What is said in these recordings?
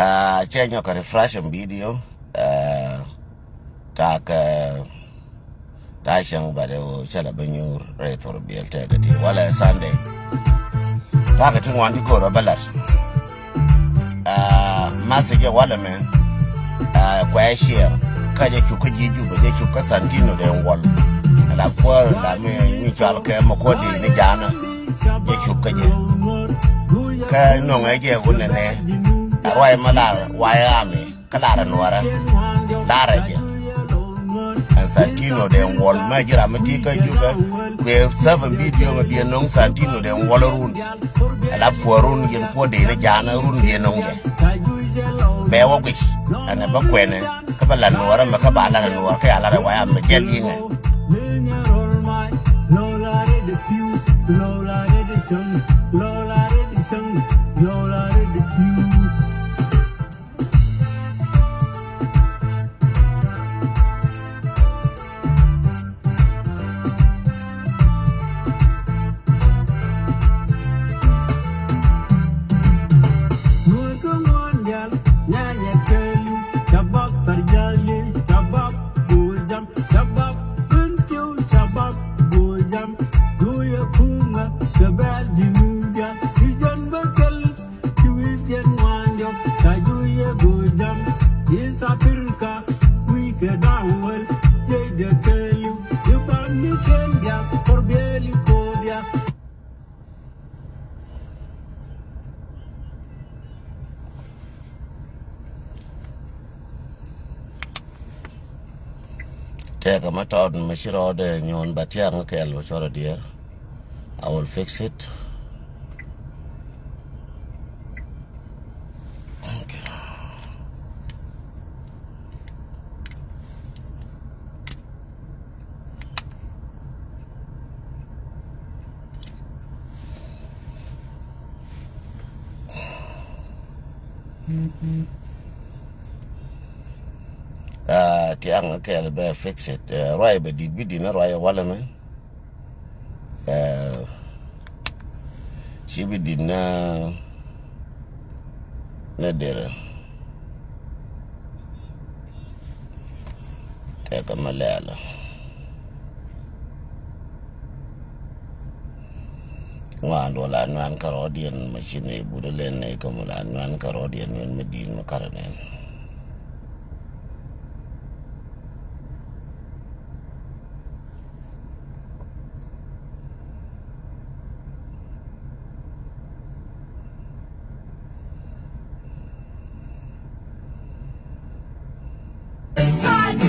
Change your refreshing video. Tak Tashang Bado Chalabanyur, Red for Bill Tagati. Wala Sunday. Targeting one to go to Ballat. Massage Wallaman. Quay share. Kaja Chukaji, but they took a Santino then wall. And I quarreled that me, Michal Makodi, Nijana, Yachukaji. No idea wouldn't a Roy Malar, Wyoming, Kalara Nuera, Laraja, and Santino then wall Major Amatika Juba. We have 7 video of the non Santino then Wallarun. And up Warun in Quadi, Jana, Run, the Nonga. Bear wish, and a Baquene, Kabala Nuera, Macabala, and Wakala, why I'm a jelly. Take a matter of machine order and you on Batiang, okay, I'll show it dear. I will fix it. Okay. Tiang okay, I'll fix it. Right, but did we dinner right Wallaman? She be dinner Nadira. Take a Malala. One dollar, non Carodian machine, Buddha, Kamala, non Carodian, and Medina Caranan.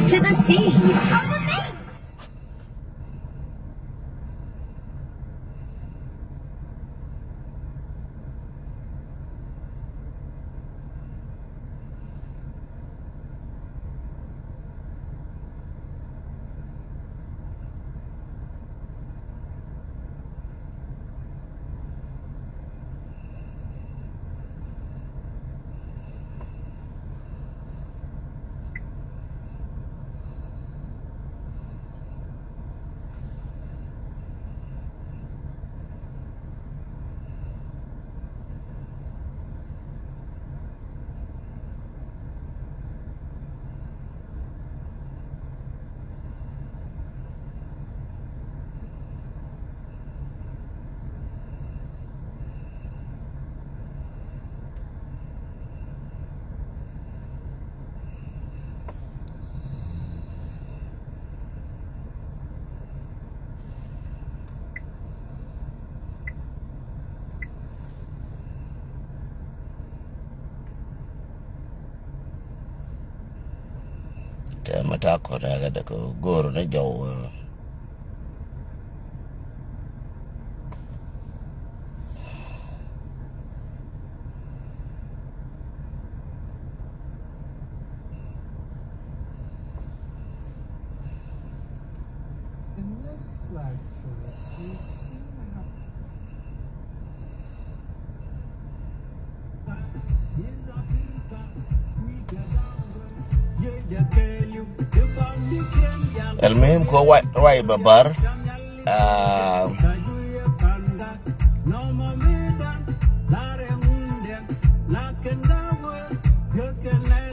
To the sea. Matako, I got to go to the Joe. In this lecture, we seem المهم كو واي ببر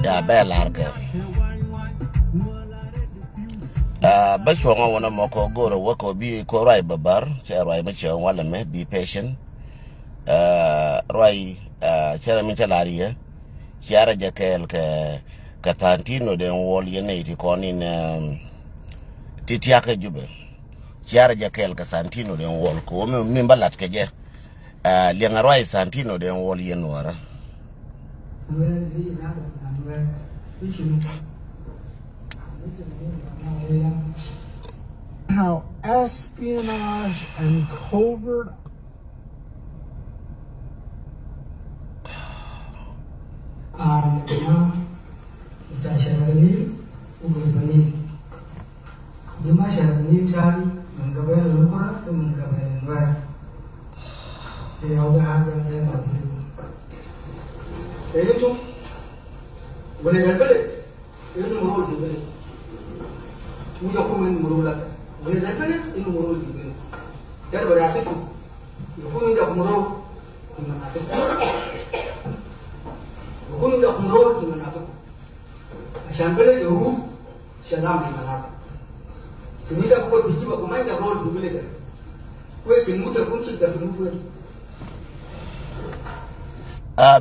ya be large ba shonga wona moko goro wako bi ko rai babar che rai ma che wala me be patient rai chere min chalari ya chiara jakel ka tantino den wol yene ti konin titiaka jube chiara jakel ka santino den wol ko min balat ke je lenga rai santino den wol yenwara how espionage and covert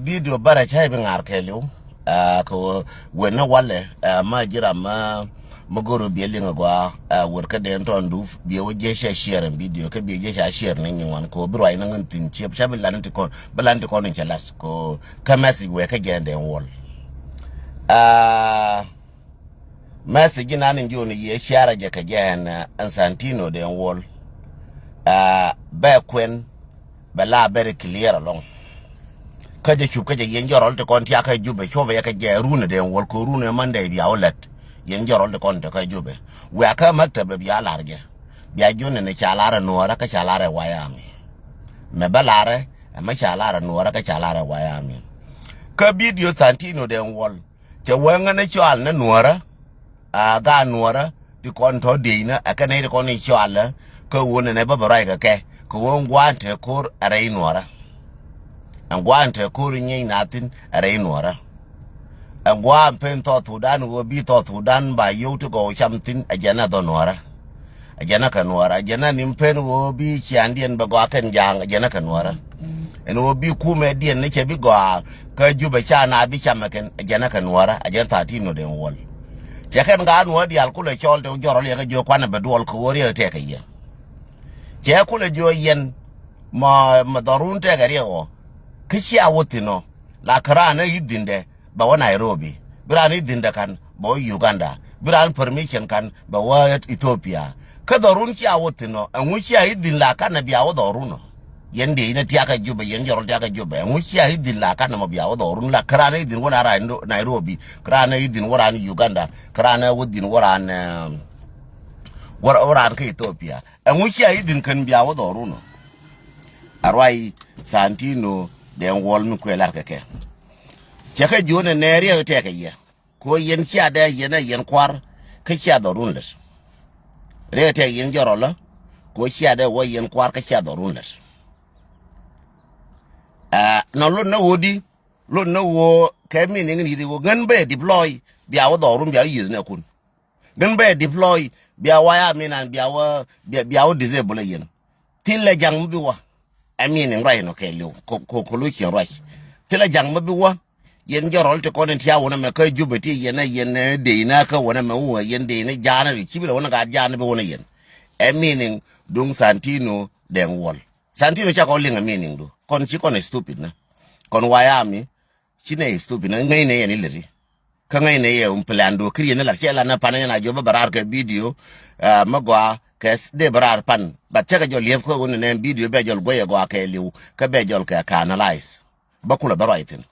video bara chai bin arkelu ko wena wale ma jira ma magoro bielinga gwa worka den tondu bi woje share video ke bi je share ne nyin ko bro ina ntin chep chabe lanti ko balanti ko nchelas ko kamasi we ka gende wol message na nin joni ye share je ka gen ansantino den wol ba kwen bala very clear along kaje chup kaje yen jorol te kon tiaka jube chove ya kaje rune den wol ko rune mande bi awlet yen jorol te kon te ka jube we aka maktab bi alarge bi ajone ne chalara nuara ka chalara wayami me balare ma chalara nuara ka chalara wayami ka video santino den wol te wenga ne chal ne nuara ga nuara ti kon to deina aka ne kon ni chala ka wona ne babarai ka ke ko won gwante kor are nuara angwante kuri nyei natin are nuara angwa pen to tudan wo bi to tudan ba yoto go chamtin ajana do nuara ajana ka nuara ajana nimpen wo bi chiandien ba go aken jang ajana ka nuara en wo bi kume dien ne chebi go ka juba chana bi chamaken ajana ka nuara ajana tatino den wol cheken ga nuwa di alkule chol te joro le ga jo kwana bedol ko wori te ka ye che kule jo yen ma darun te ga rego kishi awotino la karana yidinde ba wa Nairobi biran yidinde kan ba Uganda biran permission kan ba wa Ethiopia ka darun chi awotino anwuchi yidin la kan biya wa daruno yende ina tiaka juba yen joro tiaka juba anwuchi yidin la kan ma biya wa darun la karana yidin wala ra Nairobi karana yidin wala Uganda karana wudin wala wara ka Ethiopia anwuchi yidin kan biya wa daruno arwai santino den wol mi ko lar keke chaka jone neri te ka ye ko yen cha da yen kwar ka cha dorun le re te yen jorola ko cha da wo yen kwar ka cha dorun le no lo no wodi lo no wo ka mi ni ni wo ngan be deploy bia wo dorun bia yi ne kun ngan be deploy bia wa ya mi nan bia wo disable yen til le jang bi wa amini ngai no ke lu ko lu chi rai tila jang mabi wa yen jorol te konen tiya wona me ka jubati yen de ina ka wona me wa yen de ina jana ri kibira wona ga jana be wona yen amini dung santino den wol santino cha ko linga meaning do kon chi kon stupid na kon wayami chine stupid na ngai ne yen ileri ka ngai ne ye plan do kriye na la chela na pananya na joba barar ka video magwa kes de barar pan but chaka jol yef ko wona ne video be jol goye go ka liu ka be jol ka analyze bakula baraitin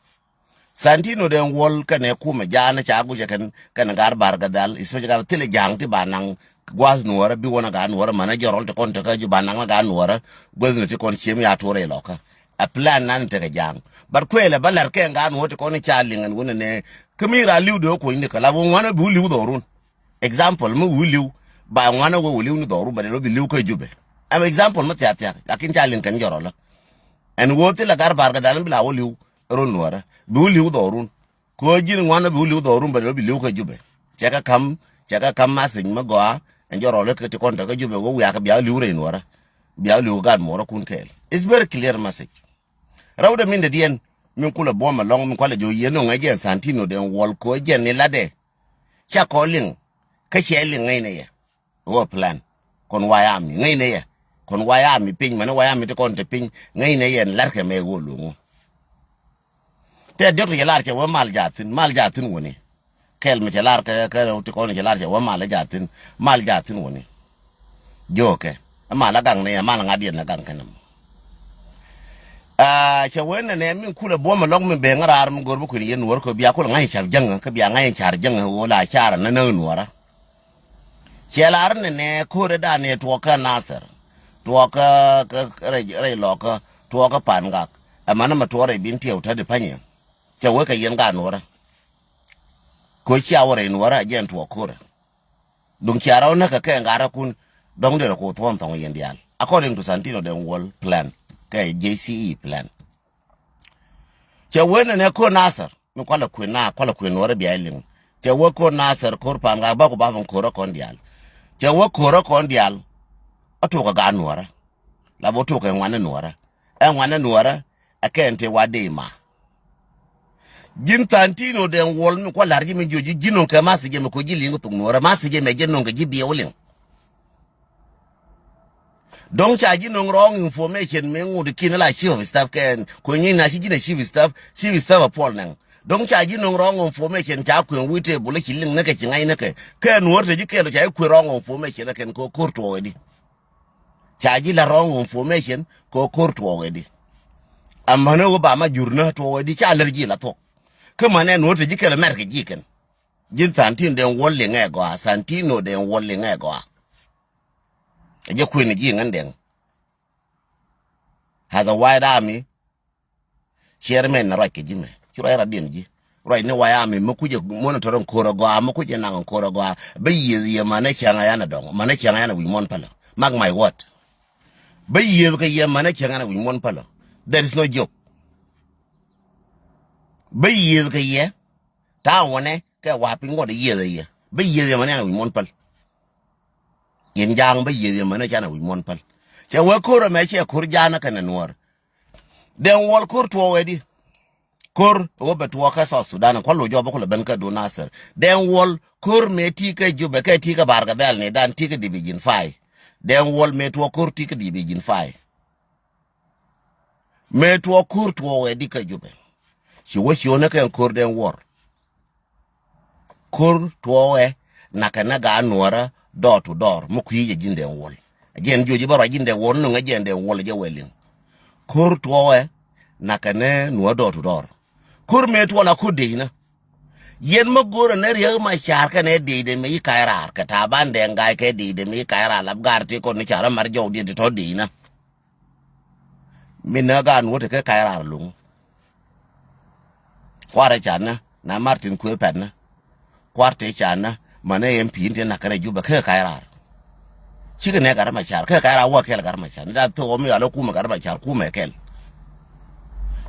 santino den wol kane kuma jana cha guje kan gar bar gadal ispe ga tele jang ti banang gwaz nuora bi wona ga nuora mana jorol te kon te ka ju banang ga nuora gwaz ti kon chem ya tore loka a plan nan te ga jang bar kwele balar ke ga nuora te kon cha lingan wona ne kamira liu do ko ni kala won wana bu liu do run example mu liu ba wana wo liu ni do ru ba lo bi liu ko jube am example ma tiatia lakin cha lin kan jorola en wote la gar bar gadal bi la wo liu ron nuora bu liu do run ko jin ngwana bi lu do rumba bi lu ko jube chaka kam masin magoa enjoro le ke konta ka jube wo ya ka bia lu re nwara bia lu gan mora kun kel. It's very clear message. Rawda min de dien min kula boma long min kwala jo yeno ngaje santino den wol ko je ni lade cha calling ka cheling ngai ne ya wo plan kon wayami ngai ne ya kon wayami pin man wayami te kon te pin ngai ne yen larke me go lu te de to yelar che wo mal jatin woni kel me yelar ka te kon yelar che wo mal jatin woni joke mala gang ne mala ngadien na gang kanam che wena ne min kula boma long min be ngarar min gorbu ko yen wor ko biya ko ngai char jang ka biya ngai char jang wala char na nuara chelar ne ko re da ne to ka nasar to ka re lo ka to ka pan ga amana ma to re bin tiyo ta de panye che we ka yen ga nuara ko cha wore nuara jen to ko re dum chara na ka ngara kun dong de ko thon thong yen dial according to Santino den wall plan JCE plan. Che wena ne ko nasar mi kwala kwen wara bialing. Che wo ko nasar ko pan ga ba ko ba von ko kondial. Che wo ko kondial ato ka ga nuara. La bo to ka ngwana nuara. Ngwana nuara akente wade ma. Jin Santino den wol mi kwala rji mi joji jinon ka masije mi ko jilingo tung nuara masije me jennon ga jibi oling. Don't charge no wrong information me ngudi kinala chief of staff ken ko nyina shi gina chief staff Paul nang don't charge no wrong information ta ko wite bule killing naka kingai naka ken worte jikelo cha ko wrong information ken ko kurto wedi charge la wrong information ko kurto wedi amana wo ba ma jurna to wedi cha alerji la to kuma ne worte jikelo merke jiken jin Santino den wolle ngego Santino den wolle ngego je kwini ji ngandeng has a wide army chairman na rake jime kiro era din ji right ne wide army makuje monitoring korogo makuje na korogo bayi mana kyanga yana dong mana kyanga yana wi mon pala mark my word bayi ka ye mana kyanga yana wi mon pala there is no joke bayi ka ye ta wone ka wa pingo de ye bayi mana yana wi mon pala yen jang ba yede mana jana wi mon pal che we koro me che kur jana kana nuor den wol kur to wedi kur wo beto ka so Sudan ko lo jobo ko ben ka do nasser den wol kur me ti ka jube ka ti ka barga dal ne dan ti ka division 5 den wol me to kur ti ka division 5 me to kur to wedi ka jube si wo si ona ka kur den wor kur to we nakana ga nuora door to door mukuyi jinde wol ajen joji baro jinde won no ngajende wol je welin kur towe nakane no door to door kur met wala kudina yen magoro ne riya ma char ka ne de me kaira ka ta bande ngai ke de me kaira lab garti ko ni chara mar jodi to dina minaga an wote ke kaira lung kware chana na Martin Kwepen kwarte chana mana MP inte nakare juba ke kaira chike ne garama char ke kaira wa kel garama char da to mi alo kuma garama char kuma kel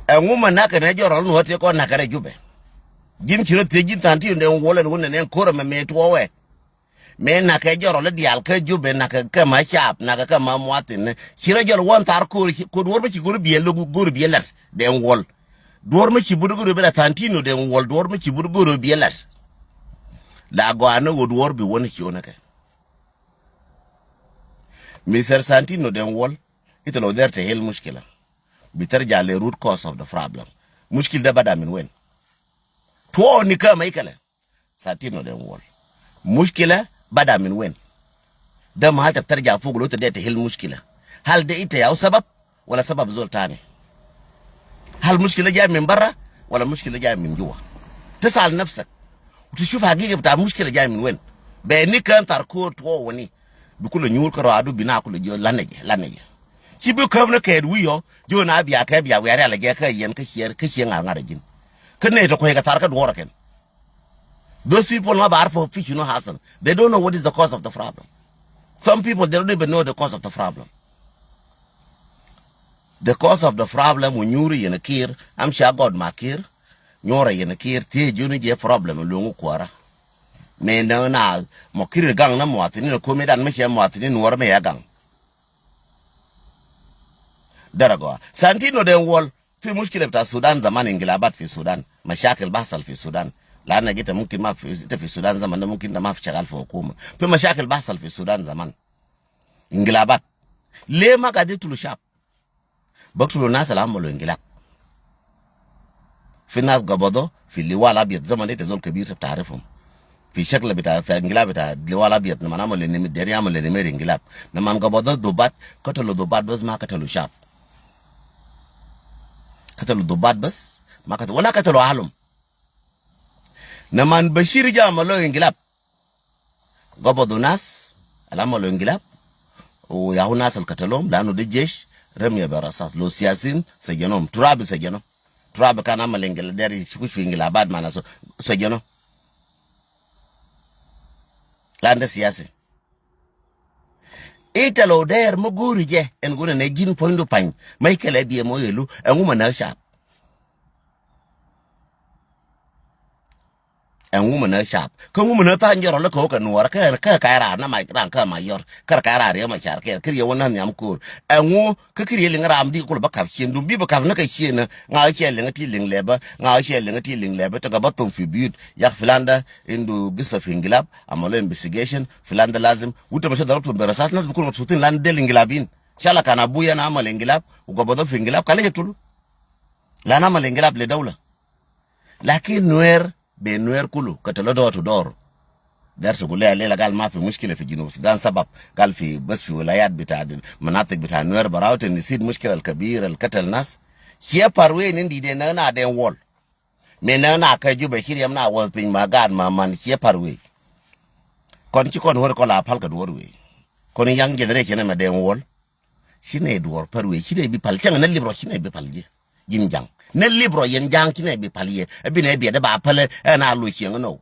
nguma nakane joro no te ko nakare jube jin chiro te jin tanti nde wolen wonne ne koro me to we me nakare joro le dial ke jube nakake ka ma chap nakake ka ma mwatin chiro joro won tar ko dor be chi gor biel gor bielat den wol dor me chi budu gor be tantino den wol dor me chi budu gor bielat la goana would war be one shionaka. Mr. Santino den wall, it'll there to hell muskila. Bitter jale root cause of the problem. Muskil da badamin wen. Tuo nika maikale. Santino den wall. Muskila badamin wen. Da mahalta tarja fugu lote de hell muskila. Hal de ite ya sabab wala sabab zoltani. Hal muskila jaya min barra wala muskila jaya min jua. Tasal nafsak. تشوف حقيقة بتاع مشكلة جاي من وين بيني كان تاركور تو وني بكل نيور كرادو بنا كل جو لانجي شي بكمنا كيد ويو جو نابيا كبيا وياري على جاكا ين كشير ngaraجين كنه تو كويكا تاركا دوورا كن those people ما بعرفوا في شنو حاصل they don't know what is the cause of the problem some people they don't even know the cause of the problem the cause of the problem when you in a kir am sure God makir nyora yen kir tie juni je problem lungu kwara me na mo kir gang na mo atini ko me dan me che mo atini Nuer me ya gang darago santino den wol في مشكلة بتاع السودان زمان انقلابات في السودان مشاكل بحصل في السودان لأن جيت ممكن ما في في السودان زمان ممكن ما في شغال في حكومة في مشاكل بحصل في السودان زمان انقلابات ليه ما قاعد يقتلوا شعب بقتلوا الناس اللي عملوا انقلاب في ناس قبضوا في اللواء الأبيض زمان ده زول كبير بتعرفهم في شكل بتاع في انقلاب بتاع اللواء الأبيض لما عملوا النمير عملوا النمير انقلاب لما قبضوا ضباط قتلوا ضباط بس ما قتلوا شعب قتلوا ضباط بس ما قتلوا ولا قتلوا أهلهم نمان بشير جاء عملوا انقلاب قبضوا ناس اللي عملوا انقلاب وياهو ناس اللي قتلوهم لأنه ده جيش رمي برصاص لو سياسيين سجنهم تراب سجنهم تراب كان عمل انقلاب داري يشوش في انقلابات معنا سجنهم لأن ده سياسي إيتا لو داير مغوري جه نقول نجين بويندو بان ما يكلا بيه مو يلو أنو منا شعب أنو منا شعب كمو منا تانجر لك هو كنوار كايرا نما يكران كمايور كايرا ريا ما شار كيريا ونان يامكور أنو ككيريا لنغرام دي كل بكاف شين دوم بي بكاف نكاي شين nga che lenga ti ling leba nga che lenga ti ling leba to gabatum fi bid yak filanda indu gisa fi ingilab amalo investigation filanda lazim wuta masha darabtu berasat nas bikun mabsutin lan del ingilabin shala kana buya na amal ingilab ugabodo fi ingilab kale yetulu la na amal ingilab le dawla lakin Nuer be Nuer kulu katalo do to dor درت تقول لي لا قال ما في مشكله في جنوب السودان سبب قال في بس في ولايات بتاع مناطق بتاع نوير براوت نسيت مشكله الكبيره القتل ناس شي باروين اندي دي نانا دين وول مي نانا كاجو بشير يمنا وول بين ما غاد ما مان شي باروي كون تي كون ور كو لا بالك دور وي كون يانغ جنريشن ما دين وول شي ني دور باروي شي ني بي بال تيان na libro شي ني بي بال جي جين جان na libro yen jang شي ني بي بال يه بي ني بي دا با بال انا لو شي نو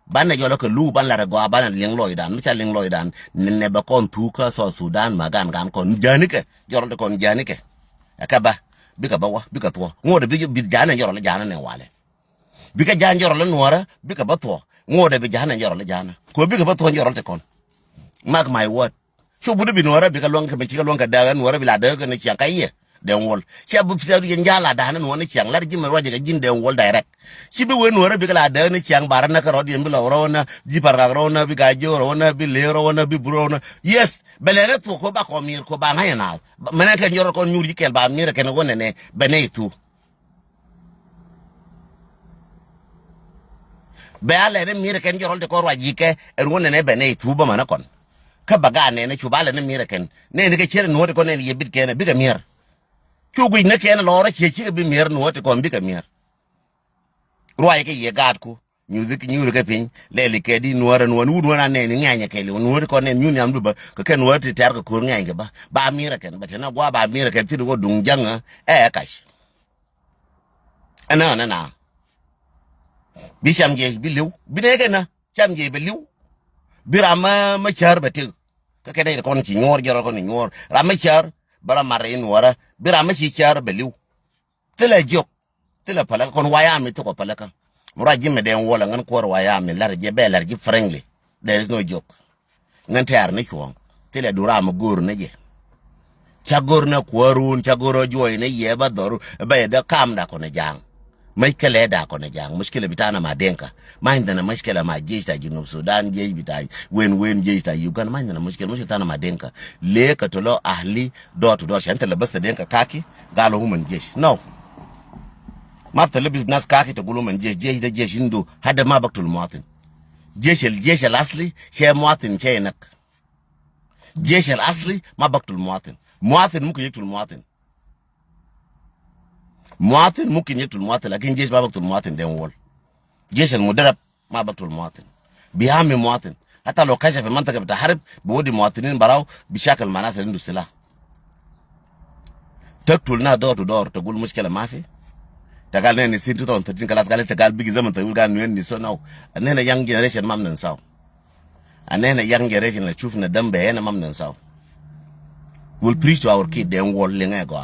bana jolo ko lu ban la rego bana ling loidan mi cha ling loidan ne ba kon tuka so Sudan magan gan kon janike joro de kon janike akaba bika bawa bika to ngode bi jana joro le jana ne wale bika jan joro le Nuora bika ba to ngode bi jana joro le jana ko bika ba to joro te kon mark my word so budu bi Nuora bika lonka be chika lonka daga Nuora bi la daga ne chian kaiye den wol ci abu fi yen jala da hanan woni ciang lar jima roje ga jinde wol direct ci be won wora bi la da ne ciang barana ka rodi bi la rona ji parga rona bi ga jo rona bi le rona bi brona yes belere to ko ba ko mir ko ba ngayna mena ka njoro ko nyuri kel ba mir ken wona ne beneitu be ala ne mir ken njoro de ko roji ke er wona ne beneitu ba mana kon ka baga ne chubala ne mir ken ne ke chere no de ko ne yebit ken bi ga mir Chugu ne ken lora chechi bi mer no te kon bi ka mer roi ke ye gad ku music nyuru ke pin le ke di Nuora no nu na ne ni nganya ke le no ko ne nyuni am ba ka ken wo te tar ko nganya ba ba mira ken ba na gwa ba mira ke ti go dung janga kash ana na bi cham je bi liu bi ne ke na cham je bi liu bi rama ma char ba te ka ke ne kon ci nyor joro ko ni nyor rama char bara marin Nuora bira machi char beliu tela jok tela pala kon waya mi to ko pala ka mura jimme den wola ngan ko waya mi lar je be lar ji friendly there is no joke ngan tar ne ko tela dura ma gor ne je chagor na kwarun chagoro joy ne ye ba doru be da kam da ko ne jang mai kale da ko ne jang mushkila bitana ma denka mainda na mushkila ma jeshi ta Junub Sudan jeshi bitai wen jeshi ta Uganda mainda na mushkila tana ma denka le ka tolo ahli door to door shanta la basta denka kaki galo human jeshi no ma ta business kaki ta gulo man jeshi da jeshi ndo hada ma baktul muwatin jeshi al-asli shay muwatin shay nak jeshi al-asli ma baktul muwatin mumkin yaktul muwatin ممكن يقتل المواطن لكن جيش ما بقتل المواطن ده وول جيش المدرب ما بقتل المواطن بيهمي المواطن حتى لو كشف المنطقه بتاع حرب بودي مواطنين براو بشكل مع ناس عنده سلاح تقتلنا دور تو دور تقول مشكله ما في تقال نين سين 2013 خلاص قال تقال بيجي زمن طويل قال نين نسو نو اننا يانج جنريشن ما بننساو اننا يانج جنريشن اللي شوفنا دم هنا ما بننساو we'll preach to our kid them wall linga go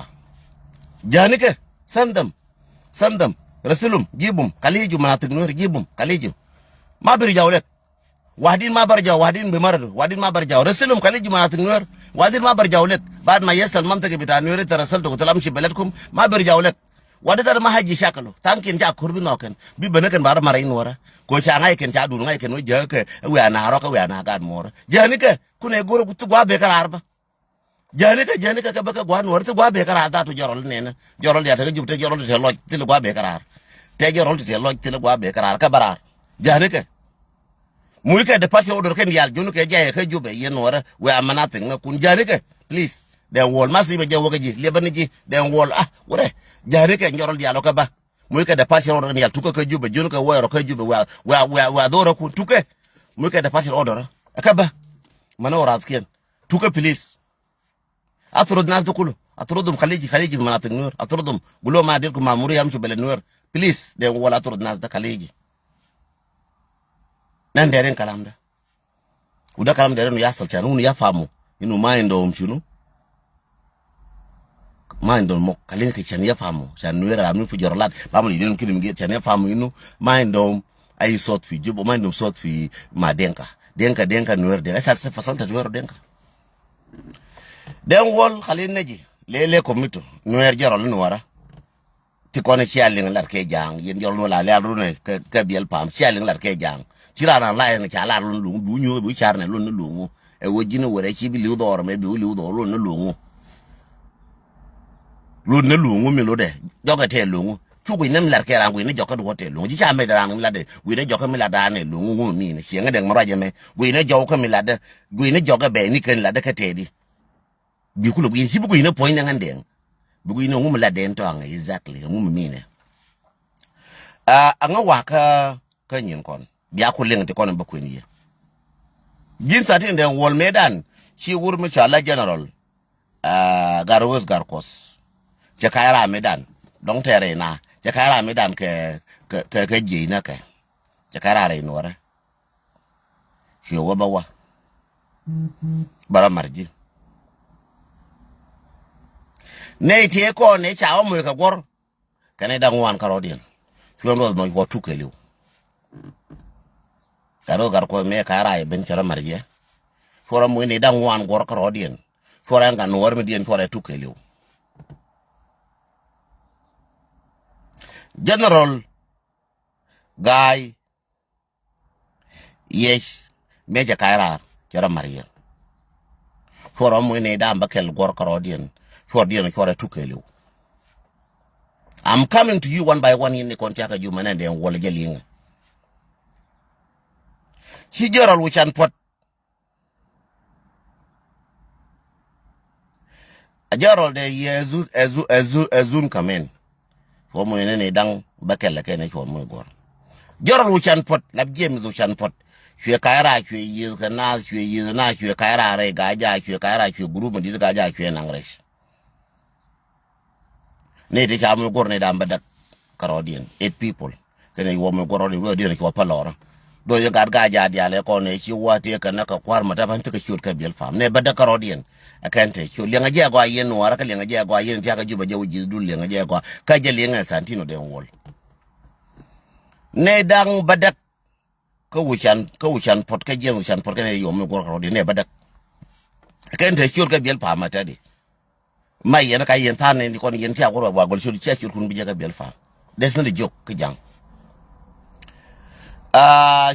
janike send them rasulum jibum kaliju manatik Nuer jibum kaliju ma bir jawlet wahdin ma bar jaw wahdin bi marad wahdin ma bar jaw rasulum kaliju manatik Nuer wahdin ma bar jawlet بعد ما يسال منطقه بتاع نوير ترسلت قلت لهم امشي بلدكم ما بيرجعوا لك ودي ما حاجي شكله تانكين جا كوربي نوكن بي بنكن بار مارين ورا كو شانغاي كن جا دون غاي كن وجهك ويانا هروك ويانا غاد مور جانيك كون غورو بتو غوا بكر عربه جانيك كبك غوان ورت غوا بكر عدا تو جرول نينا جرول يا تجي جبت جرول تي لوج تي غوا بكر عر تي جرول تي لوج تي غوا بكر عر كبرار جانيك muy ka de passé odor ken yal junu ke jaye ka jube yen wara we amanate nga kun janike please den wol masibe jawo ji lebani ji den wol wore janike njorol dialo ka ba muy ka de passé odor ken yal tuka ka jube junu ka woro ka jube wa doro ku tuke muy ka de passé odor ka ba mana wara asken tuka please atrod nas dukulu atrodum khaliji manatik Nuer atrodum gulo ma dirku ma muri yamshu bele Nuer please den wol atrod nas da khaliji nan deren kalam da uda kalam deren ya salcha nu ya famu inu mind om shunu mind om kalin ke chan ya famu chan Nuer am fu jorlat ba mo yidin kidim ge chan ya famu inu mind om ay sot fi jubo mind om sot fi ma denka Nuer de sa se fasanta Nuer denka den wol khalin neji lele komito Nuer jarol nu wara ti kono chialing lar ke jang yen jol no la le rune ke biel pam chialing lar ke jang chirana la en chala lun lu du nyu bu charne lun lu e wojino wore chi bi liu dor me bi liu dor lun lu mi lo de joga te lu chu bi nem lar ke ran wi ne joka du hotel lu ji cha me dran mi la de wi ne joka mi la da ne lu mi ne chi ngade mara je me wi ne joka mi la de wi ne joka be ni ken la de ka te di bi ku lu bi chi bu ne point ngande bu ne ngum la de to ang exactly ngum mi ne anga wa ka nyin kon biya ko leng te kono ba ko ni gin satin den wol medan shi wur mi chala general garwos garkos je kayra medan don tere na je kayra medan ke je na ke je kayra re nora shi wo ba wa bara marji ne te ko ne chawo mo ka gor kane dan wan karodien shi no mo ko tukeliu karo garko me kara e ben chara marje fora mo ni dan wan gor karodien fora nga no war mi dien fora tukeliu general guy yes meja kara chara marje fora mo ni dan bakel gor karodien for dien fora tukeliu. I'm coming to you one by one in the contact you man and then wall gelling. She general which and put a general de ezun come in. For mo ne dang bakel la ken for mo gor. General which and put la James which and put. She kaira she is kana she is na she kaira re gaja she kaira she group ndi gaja she nangresh. Ne de chamu gor ne dam badak karodian 8 people kene wo mo gor odi de ko palora do yo gar gaja dia le ko ne chi wate kana ka kwar mata ban ta shur ka bel fam ne badak karodian akante chi le ngaje go ayen wara ka le ngaje go ayen ta ka juba jawji dul le ngaje go ka je le ngal santino den wol ne dang badak ko wuchan pot ka je wuchan pot ka ne yo mo gor karodian ne badak akante shur ka bel fam mata de mai yana kai yenta ne kon yenta ko ba gol shuri chachi kun bija ka bel fa des na de jok ke jang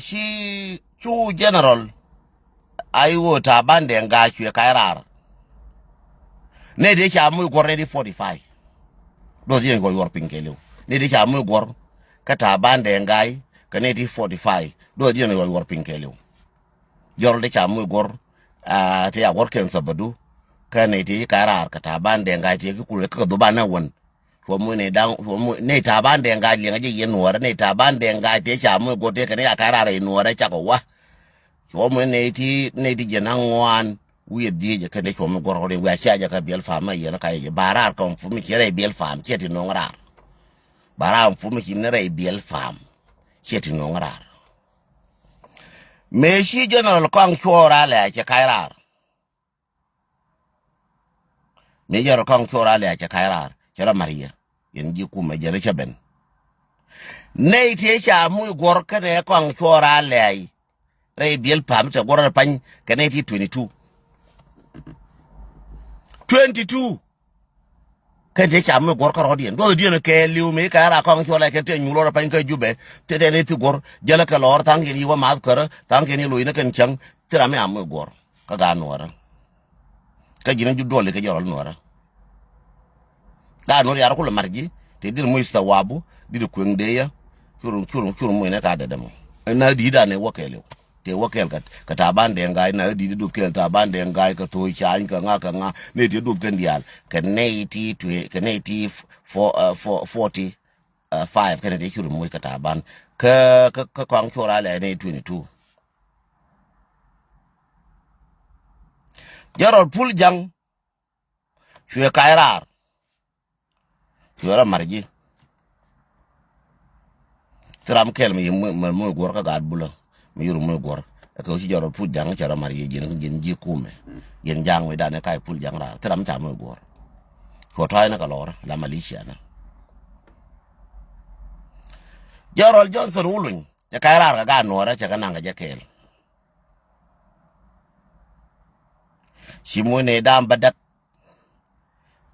shi chu general ayo ta bande nga chu kairar ne de cha mu gor ready 45 do di ngo yor pinkelo ne de cha mu gor ka ta bande ngai ka ne di 45 do di ngo yor pinkelo jor de cha mu gor te ya gor ken sabadu kane ti karar ka taban de nga ti ku ka do bana won fo mo ne dan fo mo ne taban de nga le nga je yen wora ne taban de nga ti cha mo go te kane ya karar e wora cha ko wa fo mo ne ti je nan wan wi di je kane fo mo go ro de wa cha ja ka bel fa ma yen ka je barar ko fu mi kire bel fam che ti no ngrar baram fu mi ne re bel fam che ti no ngrar me shi general kong chora le che kairar me jaro kong chora le cha kairar chara maria yen ji ku me jere chaben nei te cha mu gor ka ne kon chora lei re biel pam te gor pan ka ne ti 22 ka te cha mu gor ka rodien do dien ke liu me ka ra kon chora ke te nyulo pan ka jube te de ne ti gor jala ka lor tang ni wa ma kar tang ni lu ina kan chang tira me am gor ka ga nora ka jina ju dole ka jorol nora ga nora yar ko marji te dir mu ista wabu dir kwengdeya churum mu ne ka de demo na di da ne wakele te wakel ka ta ban de ngai na di du kel ta ban de ngai ka to chan ka nga ne ti du ken dial ka ne ti for 45 ka ne churum mu ka ta ban ka kwang chora le ne 22 jarol pul jang chue kairar chura marji tram kel mi mo gor ka gad bula mi yuru mo gor ko ci jarol pul jang chara marji jin ji kume yen jang we dane kai pul jang ra tram cha mo gor ko tay na ka lor la malaysia na jarol johnson ulun ya kairar ka ga nora cha kana ga jakel Simone dam badak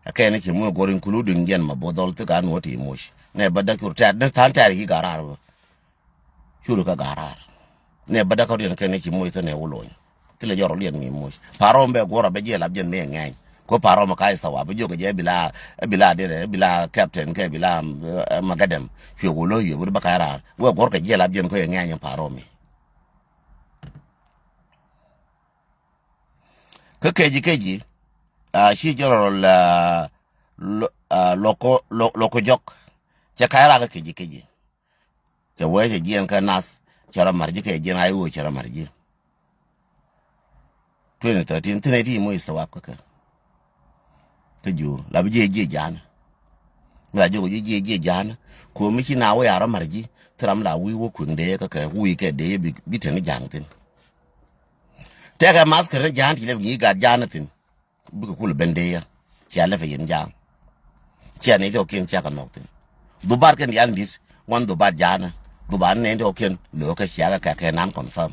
akene ci mo gorin kuludun gen ma bodol te kan woti mosh ne badak urta ne tan tari ki garar churu ka garar ne badak ori kene ci mo kene wolon tile joro lien mi mosh parombe gora be je labjen me ngai ko paroma kai sawa be jogo je bila de bila captain ke bila magadem fi wolo yo bu bakarar wo gor ka je labjen ko ngai paromi keji shi jorol loko jok cha kaira ga keji cha waje jian ka nas chara marji ke jin ayo chara marji 2013 tineti mo isawa ka teju la bije jana la jogo je jana ko mi na wo yara marji tram la wi wo kunde ka wi ke de bi ten jangtin tega masker jan ti le ni ga janatin bu ko le bendeya ci ala fe yen jang ci ane to ken ci ka noktin du bar ken yan dis wan du bar jana du bar ne to ken lo ka ci ka ka nan confirm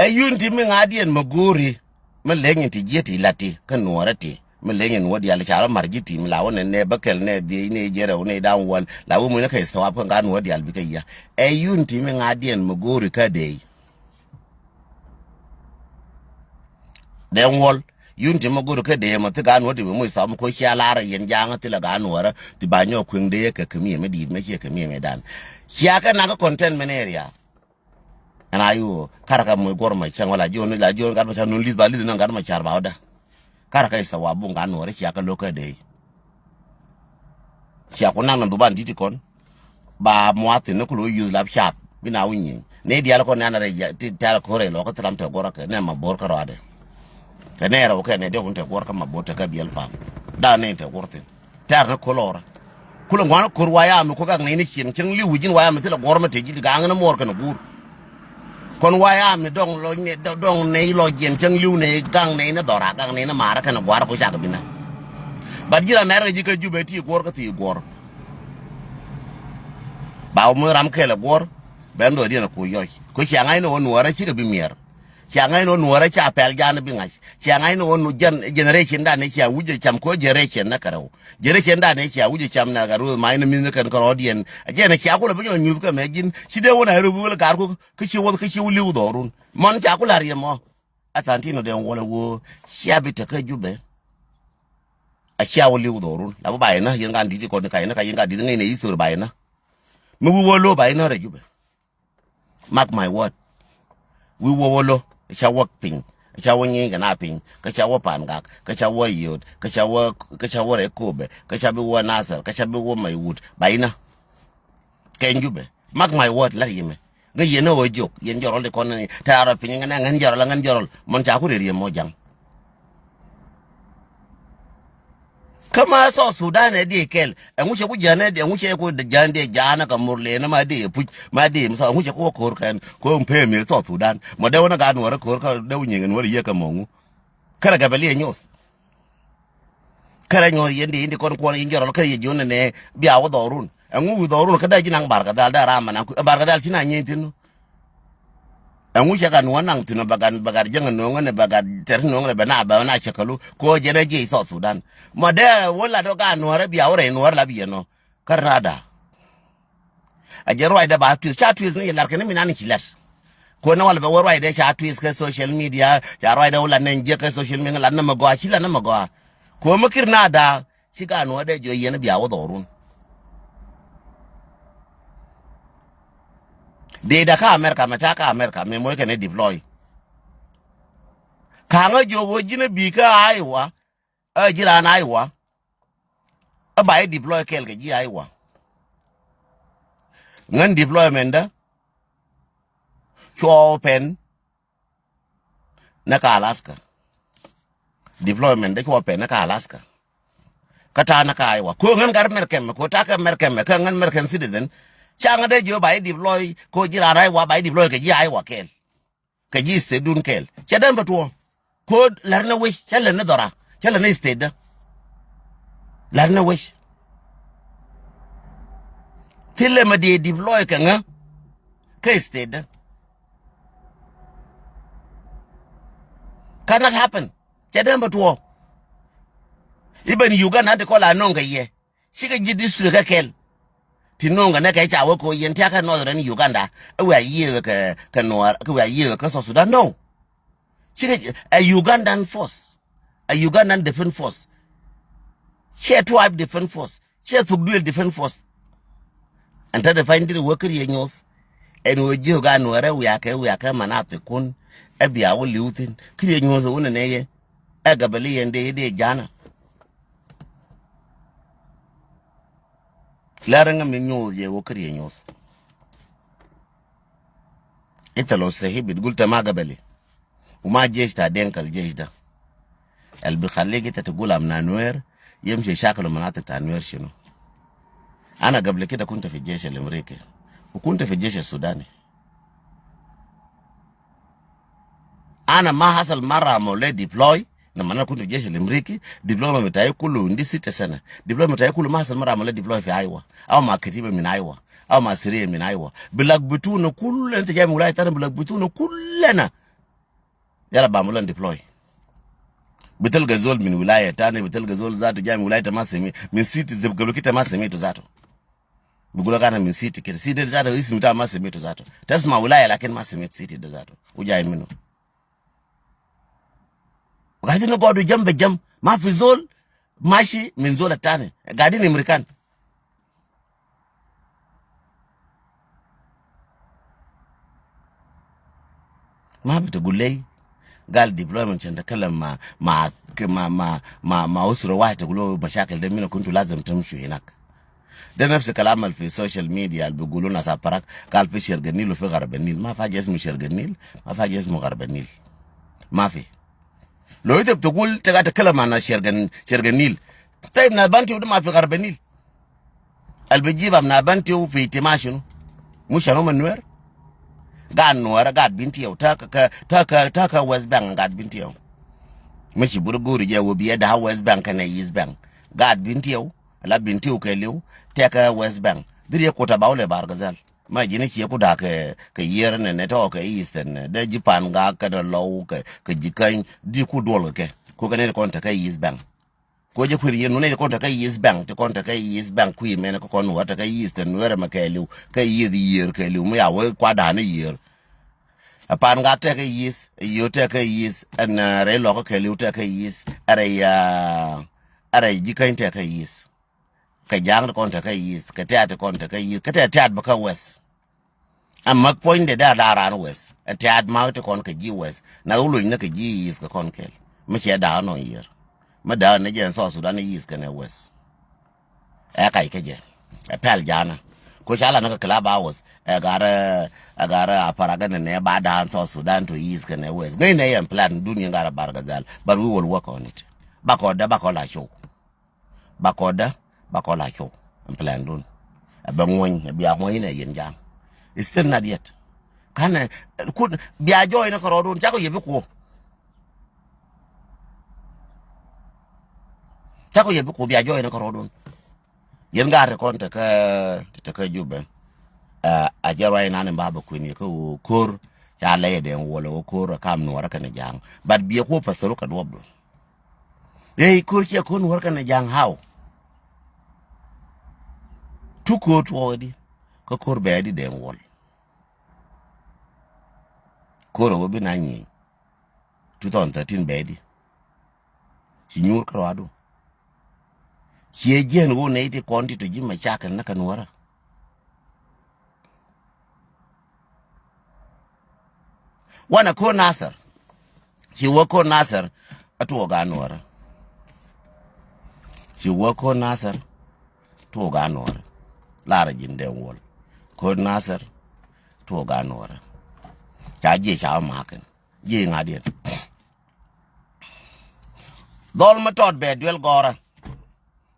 e yunti mi ngadien maguri me lenyin ti jeti lati kan norati me lenyin wodi ala chara marjiti mi lawo ne bakel ne di ne jere ne dan wal lawo mu ne kai sawap kan gan wodi al bikaya e yunti mi ngadien maguri ka dei den wol yunti maguru ke de mo tiga no de mo sa mo ko sha lara yen janga tila ga no wara ti banyo kwing de ka kemi me di me che kemi me dan sha ka na ka containment area ana yu karaka mo gor ma chang wala joni la jon gar ma chan no lis ba lis na gar ma char ba oda karaka isa wa bu ga no re sha ka loka de sha ko na ndu ban diti kon ba mo ati no ko yu lab sharp bina wunyin ne di ala ko na re ti ta ko re lo ko tram to gor ka ne ma bor ka rade tenera o kene de unte gorka mabota ka biel fam da ne te gortin tar na kolora kula ngwana kurwaya mi ko ga ne ni chin chen li wujin waya mi tela gorma te jidi ga ngana mor kana gur kon waya mi dong lo ne dong ne lo jen chen liu ne gang ne na dora gang ne na mara kana gwar ko shaka bina bad jira mer ji ka jube ti gorka ti gor ba mo ram kele gor bendo di na ko yoy ko shanga ino won wara chi ka bi mier changai no nuara cha pel jana binga changai no nu generation da ne cha wuje cham ko generation na karo generation da ne cha wuje cham na garu mai na min kan karo dien je na cha ko le binyo nyu ka megin side wona heru bu le gar ko kichi wo kichi wuli u dorun mon cha ko lari mo atantino den wala wo sha bi ta ka jube a sha wuli u dorun la ba ina yin gan diti ko ne kai na kai ga diti ne isur ba ina mu wo lo ba ina re jube mark my word we wo lo cha wak ping cha wonyi ga na ping ka cha wo pangak ka cha wo yod ka cha wo rekobe ka cha bi wo nasar ka cha bi wo my wood baina ken jube mark my word la yime ga yeno wo jok yen jorol de kon ni tara ping nga ngan jorol mon cha ku re mo jang kama so Sudan e di kel enguche ku jana de enguche ku jande jana ka murle na ma de pu ma de so enguche ku kor kan ko mpe me so Sudan mo de wona ga no kor ka de nyen wori ye ka mongu kara ga bali nyos kara nyo yende indi kon kwon injoro kara ye jone ne biya wo dorun angu dorun kada jinang barka dal da rama nan barka dal tina nyintinu angu shaka no nan tino bagar jangan no ngane bagar ter no ngane bana ba na chakalu ko jere je so Sudan made wala do ga no ra biya wore no la biya no karada a jero ai da ba tu cha tu ne lar kana minani kilat ko na wala ba woro ai da cha tu ka social media cha ro ai da wala nan je ka social media lan na mago chila na mago ko makir na da shiga no da jo yene biya wo dorun de da ka America mata ka America me mo ne deploy ka nga jo wo jine bi ka aiwa jira na aiwa ba deploy kel ga ji aiwa ngan deployment da open na ka Alaska deployment da open na ka Alaska kata na ka aiwa ko ngan gar merkem ko ta ka merkem ka ngan merkem citizen changa de jo ba deploy ko jira na aiwa ba deploy ga ji aiwa kel ka ji se dun kel chadan batuo ko larna wish chala na dora chala na state larna wish tille ma de deploy ka nga ka state cannot happen chadan batuo even Uganda de ko la nonga ye shika ji district ka kel tinonga na ka chawo ko yen ta ka northern Uganda we ye ka Nuer we ye ka South Sudan no a Ugandan force, a Ugandan defense force, share tribe defense force, share Tugduil defense force, and to find the worker yenyos, and we Ugan where we are manate kun, a be our lutin, Krianos on an air, Agabali and de Jana. Laring a menu ye worker yenyos. Italo say he bit gulta magabeli. وما جيش تا دينك الجيش ده اللي بيخليك انت تقول امنا نوير يمشي شاكل مناطق تا نوير شنو انا قبل كده كنت في الجيش الامريكي وكنت في الجيش السوداني انا ما حصل مره مولي ديبلوي لما انا كنت في الجيش الامريكي ديبلوي بتاعي كله عندي 6 سنه ديبلوي بتاعي كله ما حصل مره مولي ديبلوي في ايوه او مع كتيبه من ايوه او مع سريه من ايوه بلغبتونا كل انت جاي من ولايه تاني بلغبتونا كلنا يلا بعملون ديبلوي بتلقى زول من ولايه تاني بتلقى زول ذاته جاي من ولايه ما سمي من سيتي زي قبل كده ما سميته ذاته بيقول لك انا من سيتي كده سيتي ذاته اسم بتاع ما سميته ذاته تسمع ولايه لكن ما سميت سيتي ذاته وجاي منه وقاعدين نقعدوا جنب جنب ما في زول ماشي من زول الثاني قاعدين امريكان ما بتقول لي قال ديبلويمنت عشان نتكلم مع اسره واحد تقول له مشاكل ده منو كنتوا لازم تمشوا هناك ده نفس الكلام في السوشيال ميديا اللي بيقولوا ناس ابرك قال في شرق النيل وفي غرب النيل ما في حاجه اسمه شرق النيل ما في حاجه اسمه غرب النيل ما في لو انت بتقول تقعد تتكلم عن شرق النيل طيب نابنتي ما في غرب النيل اللي بتجيبها من نابنتي في تماشنو مش هم النوير قاعد نوار قاعد بنتيو تاكا ويست بانك قاعد بنتيو ماشي برغوري جا وبيدا ويست بانك انا يس بانك قاعد بنتيو لا بنتيو كليو تاكا ويست بانك دري كوتا باولي بارغزال ما جيني شي كودا ك يرن نتو ك ايستن دا جيبان غا كدا لو ك جيكاين دي كو دول ك كو كاني كونتا ك يس بانك ko je kuri yenu ne konta kay yes bank te konta kay yes bank ku yemene ko kon wata kay yes ten were makelu kay yer kelu mu ya we kwada na yer apan ga te kay yes yo te kay yes an re lo ko kelu te kay yes are ji kain te kay yes ka jang konta kay yes ka te konta kay yes ka te ba ka wes amma point de da ran wes te ad ma te kon ka ji wes na ulu ne ka ji yes ka kon kel me che da no yer Madam Najan South Sudan is can west. A kai kaje. A pal jana. Koshala no club hours. I got a paragon and a bad dance South Sudan to east can west. Gain a plan doing a bargazal, but we will work on it. Bakoda show. Bakola show. And plan done. A bangwing, a biamoina yen jam. It's still not yet. Can could be a joy in a corridor, Jago Yabuko. ta ko yebu ko biya joy na ko rodon yen ga ko ta ka jube a jarwa ina ne baba ku ni ko kor ya le de wolo kor kam Nuer ka ne jang but biya ko fasaru ka dobdo kor ki ko Nuer ka ne jang how tu ko to di ko kor be di de wol kor wo bi na nyi 2013 be di ci nyur ka wadu ci jen wo ne ti konti to jima chakal na kan wara wana ko nasar ci wo ko nasar atuo ga Nuer ci wo ko nasar to ga Nuer lara jinde wol ko nasar to ga Nuer ta je cha makan je ngadien dol ma tot be duel gora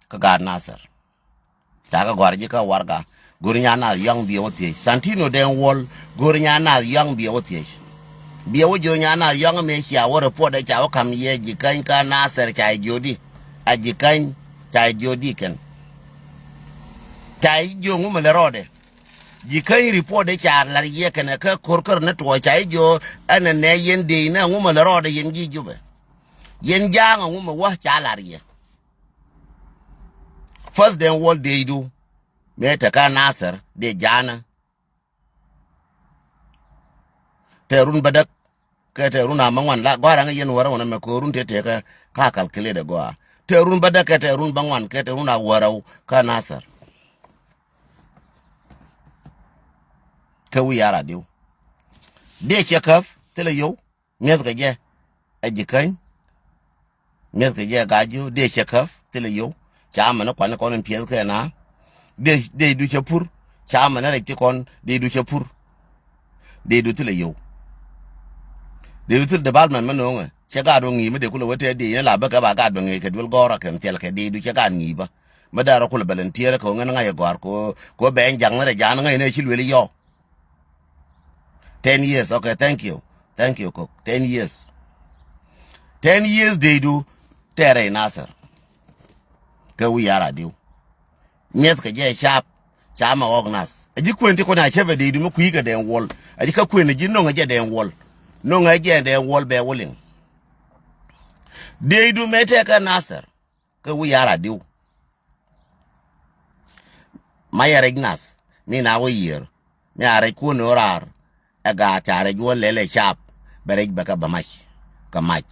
ka ga nasar ta ga gor ji ka warga gurnya na yang bi wotie santino den wol gurnya na yang bi wotie bi wo jo nya na yang me sha wor po da cha kam ye ji kan ka nasar cha jodi a ji kan cha jodi ken cha jo ngum le rode ji kan report da cha lar ye ken ka korkor na to cha jo ana ne yen de na ngum le rode yen ji jube yen jang ngum wa cha lar ye first then what they do me ta ka nasar de jana terun badak ka teruna mangwan la gwara nga yen wara wona me ko run te ka calculate de go terun badak ka terun bangwan ka teruna warau ka nasar ka wi yara diu de chekaf tele yo mes ga je ajikan mes ga je gajo de chekaf tele yo chama na kwana kono piel ka na de du chapur chama na rekti kon de du chapur de du tele yo de du tele de balman manonga chega do ngi me de kula wote de la ba ka ba ga do ngi ka dul gora kem tel ka de du chega ngi ba ma dara kula balentiere ko ngana ya gor ko ben jang na jang ngai ne chilweli yo 10 years okay thank you cook 10 years they do tere nasar ka wi yara diu nyet ka je sharp chama ognas aji kwenti ko na cheve de du mu kuiga den wol aji ka kwen ji no ngaje den wol no ngaje den wol be woling de du mete ka nasar ka wi yara diu maya regnas mi na wo yer mi are ku no rar aga tare jo lele sharp berej baka bamash ka mach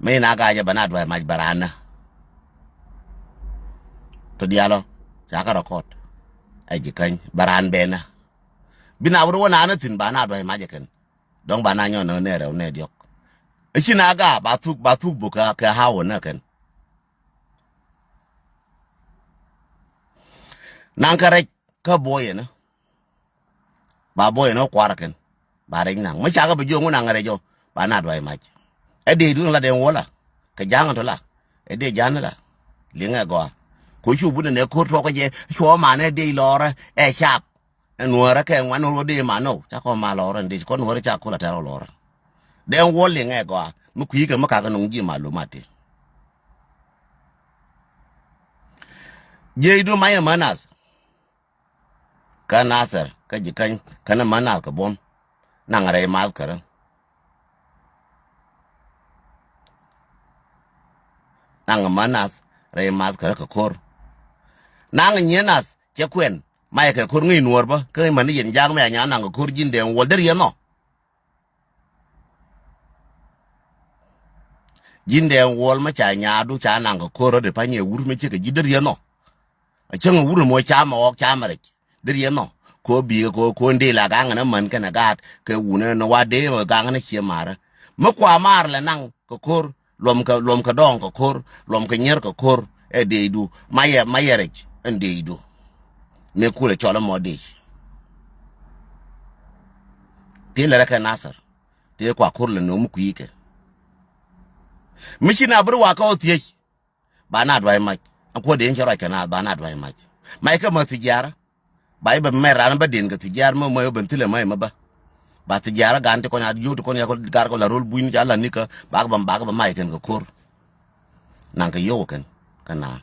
mi na ga ja banat wa mach barana to dialo chaka rakot aji kan baran bena bina wuro na anatin bana do ma jaken don bana nyo no ne rew ne diok ichina ga batuk buka ka hawo na kan nan kare ka boye na ba boye no kwara kan ba reng nang ma chaka be jo nguna ngare jo bana do ma e de dun la den wola ka janga to la e de jana la linga go ko chu bu ne ko to ko je so ma ne de lore e sharp Nuer ka ngwan ro de ma no cha ko ma lore ndi ko Nuer cha ko la ta lore den wo linga go mu ku yi ka maka ka no ngi ma lo mate je du maya manas ka nasar ka jikan kana manas ka bom nang re mal karan nang manas re mal kar ka kor nang nyenas che kwen mai ka kor ngi Nuer ba ka man yen jang me nya nang kor jin den wol der yeno jin den wol ma cha nya du cha nang kor de pa nye wur me che ka jider yeno a chang wur mo cha ma ok cha ma re der yeno ko bi ko ndi la ga ngana man kana gat ke wuna no wa de ma ga ngana che mara ma kwa mar la nang ko kor lom ka dong ko kor lom ka nyer ko kor e de du mayerech ende du me kule chola modi te la ka nasar te kwa kor le no mu kuike michina bru wa ka otie ba na dwai ma ko de nchara kana ba na dwai ma mai ka ma tijara bai ba me ran ba den ga tijar mo ben tile mai ma ba tijara ga ante ko na ju ko ya ko gar ko la rol buin ja la nika ba mai ken ko kor nan ka yo ken kana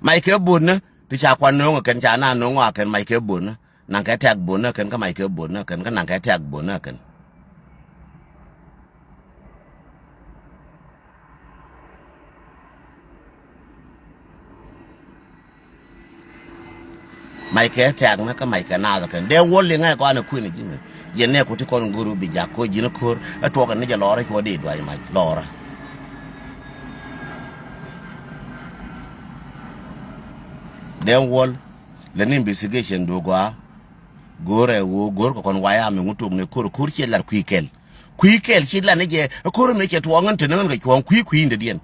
mai ke bun ti cha kwa no ken cha na no wa ken mai ke bun nan ka tag bun ken ka mai ke bun ken ka nan ka tag bun ken mai ke tag na ka mai ka na ken de wol le ngai ko na ku ni jime ye ne ko ti kon guru bi ja ko jina kor to ka ne ja lora ko de dwai mai lora den wol le ni investigation do gore wo gor ko kon waya mi ngutum ne kor chi lar kuikel chi la ne je kor me che to ngan te ngan ga kwon kui inde dien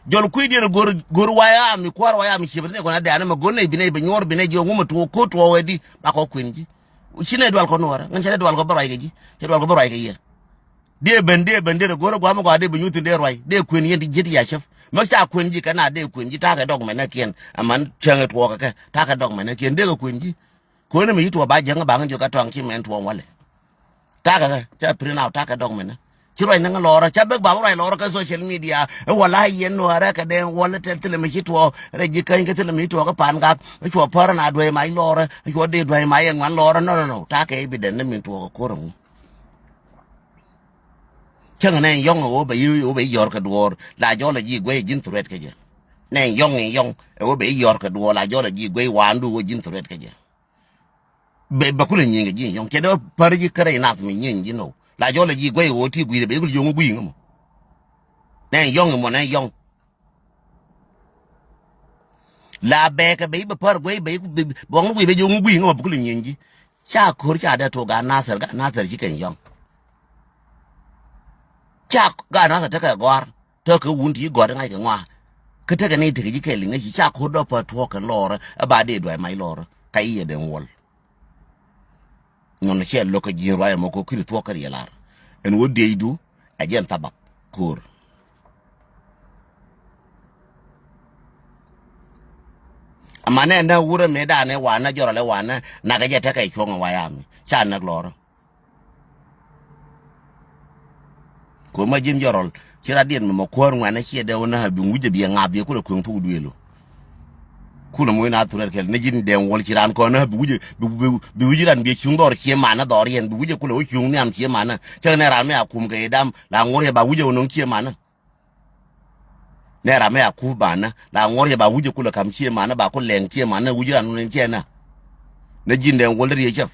jol kui dien gor waya mi kwar waya mi chibre ne ko na da na ma gonne bi ne be nyor bi ne je nguma to ko to wedi ba ko kwinji chine dwal ko nora ngan chene dwal ko baray gi che dwal ko baray gi de bende gor gwa ma gwa de be nyutin de roy de kwin yen jiti ya chef ma cha kwinji kana de kwinji ta ga dog me na kien aman chenge to ka ta ga dog me na kien de ga kwinji ko ne mi to ba janga ba ngan jo ka tong ki men to wale ta ga cha prina ta ga dog me na chiroi nang lora cha be ba rai lora ka social media wala yen no ara ka de wala tele mi to re ji kan ka tele mi to ka pan ga cho par na dwe mai lora cho de dwe mai ngan lora no ta ka evident ne mi to ko ro chang ne yong o be yor ka dwor la jo la ji gwe jin threat ka je ne yong o be yor ka dwor la jo la ji gwe wandu wo jin threat ka je be ba kula nyinga ji yong ke do par ji kare na mi nyin ji no la jo la ji gwe o ti gwi be gul yong gwi ngamo ne yong mo ne yong la be ka be par gwe be bong gwi be yong gwi ngamo kula nyin ji cha kor cha da to ga nasar ji ken yong chak ga na ta ka gwar to ka wunti gwar ngai ka ngwa ka ta ka ne ta ji ke linga chi chak ho do pa to ka lora ba de do mai lora ka ye den wol non che lo ka ji roya mo ko kiri to ka yelar en wo de du a jen tabak kur amane na wura me da ne wana jora le wana na ga je ta kai chonga wayami cha na lora ko ma jin jorol ci radien mo ko ngwana ci de wona bi nguje bi ngabe ko ko to duelo kula mo na turer kel ne jin den wol ci ran ko na bi wuje bi wuje ran bi ci ngor ci mana dor yen bi wuje kula o ci ngni am ci mana ci ne ran me akum ga edam la ngor ba wuje wonon ci mana ne ran me aku bana la ngor ba wuje kula kam ci mana ba ko len ci mana wuje ran non ci na ne jin den wol re chef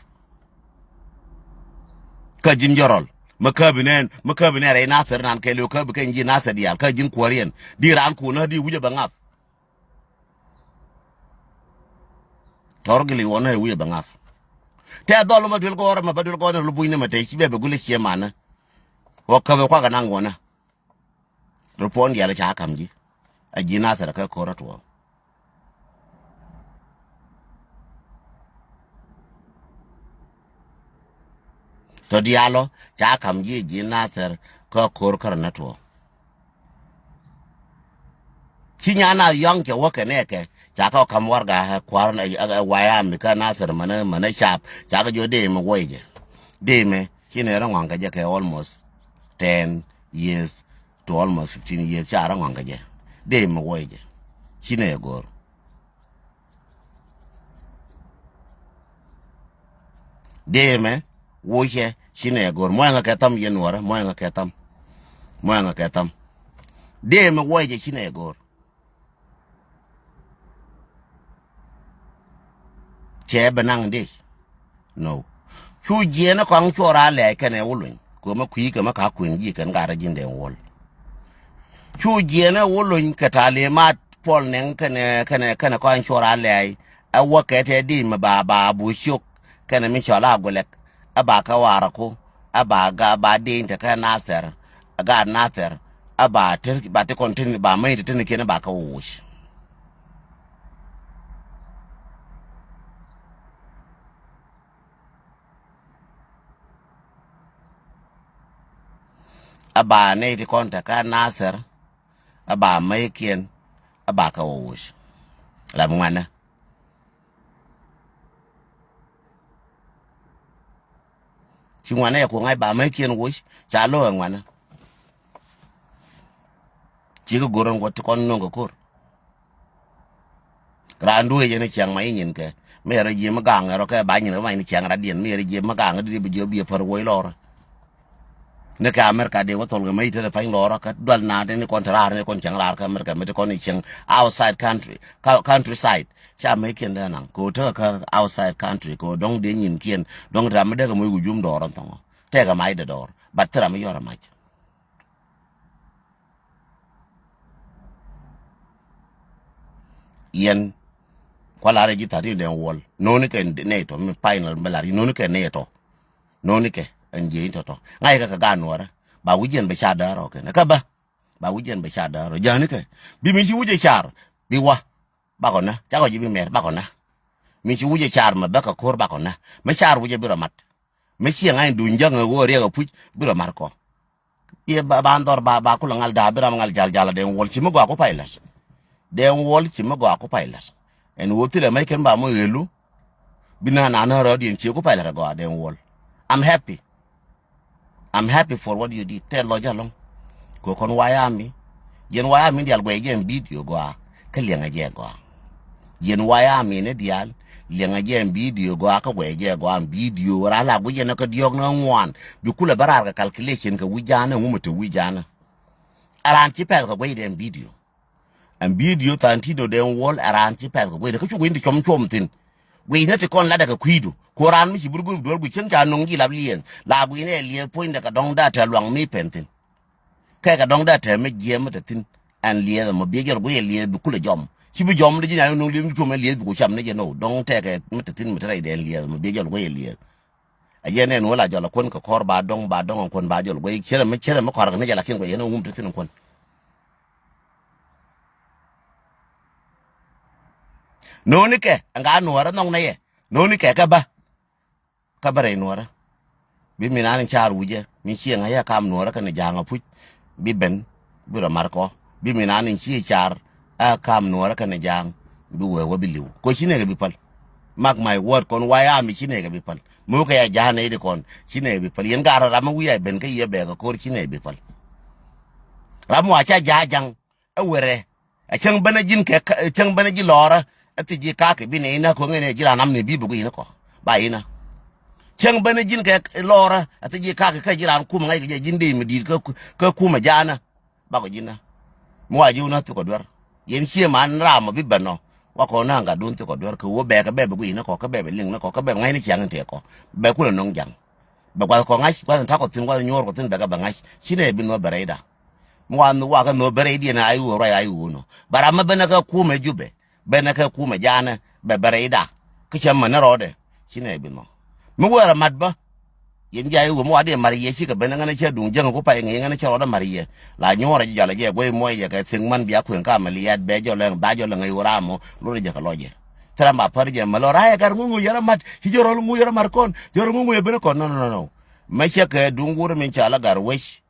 ka jin jorol makabinen ay nasir nan kelo ka bi kan ji nasir yal ka jin korean di ran ko na di wuje bangaf torgli wona wuje bangaf te dolo ma dul ko ma badul ko lu buyne ma tay ci bebe gule ci mana o ka be kwa ga nangona repond yala cha kam ji a ji nasir ka ko ratwo to dialo cha kam ji nasir ko kor kar na to chinyana yong ke woke neke cha ka kam warga kwar na waya mi ka nasir mana chap cha ga jo de me woje de me chine ran wanga je ke almost 10 years to almost 15 years cha ran wanga je de me woje chine gor de me woje chine gor mo nga ketam yenwara mo nga ketam de me woje chine gor che banang de no chu je na kwang chora le kene wulun ko ma kwi ka ma ka kun ji kan gara jin den wol chu je na wulun ka tale ma pol nen kene kwang chora le a wakete di ma ba bu shuk kene mi chola golek aba ka wara ko aba ga ba de ta ka nasir ga nasir aba te continue ba mai te ne kene ba ka wush aba ne ti konta ka nasir aba mai kien aba ka wush la mwana chimwana ya ko ngai ba mai kien wush cha lo ngwana chi ko goron wat kon no ko randu ye ne chang mai nyin ke me re ji ma gang ro ke ba nyin mai ni chang ra dien me re ji ma gang di bi jo bi par wo lor ne ka America de wo tol ga mai te fa lor ka dal na de ne kontrar ne kon chang ra ka America me te kon ni chang outside countryside cha me ken da nan ko ta ka outside country ko dong de nyin kien dong ra me de ga mo gu jum dor ton te ga mai de dor bat tra me yora mai yen kwala re jita ri den wol noni ke ne to mi final belari noni ke ne to noni ke anje into to ngai ka ga nuora ba wujen be sha da ro ke na ka ba wujen be sha da ro jani ke bi mi chi wuje char bi wa ba ko na cha ko ji bi mer ba ko na mi chi wuje char ma ba ka kor ba ko na me char wuje bi ro mat me chi ngai du njang go re ga pu bi ro mar ko ye ba ndor ba ku ngal da bi ram ngal jal den wol chi mo go ko pailas den wol chi mo go ko pailas en wotile mai ken ba mo yelu bina na ro din chi ko pala go den wol I'm happy for what you did tell lo jalong ko kon wayami yen wayami dial gwe jen video go ka lenga je go yen wayami ne dial lenga je video go ka gwe je go video ra la gwe ne ka diog na ngwan bi kula barar ka calculation ka wijana ngumuto wijana aran chi pel ka gwe den video and video tantino den wall aran chi pel ko we ko chu windi chom tin we na te kon la daga kwidu ko ran mi burgu dor bu chen ka nong gi lab lien la bu ne lie point daga dong data luang mi pentin ka dong data me gem ta tin an lie mo be ger go ye lie bu kula jom chi bu jom de ji na no lie mi chom lie bu ko cham ne je no dong te ka mi ta tin mi tra de lie mo be ger go ye lie a ye ne no la jala kon ko kor ba dong kon ba jol go chere me kor ne jala kin go ye no ta tin kon noni ke anga nuora nong na ye noni ke ka bare nuora bi mi nan char wuje mi chi nga ya kam nuora kan janga pu bi ben bura marko bi mi nan chi char a kam nuora kan jang bi we bi liu ko chine ga bi pal mark my word kon waya mi chine ga bi pal mo ka ya jana ide kon chine bi pal yen gara rama wiya ben ka ye be ga ko chine bi pal ramu acha jajang a were a chang bana jin ke chang bana ji lora ati ji ka ke bine ina ko ngene jira nam ne bibu ina ko ba ina chang bana jin ke lora ati ji ka ke jira ku ngai ke jinde mi di ka ku ma jana ba ko jina mo aji una to ko dwar yen sie man rama bi bano wa ko na nga dun to ko dwar ko wo be ka be bu ina ko ka be ling na ko ka be ngai ni chang te ko be ku nong jang ba ko ngai ko ta ko tin ko nyor ko tin be ka ba ngai shine bi no bereda mo an wa ka no beredi na ayu ro ayu no bara ma bana ka ku me jube bena ka kuma jana be bereda ka chamma na rode shine bi no mu wara madba yen jayi wo mo ade mariye shi ka bena ngana che dung jang ko pa ngi ngana che roda mariye la nyora ji jala je go mo ye ka sing man biya ku ka maliyat be jo le ba jo le ngai uramo lo je ka loje tra ma par je malo raya gar ngu yara mat hi joro ngu yara mar kon joro ngu ye bena kon no ma che ka dungur min chala gar wesh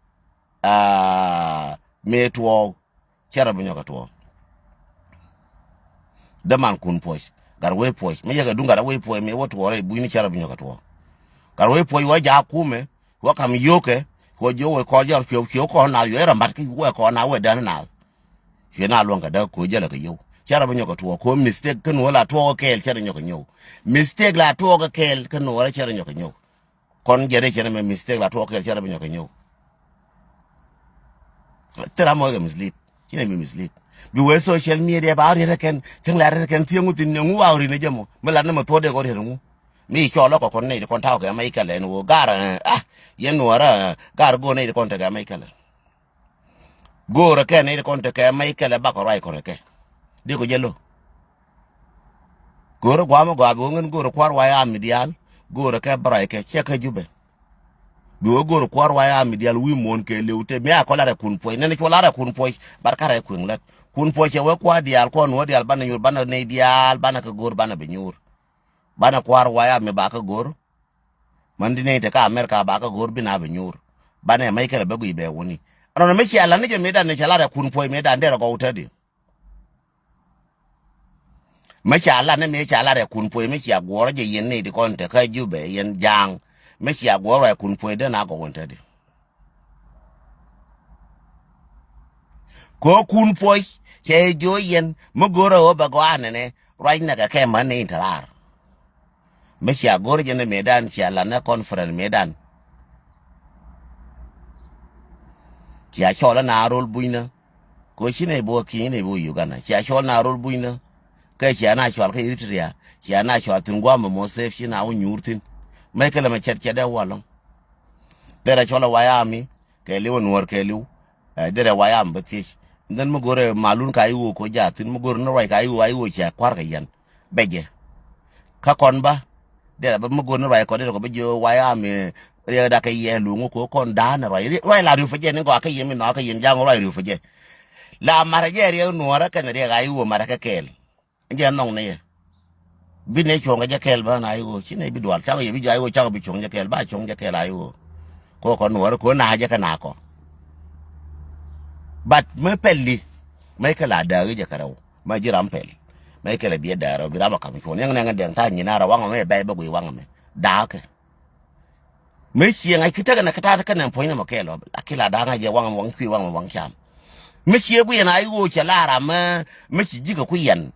metwo chara binyo ka to da man kun poch garwe poch me yaga dunga we poch me wotu ore buini chara binyo katwo garwe poch wa ja kume wa kam yoke ko jowe ko jar chyo ko na yo era mat ki we ko na we dan na ye na longa da ko jela ka yo chara binyo katwo ko mistake kan wala to kel chara nyo ka nyo mistake la to ka kel kan wala chara nyo ka nyo kon jere chene me mistake la to kel chara binyo ka nyo tera mo ga mislead kine mi mislead bi we social media ba ri reken ting la reken tiengu tin ngu wa ri ne jamo mala na mo to de go ri ngu mi cholo ko kon ne kon taw ke mai kale no gara yen wara gar go ne kon te ga mai kale go ra ke ne kon te ke mai kale ba ko rai ko ke de ko jelo go ra gwa mo gwa bo ngen go ra kwar wa ya midial go ra ke brai ke che ke jube bi wo go ra kwar wa ya midial wi mon ke leute mi akola re kun poi ne chola re kun poi barka re kun let kun poche we kwa dial ko no dial bana nyur bana ne dial bana ka gor bana be nyur bana kwar waya me ba ka gor mandi ne te ka America ba ka gor bina be nyur bana mai kala be gui be woni ano me chi ala ne je me dan ne chala re kun poe me dan de ko utadi me chi ala ne me chala re kun poe me chi agworo je yen ne de kon te ka jube yen jang me chi agworo re kun poe de na ko utadi ko kun poi che jo yen mo goro o ba gwane ne right na ka ke man ne intrar me sia goro je ne medan sia la na conference medan sia chola na rol buina ko shine bo ki ne bo Uganda sia chola na rol buina ka sia na chola ka Eritrea sia na chola tungwa mo sef shi na unyurtin me kala ma chet da walon dera chola wayami ke liwo Nuer ke liwo dera wayam batish dan mo gore malun ka yiwo ko jatin mo gore no way ka yiwo ayiwo cha kwar ka yan beje ka kon ba dera ba mo gore no way ko dera ko bejo wayami re da ka yelu ko kon da na way la ru faje ne ko ka yemi no ka yen jang way ru faje la maraje re Nuer ka ne re ga yiwo mara ka kel je nong ne bi ne chonga je kel ba na yiwo chine bi dwal cha ye bi ja yiwo cha bi chonga je kel ba chonga je kel ayiwo ko Nuer ko na je ka na ko but me pelli me kala da je karaw ma jiram pel me kala bi da ro bi rama kam chon yang nga den ta nyina ra wanga me bai ba gwi wanga me da ka me chi nga kita na kata ka na poina mo kelo akila da nga je wanga wang kwi wanga wang cham me chi bu yana ayo cha lara me chi jiga ku yan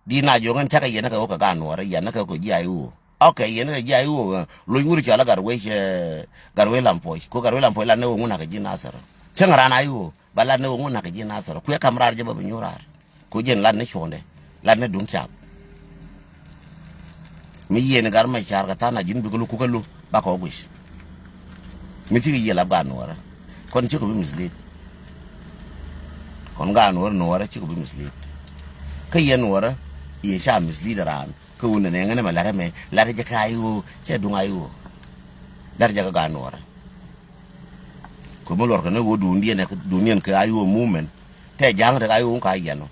di na yo ngan ta ka yana ka ko ga Nuer yana ka ko ji ayo okay yana ka ji ayo lo yuri cha la garwe lampo ko garwe lampo la ne nguna ka ji nasara changara na ayo bala ne nguna ka ji nasara ku ya kamrar je ba nyurar ko jen lan ne chonde lan ne dun chap mi yene gar ma char ka tana jin bi ko ku kalu ba ko gwis mi ti yi la ba Nuer kon ci ko bi mislead kon ga Nuer ci ko bi mislead ka ye Nuer ye sha mislead ran ko wona ne ngane ma lara me lara je kayu ce dun ayu dar je ga Nuer ko mo lor ka ne wo du ndie ne dunien ka ayu movement te jang de ayu ka yano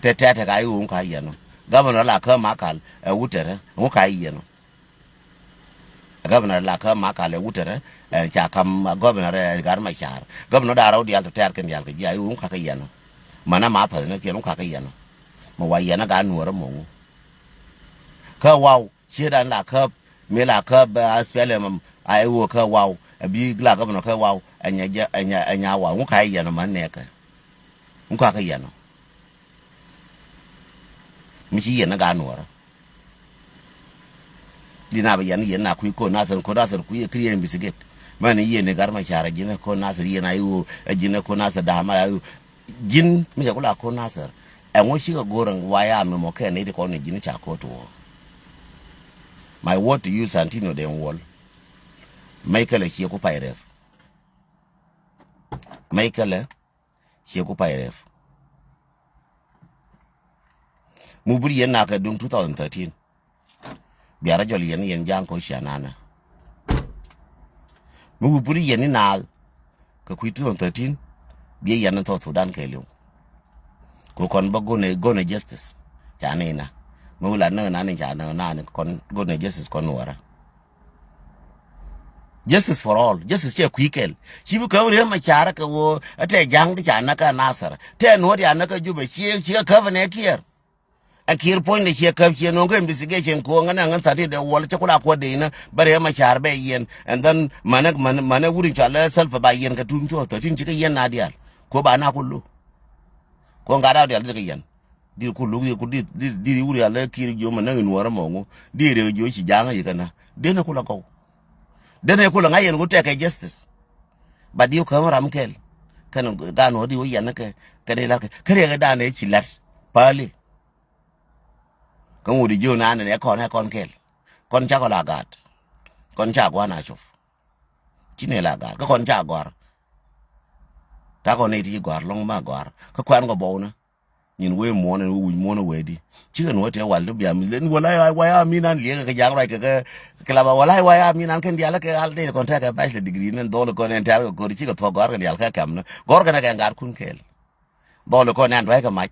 te ka ayu ka yano governor la ka makal wutere mo ka yano governor la ka makal wutere cha kam governor gar ma char governor da raw di alto ter ken yal ka ji ayu ka yano mana ma pa ne ke ka yano mo wa yana ga Nuer mo ka wow shi dan la ka me la ka ba spele ayu ka wow bi gla governor ka wow anya wa mo ka yano man ne ka mo ka yano mi chi yana ga Nuer dina ba yan na ku ko nasar ku kriyen bisigit man yene gar ma chara jina ko nasar yana yu jina ko nasar da ma yu jin mi ko la ko nasar en wo shi ga goran waya mi mo ke ne de ko ne jin cha ko to my word to you Santino den wall Michael shi ko pairef Michael shi ko pairef mu buri yan na ka dun 2013 biara jol yen jang ko shanana mu buri yan na ka ku 2013 bi yan to Sudan ke lu ko kon ba gone justice chane na mu la na ni chana na ni kon gone justice kon wara justice for all justice che kwikel chi bu ka re ma chara ka wo ate jang di chana ka nasar te no ya na ka jube chi ka ne kier akir point de che ka che no ko investigation ko ngana ngan sati de wol che kula ko de na bare ma char be yen and then mana wurin chala self ba yen ka tun to tin chi ka yen na dial ko ba na kullu ko ngara dial de yen di kullu ko di wuri ala kir jo mana Nuer mo di re jo chi janga yikana de na kula ko de na kula ngayen ko te ka justice ba di ko ram kel kan ga no di wo yen ka de la ka re ga da ne chi lat pali kan wudi jo na ne kon kel kon cha ko la gat kon cha ko na chof chine la gat ko kon cha gor ta ko ne ti gor long ma gor ko kwan go bo na nyin we mo na wu mo na we di chi kan wote wal bi am len wala wa ya mi nan le ka jang ra ka la ba wala wa ya mi nan kan dia la ka al de kon ta ka bachelor degree nan do ko ne tar ko chi ko to gor kan dia ka kam na gor kan ka ngar kun kel do ko nan ra ka ma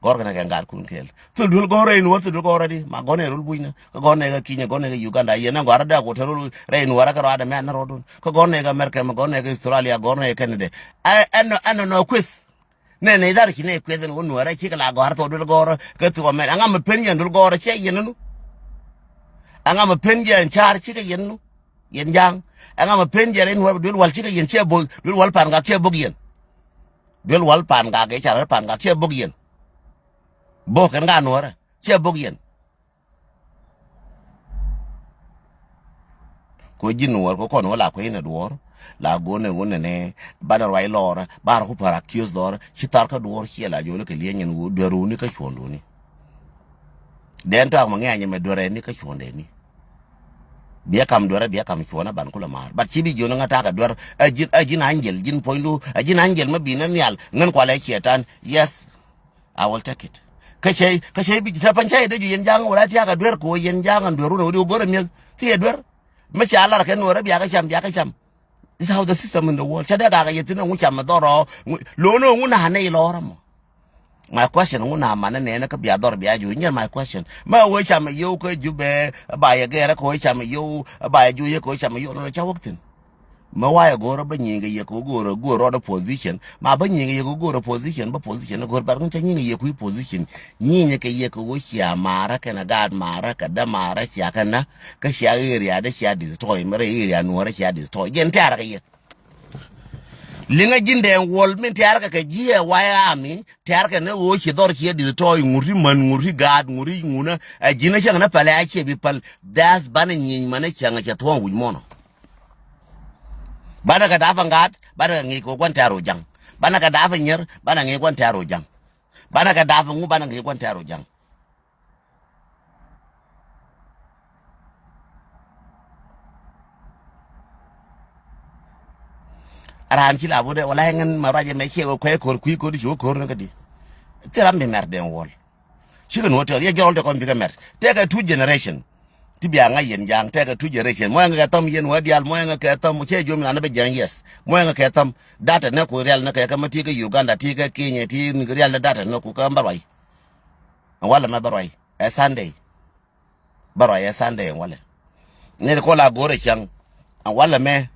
gor kana ngar kun kel tudul gore in wotu gore di ma gone rul buina ko gone ga kinya gone ga Uganda yena ngara da ko terul rein wara ka rada me na rodun ko gone ga America ma gone ga Australia gone ga Canada ano no quiz ne dar ki ne kwezen won wara chi kala gar to dul gore ka to me anga me penja dul gore che yenu anga me penja en char chi ga yen jang anga me penja rein wara dul wal chi ga yen che bo dul wal par ga che bo yen Bill wal pan ga ke char pan ga che bogien. Bo kan ga Nuer che bogien. Ko jin Nuer ko kon wala ko ina duor. La gone ne badar wai lora bar ko para kios lora chitar ka duor chiela jole ke lienyen wo deru ni ka chondo ni. Den to ma nganya me dore ni ka chonde ni. Bia kam dore bia kam chona ban kula mar. But chibi jono ngata ka dor ajin angel jin pointu ajin angel ma binan yal ngan kwala chetan. Yes, I will take it. Kache bi tapancha de yen jang wala ti ka dor ko yen jang an doru no do gore mi ti dor. Ma cha Allah ka Nuer bia ka cham. This is how the system in the world. Chada ga yetina mu cham doro lo no nguna ne lora mo. My question nguna mana ne na ka bia dor bia ju nyer my question. Ma wo cham yo ko jube ba ya gera ko cham yo ba ju ye ko cham yo no cha waktin. Ma wa ya goro ba nyinga ye ko goro da position. Ma ba nyinga ye ko goro position ba position go bar kun nyinga ye ku position. Nyinga ke ye ko wo sha mara kana gad mara ka da mara sha kana ka sha area da sha destroy mara area Nuer sha destroy. Gen tara ka ye. Linga jinde wol min tiarka ka jie waya ami tiarka ne wo chi dor chi di to nguri man nguri gad nguri nguna jina chang na pale ache bi pal das bana nyin mana chang cha to wi mono bana ka dafa gad bana ngi ko kwan taro jang bana ka dafa nyer bana ngi kwan taro jang bana ka dafa ngu bana ngi kwan taro jang aran ci la bude wala ngen maraje me chewo ko ko ku ko di ko na kadi teram be mer den wol ci kan hotel ye jol de ko bi ga mer tega two generation ti bi anga yen jang tega two generation mo nga tam yen wadi al mo nga ka tam che jom na be jang yes mo nga ka tam data ne ko real na ka mati ga Uganda ti ga Kenya ti ni real na data no ku ka barwai wala ma barwai e Sunday barwai e Sunday wala ne ko la gore chang wala me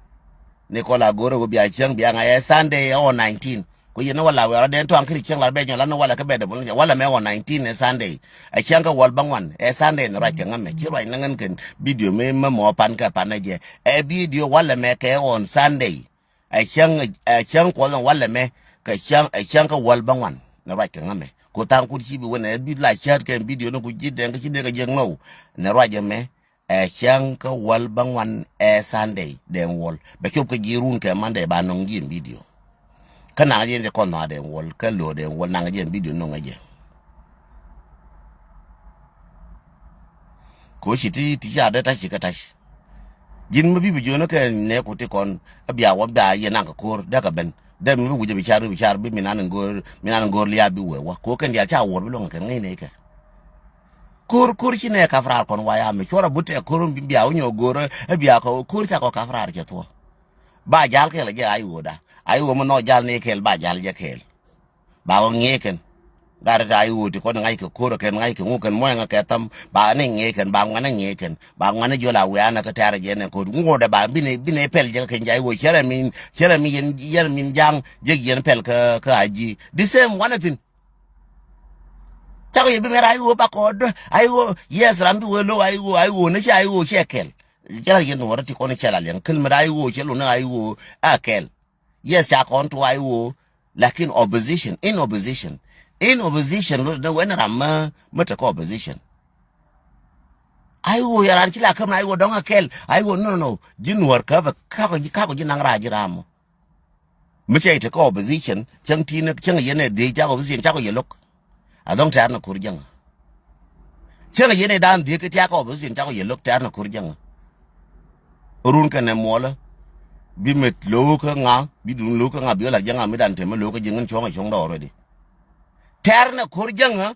Nicola Goro will be a young being a Sunday or 19. Ko you know wala we den to ankri chang la be nyola no wala ka be de bun wala me on 19 a Sunday a changa wal bangwan a Sunday no right ngame chi right nangan ken video me mo pan ka panaje a video wala me ke on Sunday a chang ko wala me ka changa wal bangwan no right ngame ko tan ku chi bi wona bi la chat ken video no ku jide nga chi de ga jeng no ne right me Shanka wal bangwan Sunday den wall be chop ka jirun ke mande ba non gin video kana je de kon na den wall ka lo den wall na je video no ngaje ko shiti ti ja da ta shi ka tashi jin ma bi jono ke ne ko te kon abia wa da ye na ka kor da ka ben da mi bu je bi char bi minan ngor liya bi we wa ko ken ya cha wor bi lo ka ngai ne ka kur chine ka frar kon waya me chora bute kurum bia unyo goro bia ko kur ta ko ka frar ke to ba jal ke le ayu mo no jal ne kel ba jal je kel ba o ngeken dar ta ayu ti ko ngai ko kur ken ngai ko nguken mo nga ke tam ba ne ngeken ba ngana ngeken ba ngana jola we ana ka tare je ne ko ngoda ba bine pel je ke jai wo chere min yen min jang je yen pel ka aji the same one thing Chako yebi mera ayu bakod ayu yes rambi welo ayu ne cha ayu chekel jara yen wora ti kono chala len kel mera ayu chelo na ayu akel yes cha kon to ayu lakin in opposition no when ram mata ko opposition ayu yaran chila kam ayu don akel ayu no jin wor ka ko jinang raji ramo meche ite ko opposition chang tin chang yene de cha opposition cha ko yelok adong tar na kurjang chega yene dan de ke tia ko bo sin ta ko yelok tar na kurjang run ka ne mola bi met lo ka nga bi dun lo ka nga bi la janga mi dan te me lo ka jingen chonga chong do already tar na kurjang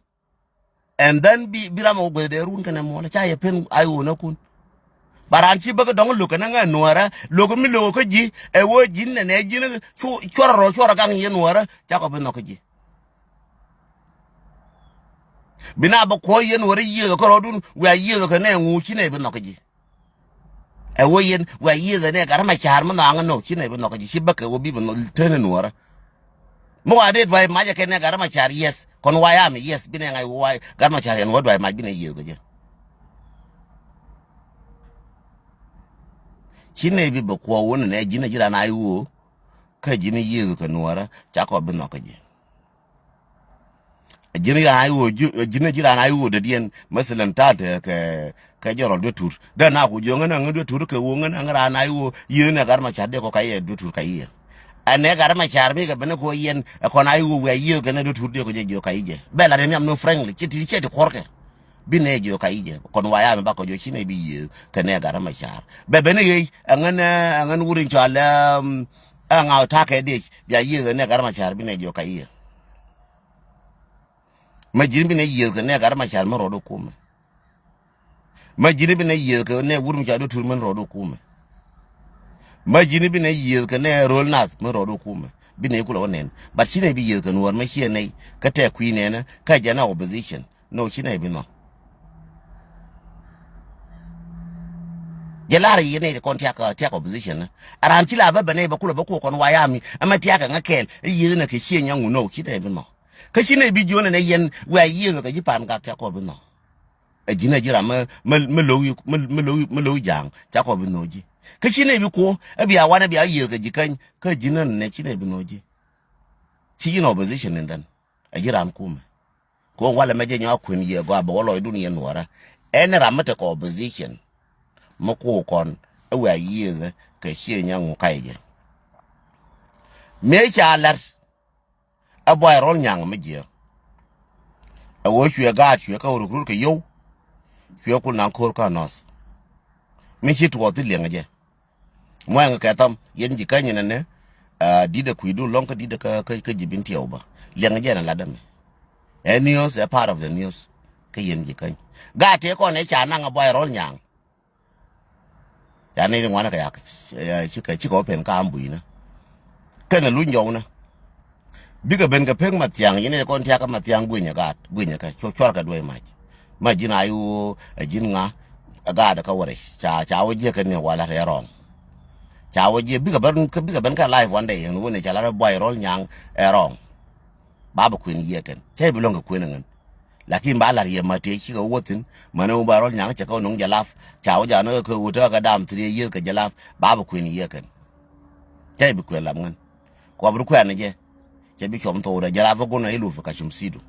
and then bi ramo go de run ka ne mola cha ye pen ayo na kun baranchi baga dong lo ka nga nuara lo ko mi lo ko ji e wo jin ne jin chora gang ye nuara cha ko be no ko ji bina ba ko yen wori yi ko rodun wa yi ko ne ngu chine be nokaji e wo yen wa yi ne garma char ma na no chine be nokaji shibaka wo bi be no tene nuara mo ade dwai ma je ne garma char yes kon wa ya mi yes bine ngai wa garma char en wo dwai ma bine yi ko je chine bi ba ko won ne jina jira na ayu ka jini yizu ka nuara cha ko bi no ka ji jini ya ayu jini jira na ayu de dien masalan ta ka jorol de tur da na ku jonga na ngdo tur ka wonga na ngara na ayu yene gar ma cha de ko ka ye de tur ka ye ane gar ma char mi ga bene ko yen ko na ayu we ye ga na de tur de ko je ka ije bela re mi am no friendly chiti chiti korke bine jo ka ije kon waya me ba ko jo chine bi ye ka ne gar ma char be bene ye angan wurin chala anga ta ka de ya ye ne gar ma char bine jo ka ye ma jiri bine ye ka ne gar ma char ma rodo kuma ma jiri bine ye ka ne wurin cha do tur man rodo kuma ma jiri bine ye ka ne rol Naath ma rodo kuma bine kula wonen but chine bi ye ka nuor ma chie ne ka te queen ne ka jana opposition no chine bi no jelari yene kon tia opposition aran chila ba bane ba kula ba ko kon wayami ama tia ka ngakel yi na ke chie nyangu no chine bi no ka chine bi jona ne yen wa yi ka jipan ka tia ko bi no e jina jira ma lo jang tia ko bi no ji ka chine bi ko e bi awana bi ayi ka jikan ka jina ne chine bi no ji chi in opposition then e jira am kuma ko wala meje nya kun ye go ba wolo dun ye nuara en ramata ko opposition mako kon awa yiye ka shie nyangu kaije me cha lar aboy rol nyang meje awo hwe ga hwe ka ru ka yo hwe ku nan ko ka nos me chi to ti lengaje mo nga ka tam yen ji kanye ne dida kuidu lonka dida ka jibinti oba lengaje na ladame news a part of the news ka yen ji kanye ga te ko ne cha na aboy rol nyang ya ne ngwana ka ya chika open ka ambu ina kana lunyo na biga ben ka peng matiang yene kon tia ka matiang gwinya ka chor ka doi ma jina ayu jin nga ga da ka wore cha waje ka ne wala re rong cha waje biga ben ka live one day woni cha la boy rol nyang rong babu queen yeken che bilonga queen ngan lakini ba la ye mate chi ga wotin mane ba rol nyang cha ka nong jalaf cha wa ja na ko wuta ka dam 3 ye ka jalaf babu queen yeken che bi kwela ngan ko bru kwa ne je che bi chom to da jalaf ko na ilu ka chum sidu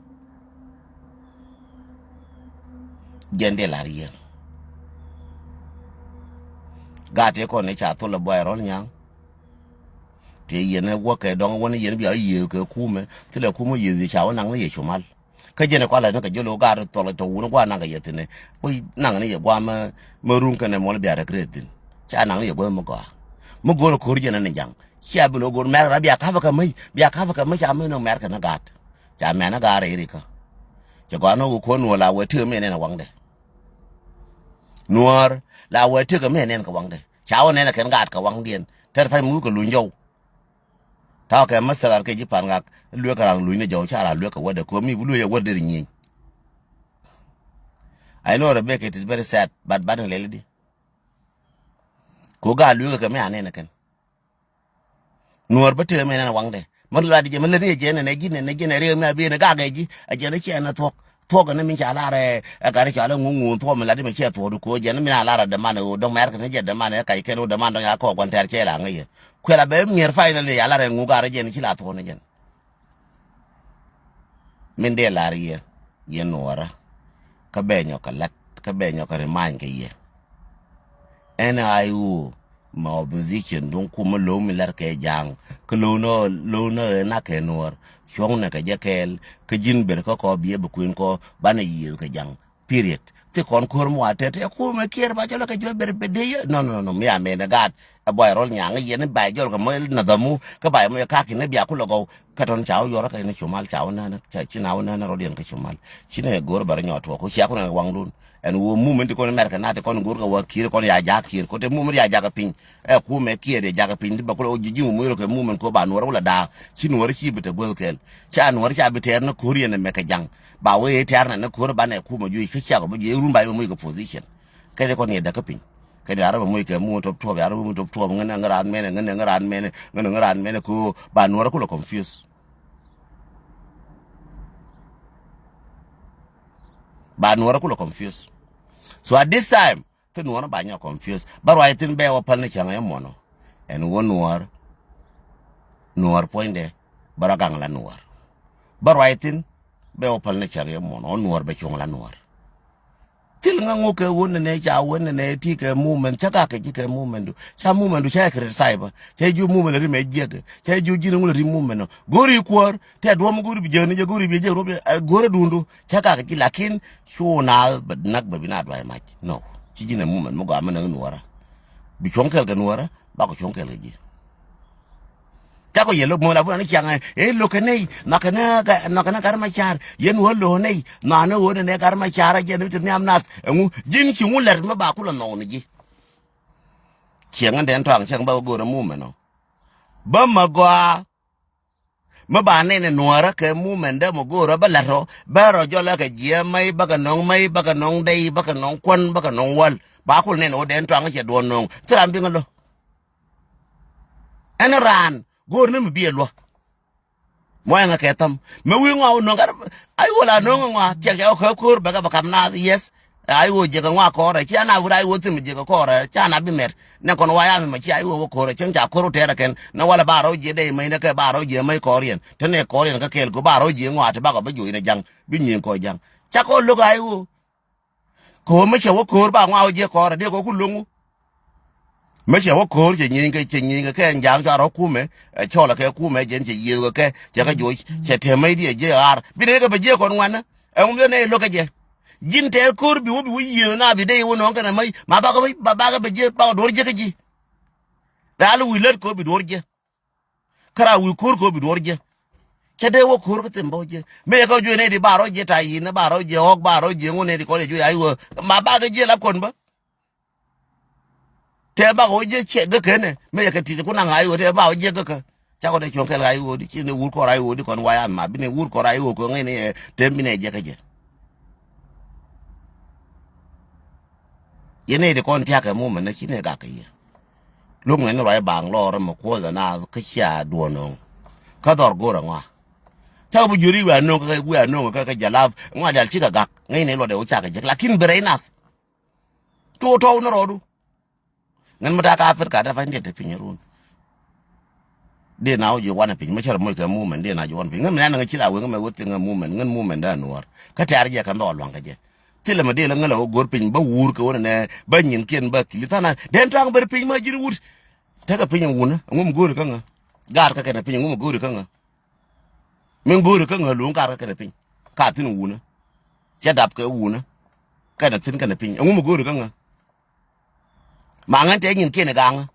gende la riye gate ko ne cha to la boy rol nyang te yene wo ka dong woni yene bi ayi ka kume tile kume ye cha wa nang ne ye chumal ka jene kwala ne ka jolo gar to wuno kwa nanga yetene oi nanga ne ye gwa ma run ka ne mo bi ara kretin cha nanga ye gwa mo go ko jene ne jang sia bi lo go mer ra bi aka ka mai cha me no mer ka na gat cha me na ga re ka cha gwa no ko no la we te me ne na wangde nuor la we te ka me ne ka wangde cha wa ne na ken gat ka wang dien ter fa mu ko lu nyo ta ka masalar ke ji pan ngak lu ka lu ne jo cha la lu ka wada ko mi lu ya wada nyin I know Rebecca, it is very sad but bad lady ko ga lu ka me ane na kan nuor bate me na wangde mon la di je men le je ne gine re me abi ne ga ga ji a je ne che na to ga ne mi cha la re ga re cha la ngungu to me la di me che to ko je ne mi na la ra de man o do mer ka ne je de man ka ke no de man do ya ko kwan ter che la ngai kwela be mier finally ya la re ngu ga re je ne chi la to ne je min de la ri ye nuora ka be nyo ka lat ka be nyo ka re man ke ye en ayu ma opposition don kuma lo mi lar ke jang ko lo no na ke nuor chong na ka jakel ka jin ber ko biye bu kuin ko bana yi ka jang period te kon kor mo atete ko me kier ba jalo ka jo ber bede no mi ame na gad a boy rol nyang ye ne ba jol ka mo na damu ka ba mo ka ki ne bia ku logo ka ton chao yo ra ka ne chumal chao na cha china na rodien ka chumal chine gor bar nyoto ko sia ko na wangdun en wo movement ko America na te kon gur ka wakir kon ya jakir ko te movement ya jaga pin e ku me kiere jaga pin ba ko jiji mo yo ko movement ko ba no wala da chinu war chi bete bolkel cha no war cha bete na korea ne meka jang ba we ter na ko ba na ku mo ju ka cha ko bu rumba mo ko position kede kon ye da ka pin kede araba mo ke mo top top araba mo top top ngana ngaran mene ko ba no war ko confuse ba no war ko confuse. So at this time, thing one by your confused, but I think bear upon the channel mono, and one war Nuer poinde baragang la Nuer barwaitin be opal ne chage mon on Nuer be chung la Nuer til nga ngoke won ne ja won ne ti ke movement chaga ke ke movement cha movement cha kre cyber cha ju movement ri me jege cha ju jina ngul ri movement gori kwor te do mo gori bi je ne je gori bi je robe gore dundu chaga ke lakin shuna nak ba binad wa ma no ci jina movement mo ga ma na Nuer bi chonkel ga Nuer ba ko chonkel ga ji Chako yelo mo la bu na changa lo kenei nakana karma char yen wolo nei na no wona ne karma chara je ne ni amnas ngu jin chi nguler ma ba kula no ni ji chianga den twang chang ba go na mu me no ba magwa ma ba ne ne Nuer ke mu mende mo go ra ba la ro ba ro jo la ke je mai ba ka nong dei ba ka nong kwan ba ka nong wal ba kul ne no den twang che do nong tram bi ngalo ran gor ne mbi elwa moya nga ketam me wi nga no gar ay wala no nga che ga ko kur ba ka kam na yes ay wo je ga nga ko re cha na wura ay wo tim je ga ko re cha na bi mer ne kon wa ya me chi ay wo ko re chen ja ko te ra ken na wala ba ro je de me ne ke ba ro je me ko rien te ne ko rien ka kel ko ba ro je nga te ba ko ba ju ne jang bi nyin ko jang cha ko lu ga ay wo ko me che wo ko ba nga je ko re de ko ku lungu mấy chị có cố chị nhìn cái anh giang cho nó cú mẹ cho là cái cú mẹ chuyện chị yêu cái chị cái vui chị thêm mấy đi chơi ar bây giờ cái bây giờ còn ngoan á ông bên này lo cái gì jin té cố bị yêu na bây giờ nó cái này mấy mà ba cái bây giờ ba đuổi cái gì đã lu lết cố bị đuổi chứ kara cố bị đuổi chứ cái đấy wo cố cái tiền bao chứ mấy cái chuyện này thì ba rồi gì trái nó ba rồi gì học ba rồi gì ngon này thì có để chơi ai wo mà ba cái gì lắm còn ba te ba go je che ga kene me ka ti ko na ngai wo te ba o je ga ka cha ko de chon ke gai wo di chi ne wur ko rai wo di kon wa ya ma bi ne wur ko rai wo ko ngai ne te mi ne je ka je ye ne de kon ta ka mu me na chi ne ga ka ye lu ngai no rai bang lo ra mo ko da na ka sha do no ka dor go ra ngwa ta bu juri wa no ka wa no ka jalaf ngwa dal chi ka ga ngai ne lo de o cha ka je lakin bereinas to no rodu ngan mata ka Afrika da fa ndete pinyarun de na ojo wana piny machar moy ka movement de na jo wan piny ngam na nga chila we ngam wote ngam movement da Nuer ka tar je kan do lwanga je tile ma de la ngala o gor piny ba wur ka wona ne ba nyin ken ba kilitana den tang ber piny ma jiri wut ta ka piny wuna ngum gor ka nga gar ka kana piny ngum gor ka nga men gor ka nga lu gar ka kana piny ka tin wuna ja dap ka wuna kana tin kana piny ngum gor ka nga mangan te nyin ken gang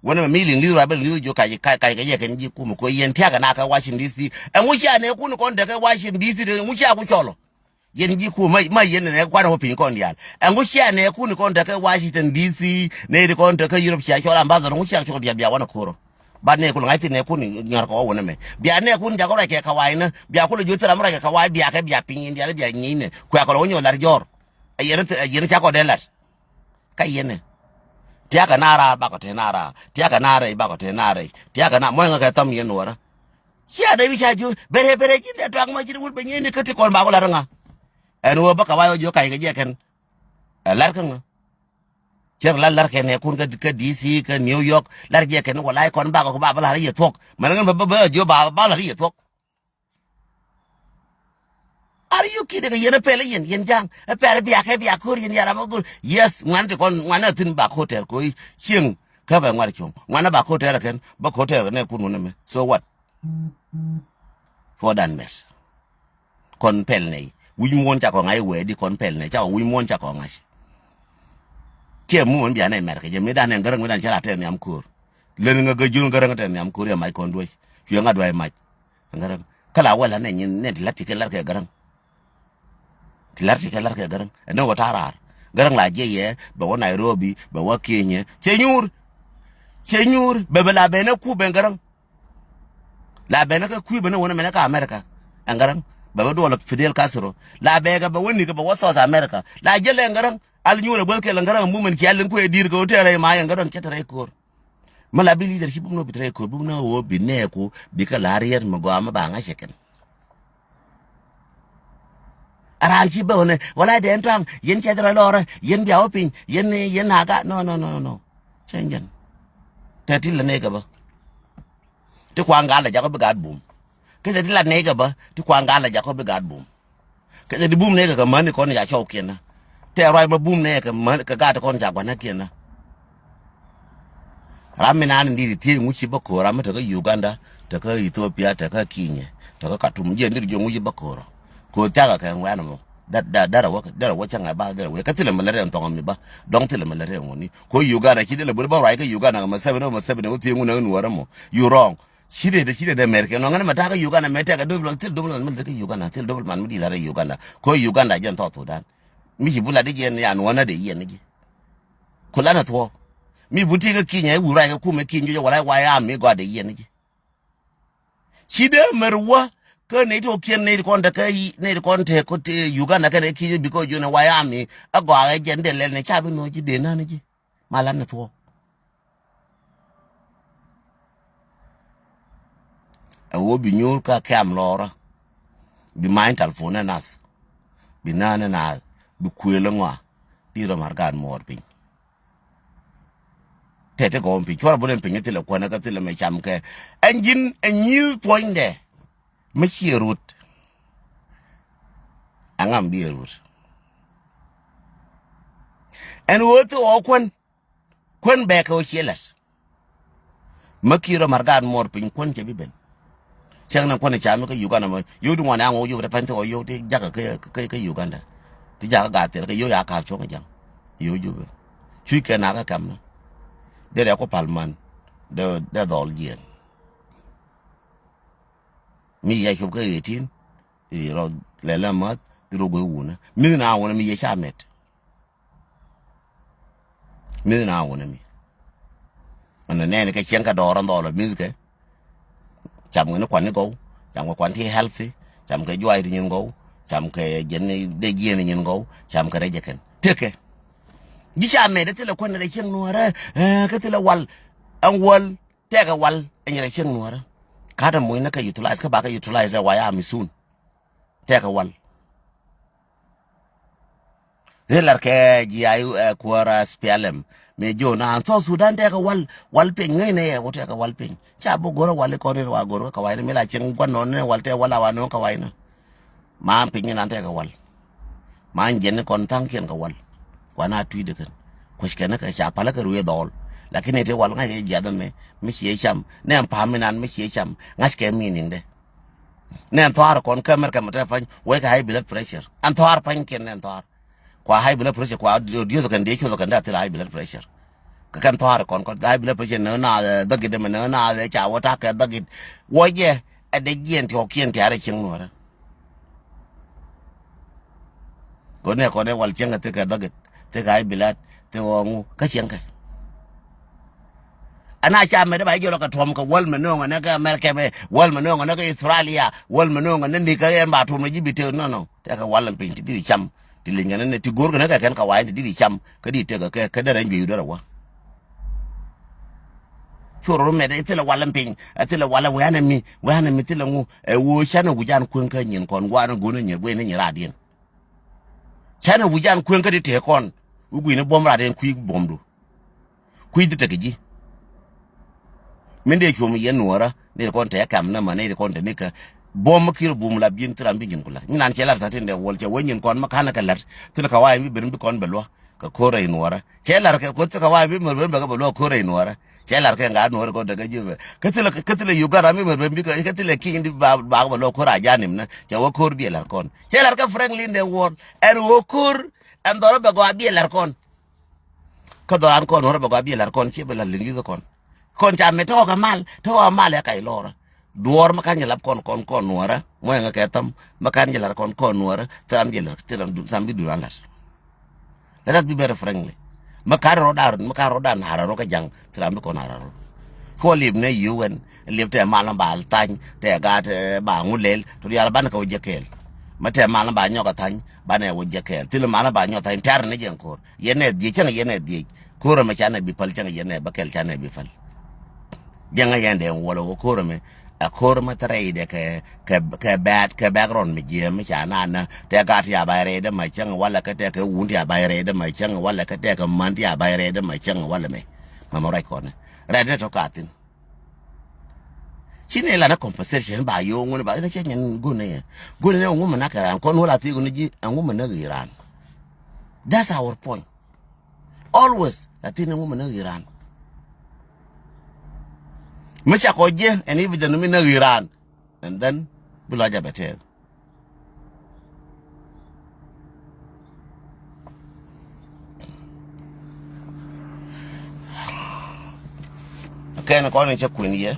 wona mi lin liru abel liru jo kai ye ken ji ku ko yen tiaga na ka Washington DC engusha ne ku ko de ka Washington DC de engusha ku cholo yen ji ku mai yen ne kwa no pin kon dial engusha ne ku ko de ka Washington DC ne de kon de ka Europe sha chola ambassador engusha ko dia bia wana koro ba ne ku ngai ne ku ni nyar ko wona me bia ne ku nja ko ra ke ka waina bia ku jo tara mra ke ka wai bia ka bia pin india bia nyine ku ko wonyo lar jor yen cha ko de lar ka yen tiaka nara ba ko tenara tiaka nara ba ko tenara tiaka na moy nga tam yen wora ya da wi chaju bere ji de to ak ma ji wul be nyeni kati ko ba ko la nga en wo ba ka wayo jo kai ga je ken lar ka nga cer lar ken ne kun ka DC ka New York lar je ken wala kon ba ko ba la ye tok man nga ba jo ba la ye tok are you kidding yen pele yen jang pere bia ke bia kur yen yara mogul yes ngante kon ngana tin ba hotel ko ching ka ba ngwar chum ngana ba hotel ken ba hotel ne kunu ne me so what for dan mes kon pel ne wi mon cha ko ngai we di kon pel ne cha wi mon cha ko ngai ke mu mon bia ne mer ke je me dan ngarang me dan cha te nyam kur len nga ga jun ngarang te nyam kur ya mai kon doy yo nga doy mai ngarang kala wala ne nyin ne lati ke lar ke garang tilarti ke lar ke garang no go tarar garang la je ye ba wa Nairobi ba wa Kenya chenyur be la be na ku ben garang la be na ka ku be na wona me na ka America angarang ba do la Fidel Castro la be ga ba woni ga ba wa South America la je le garang al nyura bol ke la garang mu men ci yalen ko e dir ko tere ma garang ke tere ko mala bi leadership no bi tere ko bu na wo bi ne ko bi ka larier mo go ama ba nga sheken aral ci bone wala den tang yen ci dara lora yen biaw pin yen haga no chengen tatil ne ga ba ti kwangala ja ko be gad boom ke de la nega ba ti kwangala ja ko be gad boom ke de boom nega ka man ko ya chok kena te roi ma boom nega man ka gad ko ja gwana kena ramina ndi ti nguchi ba ko ramata ka Uganda ta ka Ethiopia ta ka Kenya ta ka Katum je ndi jo nguchi ba ko ta ka ngwana mo dara wa changa ba dara we ka tile malare ntongo mi ba dong tile malare ngoni ko Uganda ki de le ba rai ka Uganda ma 7 o ti nguna nuara mo you wrong shide de America no ngana mata ka Uganda meta ka double man ka Uganda til double man mi la Uganda ko Uganda jen to dan mi hibula de jen ya no na de yen ji kulana to mi buti ka Kenya wu rai ka kuma Kenya wala wa ya mi go de yen ji shide merwa ka ne to kien ne kon da kai ne kon te ko te Uganda ka ne ki because you know why ami ago a je ndele ne chabi no ji de na ne ji malam ne to a wo bi nyur ka kam lora bi mind telephone nas bi nana na bi kuele ngwa bi ro margan mor pin tete go pin chora bolen pin tele ko na ka tele me cham ke engine a new point there Monsieur route angam bi route and what to kwen back o chelas makiro margan mor pin kwen che biben chang na kwen cha me ka Uganda mo yo du wana ngo yo da pan to yo ti jaga ke Uganda ti jaga ga te ke yo ya ka cho ngam yo ju be chui ke na ka kam de ko palman de dol yen mi ya chụp cái tin thì rồi lại làm mất thì rồi bữa uống mi nào uống mi ya cha mệt mi nào uống mi anh này cái chén cái đỏ rồi mi cái chăm cái nó quan cái gấu chăm cái quan thì healthy chăm cái joy thì nhân gấu chăm cái dân này để gì này nhân gấu chăm cái đấy chứ cái thế cái đi cha mệt đấy là quan này chén Nuer cái thế là wal anh wal thế cái wal anh này chén Nuer kada mo ina ka utilize ka baka utilize wa ya misun teka wal relar ke ji ayu kwara spelem me jo na so Sudan teka wal pe ngai ne o teka wal pe cha bo goro wal ko re wa goro ka wa me la chen gwa no ne wal te wala wa no ka wa na ma pe ni na teka wal ma njen kon tang ken ka wal wa na tui de kan ko shkena ka cha pala ka ruwe dol lakini ite wal ngai jada me sie cham ne am paminan me sie cham ngas ke meaning de ne antoar kon kamer kam ta fan we ka high blood pressure antoar pan ken ne antoar kwa high blood pressure kwa dio kan de cho kan da high blood pressure ka kan toar kon high blood pressure no na da gide me no na de cha wata ka da gid wo ye e de gien ti okien ti are ching Nuer ko ne wal chenga te ka da gid te ka high blood te wo ka chenga ana cha me da ba jolo ka tom ka wal me no na ka America be wal me no na ka Australia wal me no na ndi ka en ba to me jibite no te ka wal pin ti di cham ti lingana ne ti gor na ka ken ka wa ti di cham ka di te ka da ran bi do wa choro me da ti la wal pin ti la wal wa na mi ti la ngu e wo chana wujan kun ka nyin kon wa na go na nye gwe ne nyira den chana wujan kun ka di te kon ugu ne bom ra den ku bom do ku di te ji mende chum yen Nuer ne kon te kam na mane kon te ne ka bom kir bum la bin tram bin kula minan chelar ta tinde wol che wenyin kon makana ka lar tila ka wa mi bin bi kon belwa ka kore Nuer chelar ka ko ka wa mi mer ba ka belwa kore Nuer chelar ka nga Nuer ko daga jube ka tila Uganda mi mer bi ka tila king di ba belwa kora janim na che wo kor bi lar kon chelar ka friendly ne wor er wo kor and do ba go bi lar kon ka do an kon Nuer ba go bi lar kon che bela lingi kon cha me to ka mal ya kai lora duor makan yelap kon Nuer mo nga ketam makan yelar kon Nuer tam yelar tam bi duran let us be very friendly makar rodan hararo ka jang tam ko hararo ko lib ne yuwen lib te malam bal tan te ga te ba ngulel to yalla ban ka jekel mate malam ba nyoka tan bane wo jekel til malam ba nyota inter ne jen kor yene di changa yene di koro ma chana bi pal changa yene bakel chana bi fal janga yende wala wo koro me a koro ma tare de ke background me je me chana na te ga ti abare de ma changa wala ka te ke wundi abare de ma changa wala ka te ke manti abare de ma changa wala me mama rai kone rede to katin chine la na compensation ba yo ngone ba na chenyen gune ngum na kara kon wala ti gune ji ngum na Iran. That's our point. Always Latin ngum na Iran. Mecha koje and even the na Iran and then bulaja betel. Okay, na kon cha queen ye.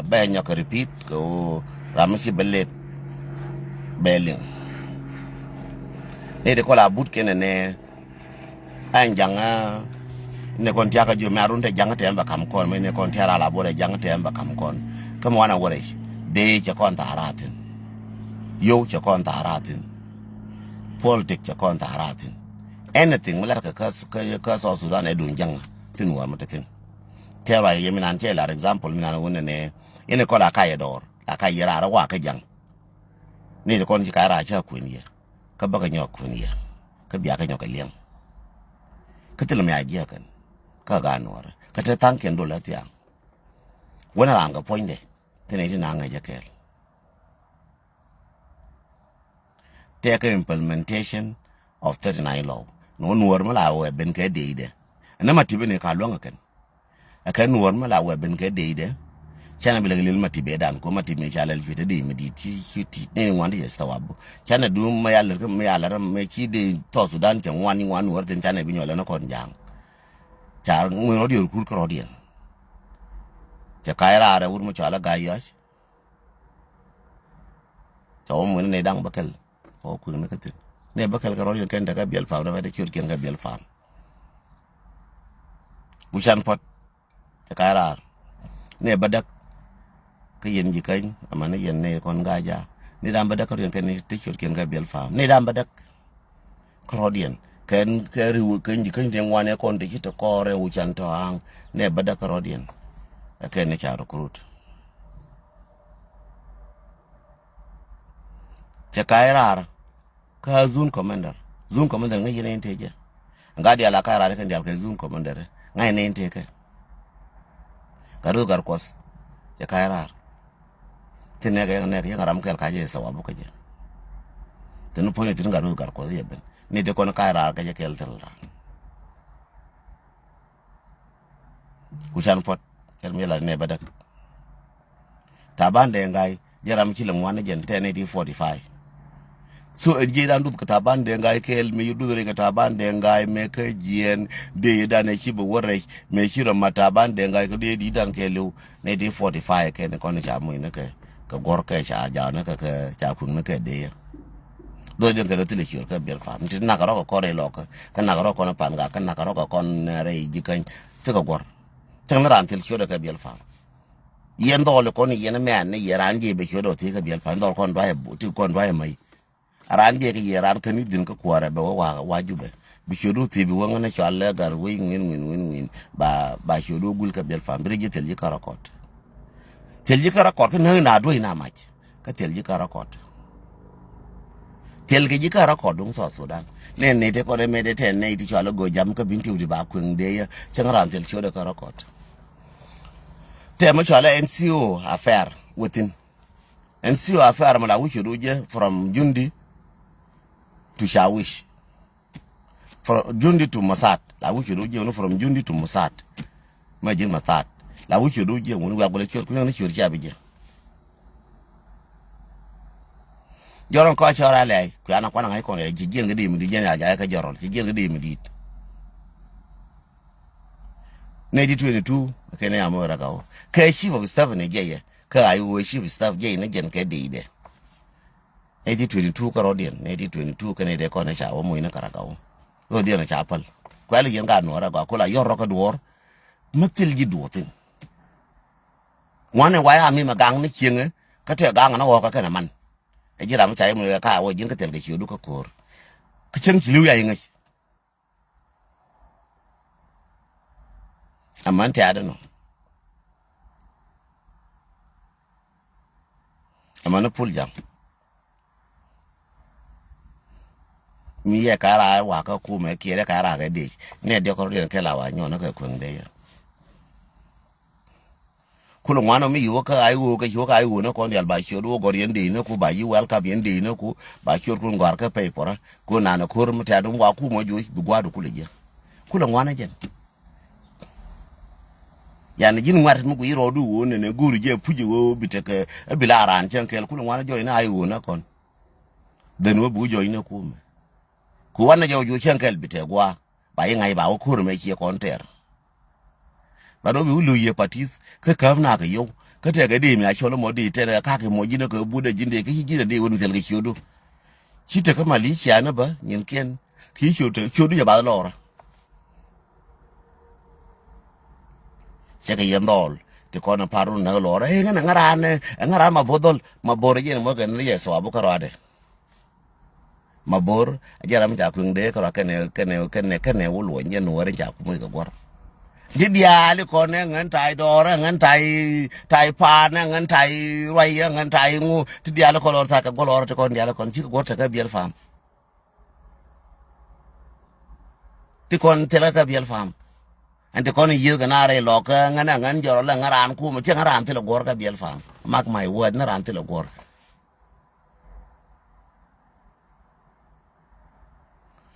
Ben yok repeat ko ramisi belet belling. Ne de kola but kenene anjanga ne kon tiaka jo marunte janga temba kam kon me ne kon tiara la bore janga temba kam kon kama wana wore de cha kon taratin yo cha kon taratin politic cha kon taratin anything mala ka so Sudan e dun janga tin wa matatin tera yeminan tela example minan wonne ne ene kola kaye dor la kaye ra wa ka jang ne de kon ji ka ra cha kwenia ka baga nyok kwenia ka biya ka nyok liang ka tele me agia kan ka ga Nuer ka te tanken do la tiang wona ranga poinde tene ti na nga jakel take implementation of 39 law no Nuer mala we ben ka deide na matibe ne ka longa kan aka Nuer mala we ben ka deide chana bila gilil matibe dan ko matibe chalal fite de mediti hiti ne ngwandi yestawabu chana du ma yalar me chi de to Sudan chen wani Nuer ten chana bi nyola na kon jang cha ngwe ro dio kur kro dien cha kaira ara wur mo chala gayas to mo ne dang bakal ko ku ne katin ne bakal ka ro dien ken daga biel fam na de chur ken ga biel fam bu chan pot cha kaira ne badak ka yen jikany amana yen ne kon gaja ni dam badak ro ken ne te chur ken ga biel fam ne dam badak kro dien ken keri ken jikany den wane kon de chito kore u chan to ang ne badak ro dien ken ne cha recruit cha kaira ka zone commander ngai yen inteje ngadi ala kaira ken dial ka zone commander ngai ne inteke garu gar kos cha kaira tinega ne ga ngaram kel ka je sawabu ka je tenu point tin garu gar kos yeben ni de kon kaira ka je kel telra kuchan pot termela ne badak tabande ngai jaram chilam wana jen 1045 so je dan dut kata bande ngai kel mi yudu re kata bande ngai me ka jien de dan e chibo wore me shiro mata bande ngai ko de di dan kelu ne di 45 ke ne kon cha mu ne ke ka gor ke cha ja ne ka cha kun ne ke de do den ke tele shiro ka bel fam tin na ka ro ko re lo ka na ro ko na pan ga ka na ro ko kon re ji kan te ka gor tan ran til shiro ka bel fam yen do le kon yen me an ne yeran je be shiro te ka bel fam do kon do e bu ti kon do e mai aran je ke yeran kan din ka kwara be wa jube bi shodo te bi wanga na challe gar we ngin ba shodo gul ka bel fam reje tel ji karakot na do ina mach ka tel ji karakot tel ke ji karakot dum so Sudan ne te ko me de ten ne ti challe go jam ka binti udi ba kweng de ya changran tel shodo karakot te ma challe NCO affair within NCO affair mala wu shodo je from Jundi to Shawish, from Jundi to Mossad. La wish you do from Jundi to Mossad. Majin Mossad. La wish you do when we are going to church, Jabija. Joron Coach or Alley, Kiana Kwana Icon, Jigin the Dim, the General Jaka Joron, Jigin the Dim did. 1922, Kenya Morago. Kay chief of staff in a jay, Kay was chief of staff jay in a gen Kay. 1922 Carodian, 1922 Canada Conisha, or Moina Caracao. Go dear chapel. Quali young Ganora, Cola, your rocket war. Matilgi do thing. One and why I'm in a gang, Nichinger, Katia gang and a walker can a man. A jiram time with a car or jingle that you look a core. Kitchen Luya English. A month, I don't know. I'm on a pull jump. Mi ya kara wa ka ku me kire kara ga de ne de ko rin ke lawa nyo na ka kun de ya kulo ngwana mi yo ka ayu ka ayu na kon yal ba shodo gor yende ne ku ba yi welcome yende ne ku ba shor ku ngor ka pe pora ko na na kor mta dum wa ku mo jo bi gwadu kulo je kulo ngwana jen yani jin ngwat mu ku yiro du won ne guru je puje wo biteke bilaran chen kel kulo ngwana jo ina ayu na kon den wo bu jo ina ku me ku wana jo jo chen kel bitegwa ba yi ngai ba wo kor me chi kon ter ba do bi ulu ye patis ka kavna ka yo ka te ga de mi a cholo mo de te ka ke mo jina ko bude jinde ka jina de won zel ga chodo chite ka mali chiana ba nyen ken ki chodo ya ba lora se ka yendol te ko na paru na lora e ngara ma bodol ma bor je mo ga ne yeso abu ka rade ma bor ajara mi ta ku nde ka kene wo lo nyen wo re ja ku mo ga gor Didiali kone ngan tai dora ngan tai pa na ngan tai raya ngan tai ngu didiali kolor ta ka kolor te kon diali kon chi ko ta ka biel fam ti kon tela ka biel fam ante kon yi ga na re lo ka ngan joro la ngaran ku mo che ngaran te lo gor ka biel fam mark my word na ran te lo gor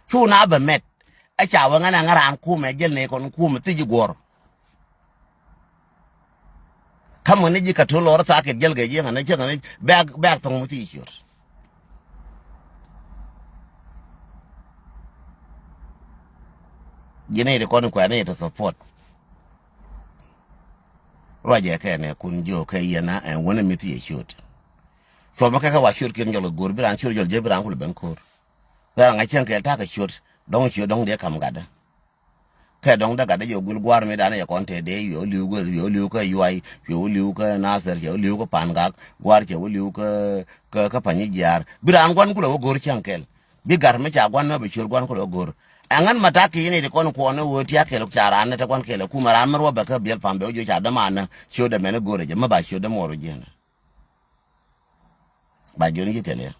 chu na ba met a cha wa ngaran ku me jel ne kon ku mo ti ji gor kama ne ji ka to lor ta ke gel ga je ngana che ngana bag tong mo ti shur jene de kon kwa ne to support roje ke ne kun jo ke yana en wona mi ti shut so ma ka wa shur kin jolo gor bi ran shur jol je bi ran ku ben kor da nga chen ke ta ka shut dong de kam gada ke dong da gada yo gul gwar me dana ya konte de yo liu ka yuai yo liu ka naser yo liu ka pangak gwar che yo liu ka panyi jar biran gwan kulo gor chankel bi gar me cha gwan no bi chur gwan kulo gor angan mataki yene de kon ko no woti akel charan ne ta gwan kele kuma ran marwa ba ka biel fambe ojo cha da mana sho da mene gore je ma ba sho da moro jena ba joni jitele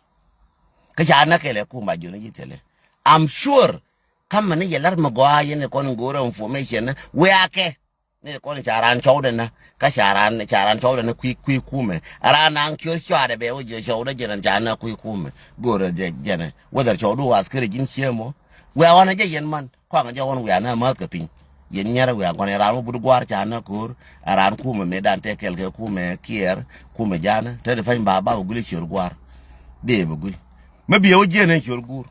ka cha na kele kuma joni jitele I'm sure kama ne yelar magwa yene kon ngora information we ake ne kon charan chawde na ka charan chawde na kwi kume arana an kyo shwade be ojo chawde jena jana kwi kume gora je jena whether chawdu waskere jin chemo we wana je yen man kwa nga jawon we na ma ka pin yen nyara we gon era bu gwar chana kur aran kume me dan te kel ke kume kier kume jana te de fain baba oguli chur gwar de be gul mabi o jena chur gur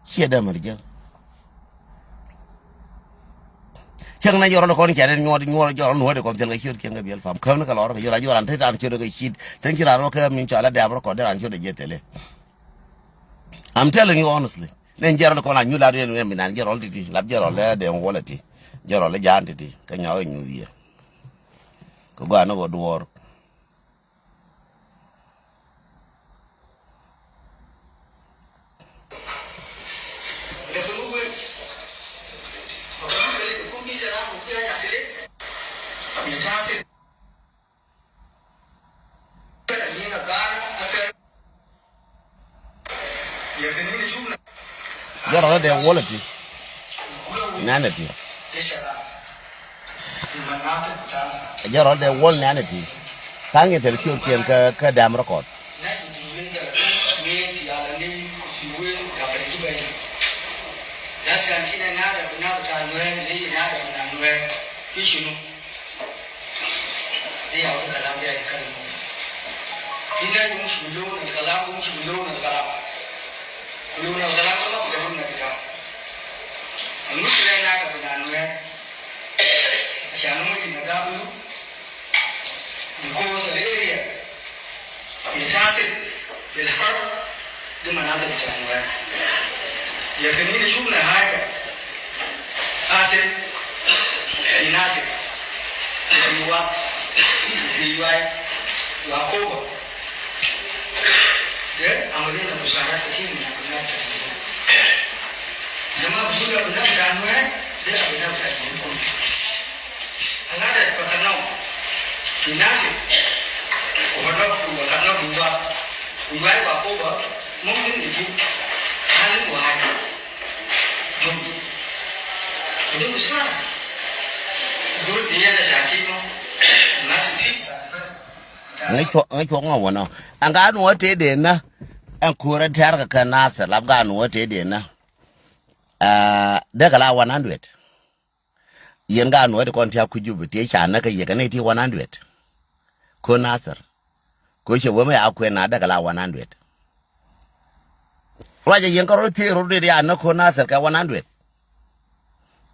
sieda marja chang na yoro ko ni kare nyoro joro no de ko tel ga shir ken ga biel fam kan ka lor ga yoro joran te tan chiro ga shit tan kira ro ka min chala de abro ko de ran chode jetele I'm telling you honestly nen jero ko na nyula de min nan jero titi lab jero le de wolati jero le jan titi ka nyawo nyuye ko ga no go duor jero de wolati nanati jero de wol nanati tangi tel chur ken ka dam record because of the area it has it the heart the manada bitana ya kanini shugna haya ase inase iwa wakoba de amalina kusara timu na kunata nama buda tanwe de abina tanwe anada patanao inase wakana buba wakoba mungkin iki hali wahai jom itu besar dulu dia ada sakit ngai cho ngo no anga no te de na an kura tar ka Naath lab ga no te de na daga la 100 yen ga no de kon ta ku jubu te cha na ka ye ka ne ti 100 ko Naath ko che wo me akwe na daga la 100 raja yen ka ro te ro de ya na ko Naath ka 100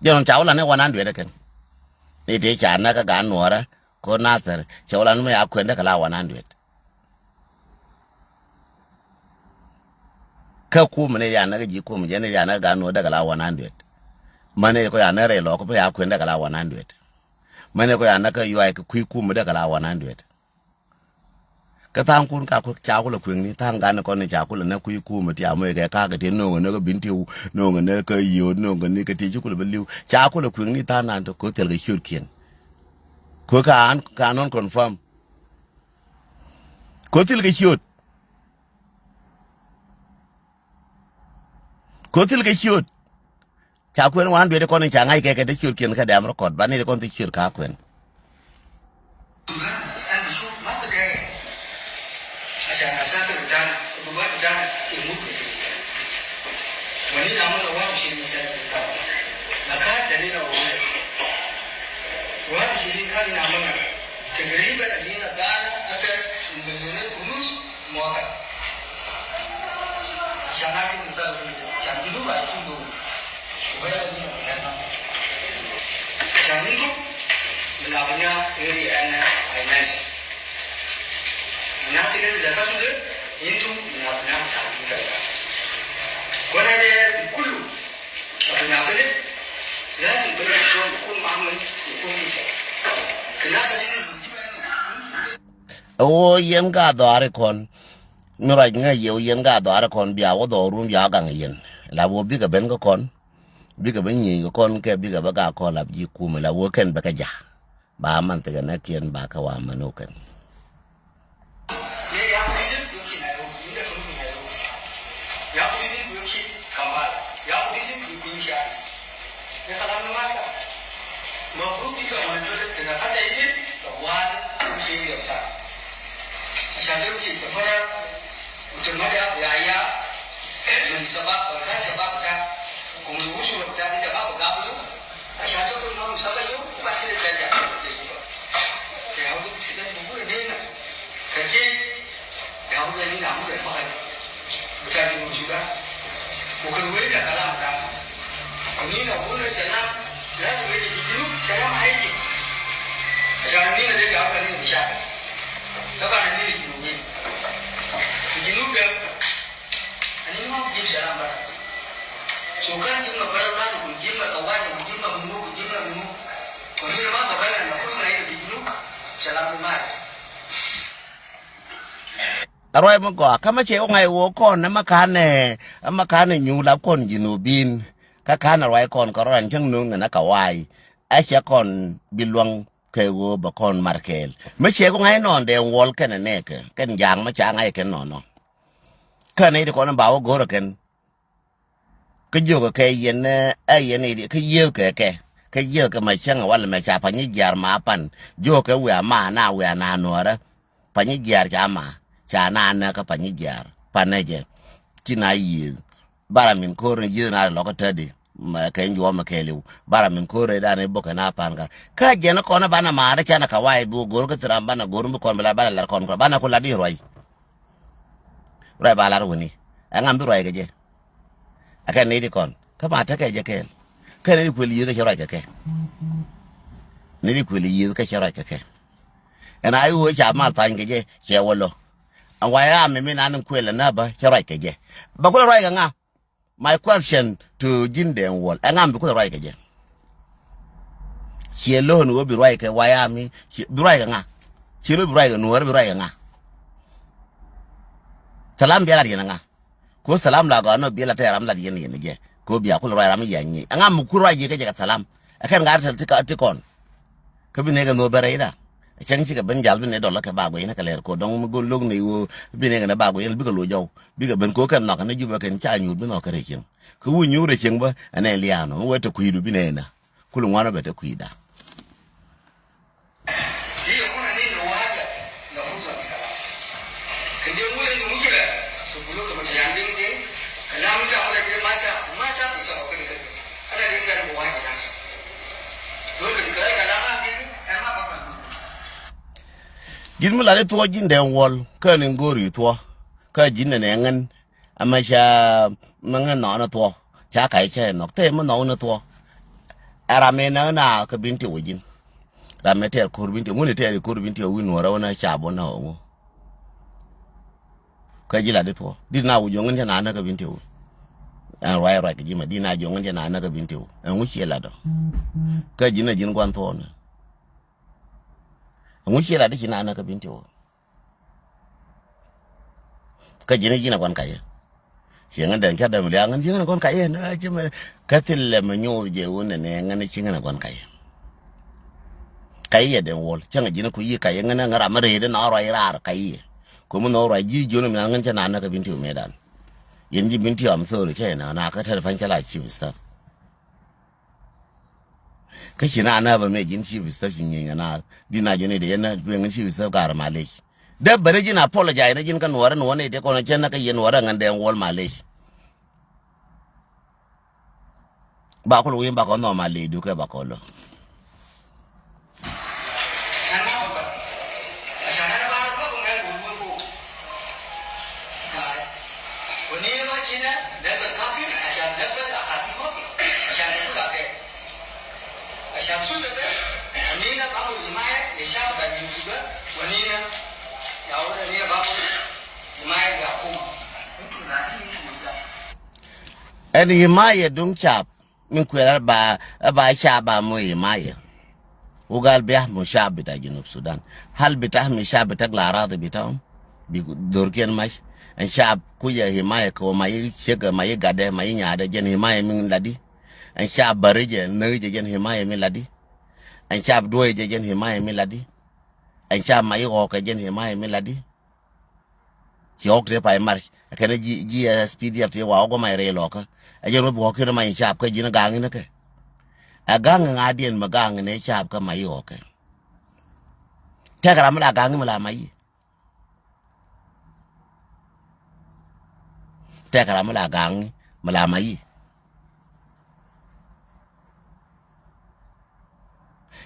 jon cha wala ne 100 kan ne te cha na ka ga no ra ko Naath cha wala me akwe daga la 100 ka ku mene ya na ji ku mu je ne ya na ga no daga la 100 mane ko ya na re lo ko ya ku daga la 100 mane ko ya na ka yu ai ku mu daga la 100 ka tang kun ka ku cha ku lo kwing ni tang ga na ko ne cha ku lo na ku mu ti a mo ga ka ga te no no ga bin ti no ne ka yo no ne ka ti ku lo liu cha ku lo kwing ni ta nan to ko tel ga shur kien ko ka non confirm ko til ga shur kotil ke shoot cha kwen wan de ko ni cha ngai ke de shoot ken ka dam record ba ni de kon ti shoot ka kwen o yen ga do are kon mira nga yo yen ga do are kon bia wo do rum ya gang yen la wo bi ga ben ko kon bi ga ben yi kon ke bi ga ba ga ko la ji ku me la wo ken ba ka ja ba man te ga na kien ba ka wa manu ken Aroi mo go kama che o ngai wo kon na makane nyu la kon jinubin ka kana roi kon ko ran chang nu na ka wai a che kon bilwang ke wo ba kon markel me che ko ngai non de wol ken ne ke ken jang ma cha ngai ken no ka ne de kon ba wo go ro ken ke yo ko ke yen a yen ni ke yo ke yo ke ma chang wala me cha pa ni jar ma pan yo ke wa ma na no ra pa ni jar cha ma cha na ka pa ni jar pa ne je kina yi bara min ko ren yi na lo ko tadi ma ken jo ma kelu bara min ko re da ne bo kana pan ka je na ko na bana ma ra cha na ka wai bu gor ko tram bana gor bu kon bala la kon ko bana ko la di roi ba la ro ni angam bi roi ke je aka ne di kon ka ba ta ke je ke ne ko li ke roi ke ne di ko li ke roi ke and I wo cha ma tan ke je che wo lo and why am me na kwela na ba roi ke je ba ko roi nga my question to Jinde and Wall and I'm because roi ke je che lo no bi roi ke why am bi roi nga che lo bi roi no bi roi nga salam bi la di nga ko salam la ga no bi la ta ram la di ni je ko bi akul roi ram yanyi nga mu ku roi ke je salam akan ga ta tikon ka bi ne ga no bare ida chang chi ka ben jal bi ne do la ka ba go ina ka ler ko dong mu gon log ne wo bi ne ga na ba go yel bi ka lo jaw bi ka ben ko kan na ka ne ju ba kan cha nyu bi no ka re chen ku wu nyu re chen ba ane liano wo ta ku hidu bi ne na ku lu ngwana ba ta ku ida Jin mula le tuwa jin den wol ka ni ngori tuwa ka jin ne ngen ama sha mangan no na tuwa cha kai che no te mo no na tuwa ara me na ka binti wajin ra me te kur binti nguni te kur binti o win wora na sha bo na ngo ka jila de tuwa di na wujo ngen na ka binti o an rai rai ki ma di na jo ngen na ka binti o an wuci la do ka jin na jin kwan to na wuci la de na ka binti o ka jina jina kwan kaya singa dan cha dam liangan singa kwan kaya na chima katil le manyo je wona ne ngana singa kwan kaya kaya den wol changa jina ku yi kaya ngana ngara mare de na ro ira kaya ko mo no ro ji jono mi ngan cha na ka binti medan yenji binti am so re na ka tar fan chala chief staff ka shina na ba me jin chief staff shin na dina jone de yana ngin chief staff gar malai da bare jin apologize na jin kan waran wone te kono chen na ka yen waran ngande wol malai ba ko wi ba ko no malai du ke ba ko lo and himaye dung chap min kwela ba shaba mo himaye ugal biah mo shab bita junub Sudan hal bita mi shab bita glarad bita bi dorken mash en shab kuya himaye ko mai shega mai gade mai nyaade jen himaye min ladi en shab barije neuje jen himaye min ladi en shab doye jen himaye min ladi en shab mai ko ka jen himaye min ladi ci okre pay mar kana ji SPD afte wa go mai re loka ajero bo ko mai shab ka jina gang ne ke agang ngadien magang ne shab ka mai oke te kara mala gang mala mai te kara mala gang mala mai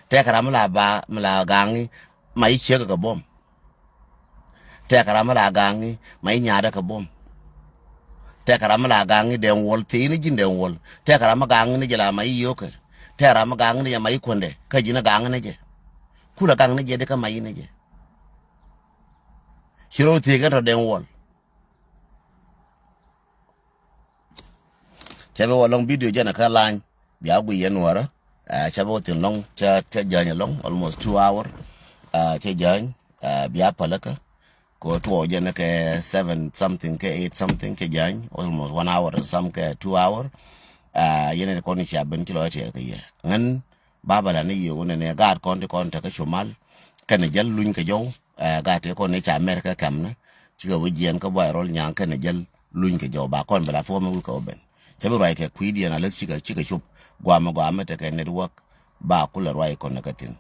te kara mala gang mai che ka bom te kara mala gang mai nyaada ka bom te kara mala gang den wol te ni jin den wol te kara ma gang ni jela mai yoke te kara ma gang ni mai konde ka jina gang ne je kula gang ne je de ka mai ne je shiro te ga den wol chabe wolong video jana ka lan biya gu yen wara chabe wotin long cha janya long almost 2 hour cha jany biya palaka ko to jana ke 7 something ke 8 something ke jany almost 1 hour and some ke 2 hour yene ko ni cha ben kilo te ke ye ngan babala ne yo ne gar kon te ka chumal kan jal luñ ke jow ga te ko ne cha America kam na ci ga wujien ko boy rol nyang kan jal luñ ke jow ba kon bala fo ma ko ben te bi rai ke kwidi na le ci ga chup gwama te ke network ba kula rai kon na katin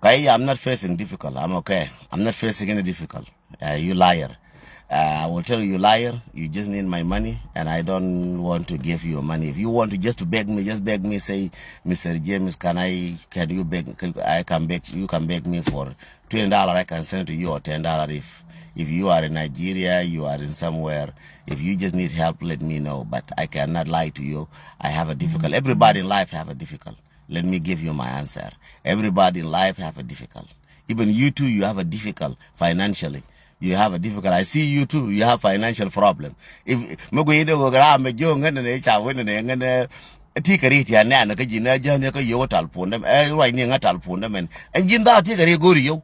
I'm not facing difficult. I'm okay. I'm not facing any difficult. You liar. I will tell you liar. You just need my money, and I don't want to give you your money. If you want to just beg me, say, Mr. James, can you beg? I can beg. You can beg me for $20. I can send to you, or $10. If you are in Nigeria, you are in somewhere. If you just need help, let me know. But I cannot lie to you. I have a difficult. Everybody in life have a difficult. Let me give you my answer. Everybody in life have a difficult. Even you too, you have a difficult financially. You have a difficult. I see you too. You have financial problem. If Muguido Gram, a young and a child, and a tikari, and a kajina, Janaka, Yotal Pundam, writing a talpundam, and Jinda Tikari Gurio.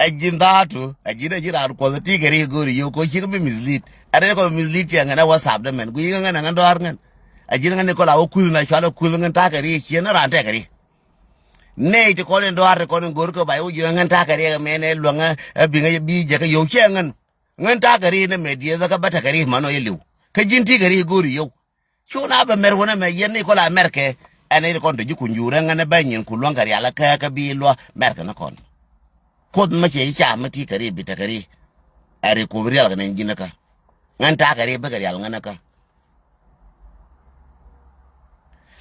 A Jindatu, a Jina call the Tikari Gurio, because she can be mislead. I don't know mislead young and I was abdomen, and going and Dorgan. A Jina Nicola Kulna, Shallow Kulang and Takari, she and Takari. Nay to call and do recording Gurko by young and Takari, man, longer, being a bee, Jacka Yoshangan. When Takari in the media, the Kabatari, Manoelu. Kajin Tigari Gurio. Shown up a Merwana, Yen Nicola Merke, ane kon de kunjure ngane banyin kulwanga ri ala ka bilwa merka na kon kod ma che cha mati kare bitakari are ko real ngane jinaka nganta kare bagari al nganaka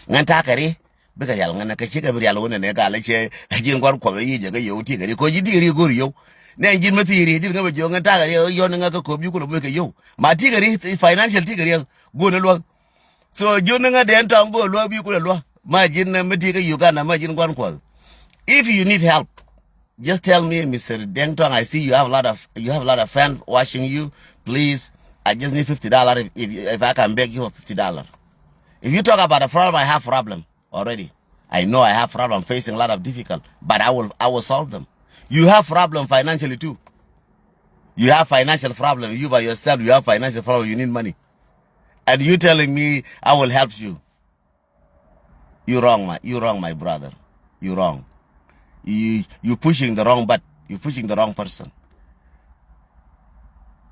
nganta kare bagari al nganaka che ka bari al wona ne ga la che jin gwar ko yi je ga yo ti kare ko ji diri gor yo ne jin mati ri dir ngaba jo nganta kare yo ngaka ko bi ko mo ke yo ma ti kare financial ti kare go na lo so jona nga den tango lo bi ko lo ma jin na mati ka Uganda ma jin gwan ko if you need help just tell me, Mr. Dengtong, I see you have a lot of fans watching you. Please, I just need $50 if I can beg you for $50. If you talk about a problem, I have problem already. I know I have problem facing a lot of difficult, but I will solve them. You have problem financially too. You have financial problem. You by yourself, you have financial problem. You need money. And you telling me I will help you. You're wrong, my brother. You're wrong. You pushing the wrong butt. You're pushing the wrong person.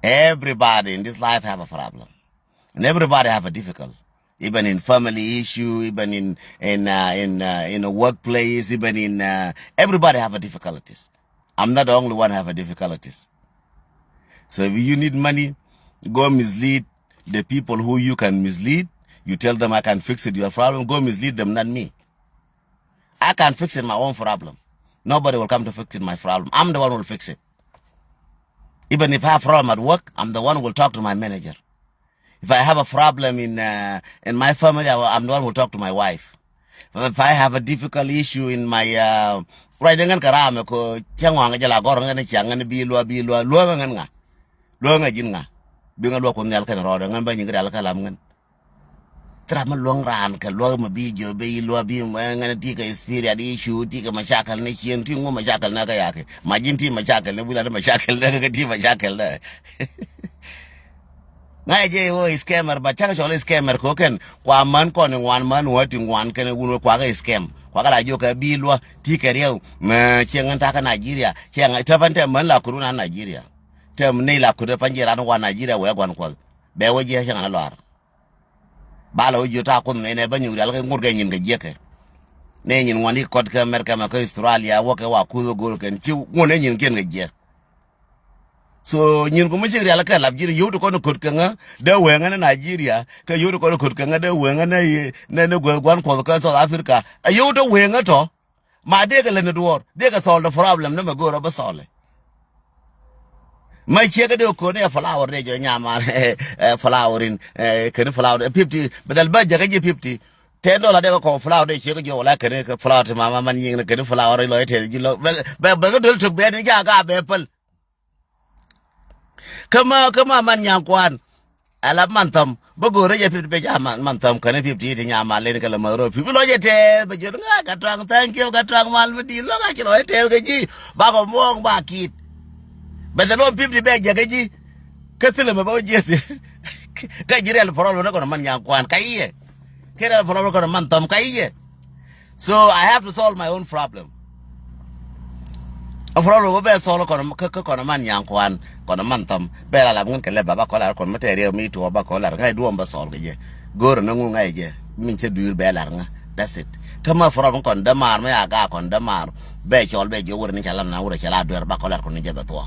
Everybody in this life have a problem. And everybody have a difficult. Even in family issue, even in a workplace, even in everybody have a difficulties. I'm not the only one have a difficulties. So if you need money, go mislead the people who you can mislead. You tell them I can fix it, your problem. Go mislead them, not me. I can fix it my own problem. Nobody will come to fix it my problem. I'm the one who will fix it. Even if I have a problem at work, I'm the one who will talk to my manager. If I have a problem in my family, I'm the one who will talk to my wife. If I have a difficult issue in my right dengan karame ko changwang jala gorang ne changan bilwa ngan nga lo nga jin nga bi nga lo ko nyal kan ro ngan ba ngi dal kalam ngan trama long ran ka lo ma bi jo be lo bi ngan ti ka spirit issue ti ka mashakal ne chien ti ngo mashakal na ka yake majin ti mashakal ne bula da mashakal da ka ti mashakal da ngai je wo scammer ba chaka chole scammer ko ken kwa man ko ni wan man wati wan ken uno kwa ga scam kwa ga jo ka bi lo ti ka riu ma chengan ta ka Nigeria chenga tafante man la kuruna Nigeria tem ne la kuda panjira no wa Nigeria we gwan ko be wo je chenga lor bala wo jota ko ne ba nyu dal ka ngur ga nyin ga jeke ne nyin wani kod ka America ma ka Australia wo ka wa ku go ken ci ngone nyin ken ga je so nyin ko mujiri ala ka labjiri yodo ko no kod ka nga de we nga na Nigeria ka yodo ko no kod ka nga de we nga na gwan ko ka South Africa yodo we nga to ma de ga le duor de ga solve the problem na ma go ro ba solve mai chega de ko ne flower de jo nyama flowering ken flower 50 badal ba jaga je 50 $10 de ko flower de chega jo la ken ka flower mama man yin ken flower lo te ji lo ba ga dol to be ni ga be pal kama man yankwan ala mantam ba go re je 50 be jama mantam kan 50 ti nyama le ka la maro fi lo je te ba jo nga ka trang thank you ka trang mal di lo ga ki lo te ga ji ba ko mong ba kit but the long people be jagaji katile me ba jete ka jire el problem na ko man yankwan kaiye kera el problem ko man tam kaiye so I have to solve my own problem a problem be solve ko man yankwan ko man tam be la ngun ke le baba ko la ko material mi to ba ko la ngai duom ba solve je goro na ngu ngai je min che dur be la nga that's it kama problem ko damar me aga ko damar be chol be jo wor ni chala na wor chala dur ba ko la ko ni je be to.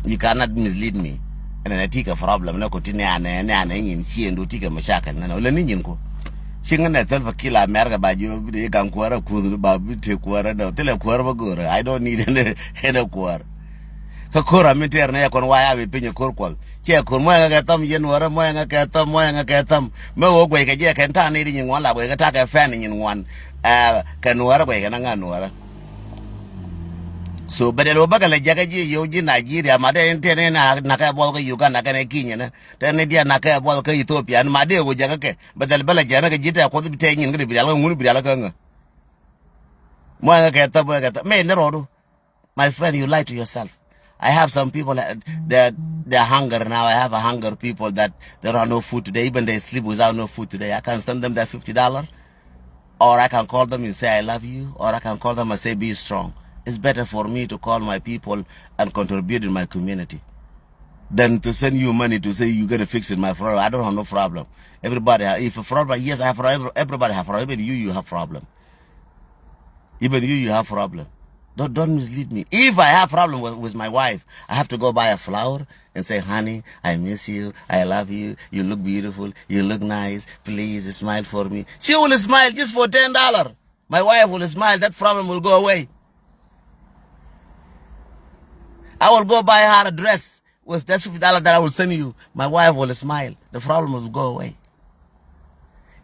You cannot mislead me. And I take a problem na kotini ane yin si endo tika mashaka na wala ninyin ko. Shinga na self kill America ba jo bi kan kwara ku ba bi te kwara da tele kwara ba gora. I don't need any kwara. Ka kora miter na yakon waya bi pinyo korkwal. Che kon mo nga tam yen wara mo nga ka tam me wo gwe ka je kan ta ni yin wala gwe ka ta ka fan yin wan kan wara gwe ka nga wara. So bedelo bagala jagaji yoji Nigeria made intene na ka bol ko Uganda kana Kenya na tane dia na ka bol ko Ethiopia na made wo jagake bedel bala jana ka jita ko bi tayin ngri bi ala ngunu bi ala ka nga mo nga ka ta me ne rodo my friend you lie to yourself. I have some people that they're hunger now. I have a hunger people that there are no food today, even they sleep without no food today. I can send them that $50 or I can call them and say I love you, or I can call them and say be strong. It's better for me to call my people and contribute in my community. than to send you money to say you gotta fix it, my problem. I don't have no problem. Everybody, if a problem, yes, I have problem. Everybody have problem. Even you have problem. Even you have problem. Don't mislead me. If I have problem with my wife, I have to go buy a flower and say, honey, I miss you. I love you. You look beautiful. You look nice. Please smile for me. She will smile just for $10. My wife will smile. That problem will go away. I will go buy her a dress with that $50 that I will send you. My wife will smile. The problem will go away.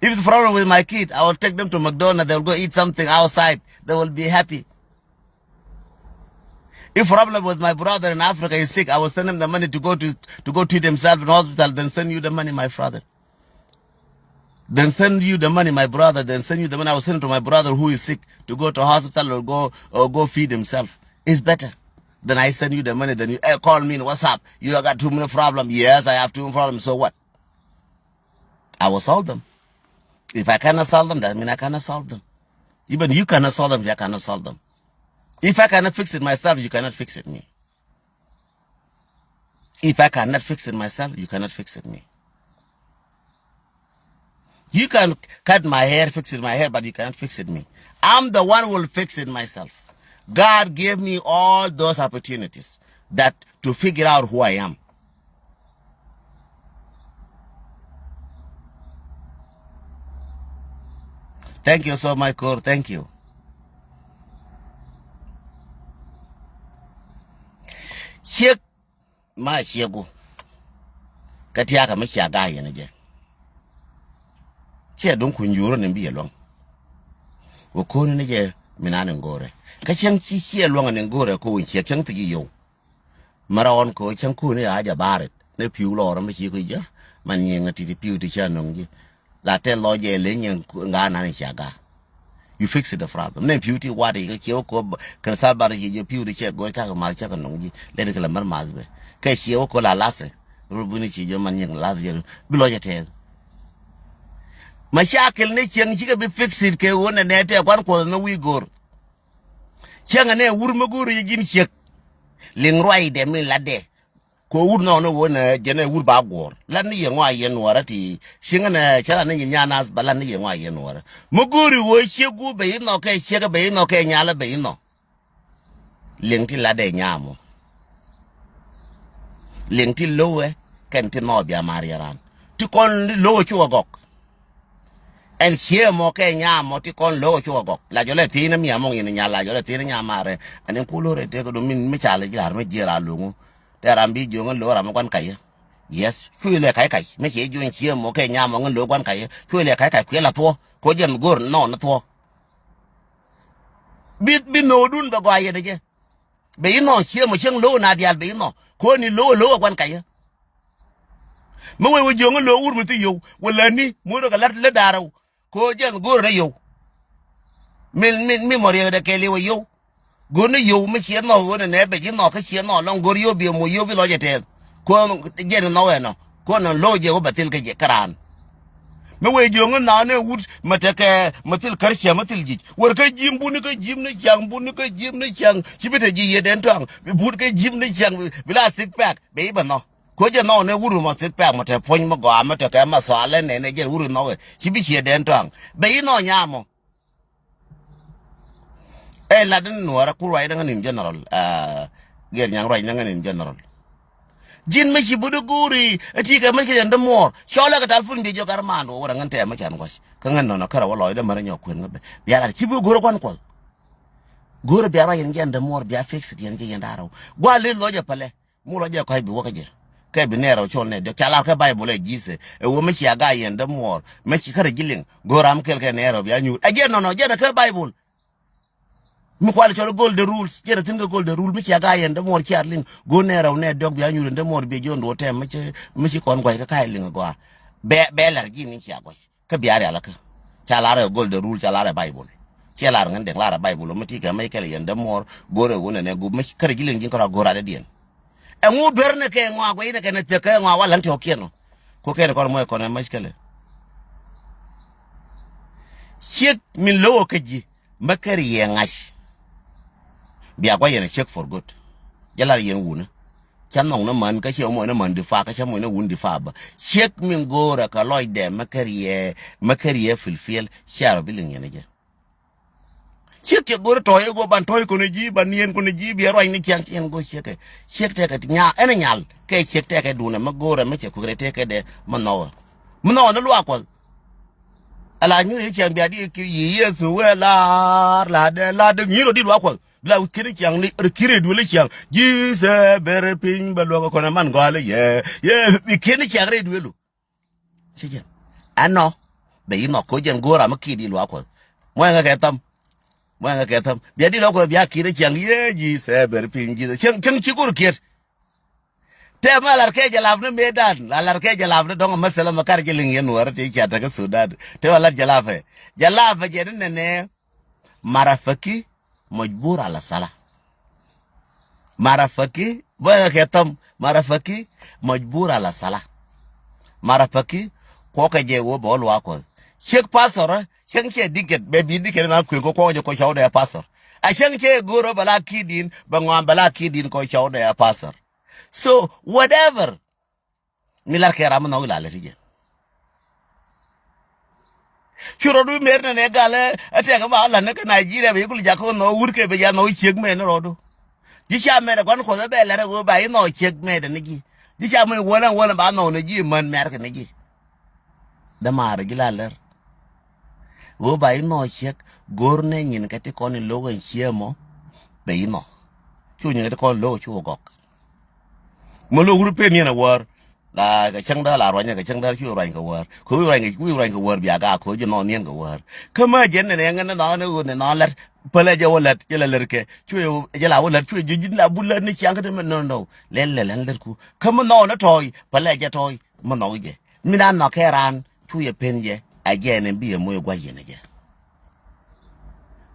If the problem with my kid, I will take them to McDonald's. They will go eat something outside. They will be happy. If problem with my brother in Africa is sick, I will send him the money to go treat himself in hospital. Then send you the money, my brother. Then send you the money, my brother. Then send you the money. I will send it to my brother who is sick to go to hospital or go feed himself. It's better. Then I send you the money. Then you call me. What's up? You got too many problems. Yes, I have too many problems. So what? I will solve them. If I cannot solve them, that means I cannot solve them. Even you cannot solve them. I cannot solve them. If I cannot fix it myself, you cannot fix it me. If I cannot fix it myself, you cannot fix it me. You can cut my hair, fix it my hair, but you cannot fix it me. I'm the one who will fix it myself. God gave me all those opportunities that to figure out who I am. Thank you so much, Kor. Thank you. Shek ma shego katia ka mashaga yana je che don kunjuro ne biye long wo ko ne je minane ngore ka chen chi che long ne ngore ko won che chen ti yo marawon ko chen ku ne aja baret ne piu lo ram chi ko ja man yin ti ti piu ti cha nong ji la te lo je le nyen nga na ne shaga. You fix the problem. Then beauty what you ko kan salbar you beauty check go ta ma check nongi le de la mar mazbe kai shi ko la lase rubuni chi jo man yin la je bilo je te mashakil ne chen shi ga bi fix it ke wona ne te kwan ko no wi gor chen ne wur ma gor yi gin chek ling roi de mi la de ko wur no wona jene wur ba gor lan ni yenwa yen warati shinga na chala ni nyana balan ni yenwa yen wara muguri wo shegu be no ke shega be no ke nyala be no lengti la de nyamo lengti lowe kenti no bia mariaran ti kon lo chu gok en she mo ke nyamo ti kon lo chu gok la jole ti na mi among yin nyala jole ti na nyamare anen kulore te ko do min me chala jilar me jira lungu terambi jonga lo ram kwan kai yes fuile kai kai me che jo nchi mo ke nya mo lo kwan kai fuile kai kai kwela to ko jem gor no na to bi no dun ba gwa ye de je be no che mo chen lo na dial be no ko ni lo kwan kai me we jonga lo ur mi ti yo wala ni mo do galat le daraw ko jem gor na yo mi mo re de ke le yo gona yo me che no wona ne be no ka che no long gor yo bi mo yo bi lo je te ko je no we no ko no lo je o batil ke je karan me we jo na ne wut matake matil karshe matil ji wor ka jim bu ni ka jim ne chang bu ni ka jim ne chang chi bete ji ye den tang bu ka jim ne chang bila six pack be ba no ko je no ne wuru ma six pack mate pon ma go amate ka ma so ale ne je wuru no we chi bi che den tang be no nyamo la den Nuer ku roi dangan in general ger nyang roi dangan in general jin me shi budu guri ati ka me ke ndam mor shola ka talfun bi jo karmando wora ngan te ma chan gosh ka ngan no kara wala ida mara nyok ngabe biara ci bu goro kwan ko goro biara yen gen ndam mor bia fix it yen gen daraw gwa le lo je pale mu lo je ko bi waka je ka bi nero chol ne de kala ka bible jise wo me shi aga yen ndam mor me shi kara giling goram kel ke nero bia nyu aje no je ka bible mi kwal cholo gold the rules jere tinga gold the rule mi ci aga yen de mor ci arling go ne raw ne dog bi anyure de mor be jondo tem mi ci kon goy ka kay linga go be lar ji ni ci agoy ka bi ari alaka ca la gold the rule ca la bible ci la ngan de la bible mi ti ka may kele yen de mor gore wona ne go mi kare gi lengi ko gora de dien e ngu derne ke ngwa go ine ke ne te ke ngwa wala nte okeno ko kere ko moy ko ne maskele shit min lo ke ji makari ye ngash biya kwa yen check for good jala yen wuna cham nong na man ka che mo na man di fa ka cham mo na wun di fa ba shek min gora ka loy de makariye filfil sharo bilin yana je shek ke gora toy go ban toy ko ne ji ban yen ko ne ji bi roy ni chang chen go shek te ka nya ena nyal ke shek te ka du na magora me che ku re te ka de mano na lu akwa ala nyu ri chang bi adi ki yesu we la de nyu ro di lu akwa la kiri chang ni kiri du le chang jise ber pin ba lo ko na man go le ye bi kiri chang re du lu chigen ano be no ko jen gora ma ki di lu akwa mo nga ke tam bi adi lo ko bi kiri chang ye jise ber pin jise chang chi gur ket te ma lar ke jalaf ne medan la lar ke jalaf ne dong masala makar jeling yen war te cha ta ka sudan te wala jalafe je ne marafaki majbur ala sala marafaki boya ketam marafaki majbur ala sala marafaki ko ka je wo bol wa ko shek pasor shen ke diket be bi diket na ko je ko shaw da pasor a shen ke goro bala kidin ba ngam bala kidin ko shaw da pasor so whatever milar ke ram no la le je Churodu merne ne gale ate ka ba la ne ka Nigeria be kul jako no urke be ya no chek me ne rodu jisha me da kwan ko be la go ba no chek me da nigi jisha me wona ba no ne ji man mer ka nigi da mar gila ler go ba no chek gorne nyin ka ti kon lo wen chiemo be no chu nyin ka kon lo chu gok mo lo urpe ni na war la cái chân đó là rồi nha cái chân đó chưa rồi cái word cứ rồi cái word bia ga ko je no nien cái word kama je ne ngen no no la pele je wala je la lerke chu je la wala chu je jin la bulla ni chang de no len ler ku kama no na toy pele je toy mo no je mi na no keran chu ye pen je a je ne bi mo gwa je ne je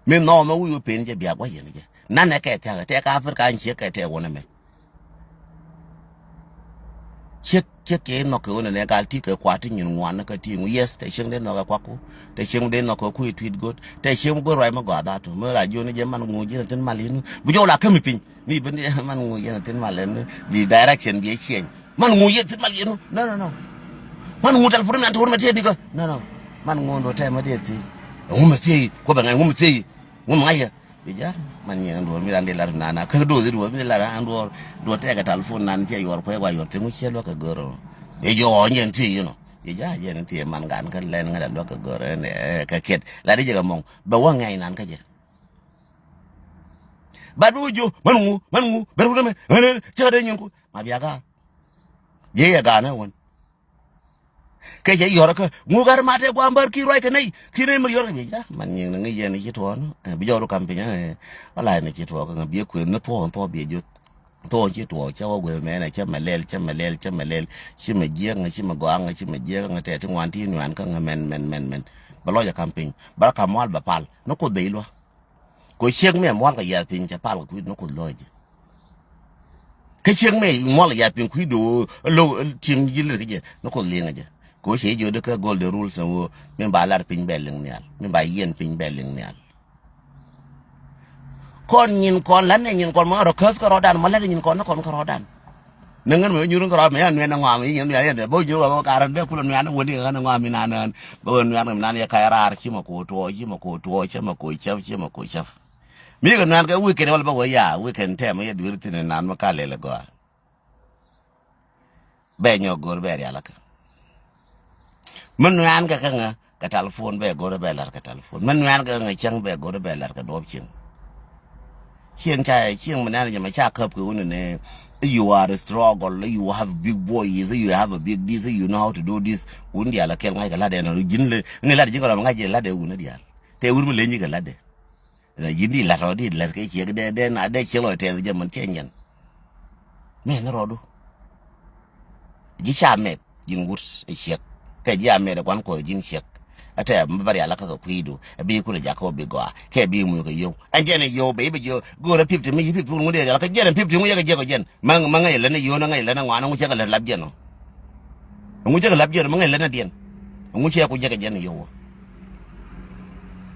mi no no wu pen je bia gwa je ne je na ne ke te ka afrika nche ke te wona me check ke no ko ne gal ti ke kwati nyin ngwan ka ti ngu yes te sheng de no ka kwaku te sheng de no ko ku tweet good te sheng go roi ma go da to mo la jo ne je man ngu je ten malin bu jo la kami pin ni ben man ngu je ten malen bi direction bi chen man ngu je ten malin no man ngu tal furu man to ma te di ko no man ngu do te ma de ti ngu ma ti ko ba ngu ma ti ngu ma ya bi ja man nyen do mi rande lar nana ka do do mi lar ando do te ga telephone nan che yor ko wa yor te mu che lo ka goro e jo nyen ti you know bi ja yen ti man gan ka len nga lo ka goro ne ka ket la di ga mong ba wa ngai nan ka je ba du jo man ngu ber ko me che de nyen ko ma bi ga ye ya ga na won ke je yor ka ngu gar ma te kwa mbar ki roi ka nei ki ne mo yor bi ja man nyen ngi je ne chi to no bi jo ro kam pe nya wala ne chi to ka bi ku no to bi jo to chi to cha wa gwe me na cha malel chi me je nga chi me go nga chi me je nga te ngwan ti nwan ka nga men ba lo ya kam pe ba ka mal ba pal no ko be lo ko shek me mo ka ya pin cha pal ku no ko lo je ke shek me mo la ya pin ku do lo tim ji le je no ko le nga je ko she jo de ka gold rules wo men ba lar pin belling nyal men ba yen pin belling nyal kon nyin kon lan ne nyin kon mo ro kas ko rodan mo la nyin kon ko rodan nengan me nyurun ko me an na ngam yin ya de bo jo ba ka ran de kulo na woni ga na ngam na nan bo na nan ya ka rar chi mo ko to cha ma ko chaf mi ga nan ga weekend wala ba wa ya weekend te ma ya dur tin nan ma ka le go be nyo gor be ya la ka man nan ga ka nga ka telephone be go be lar ka telephone man nan ga nga chang be go be lar ka do chin chieng man nan ya ma cha kap ko ne you are a struggle you have big boys you have a big this you know how to do this undi ala kel ngai la de no jinle ni la de jingo ma ngai la de una dia te urmu le ni ga la de la jindi la ro di la ke chi de na de chelo te je man chenyen me na rodo ji sha me jingur e shek ke ji ame de kwan ko jin shek ate mbari ala ka kuidu bi ku le jako bi go ke bi mu ko yo anje ne yo be jo go ra pipti mi pipti mu de ala ka jeren pipti mu ye ga jen man ngai le ne yo na ngai le na ngwana mu che ga le lab jen mu che ga lab jen man ngai le na dien mu che ku je ga jen yo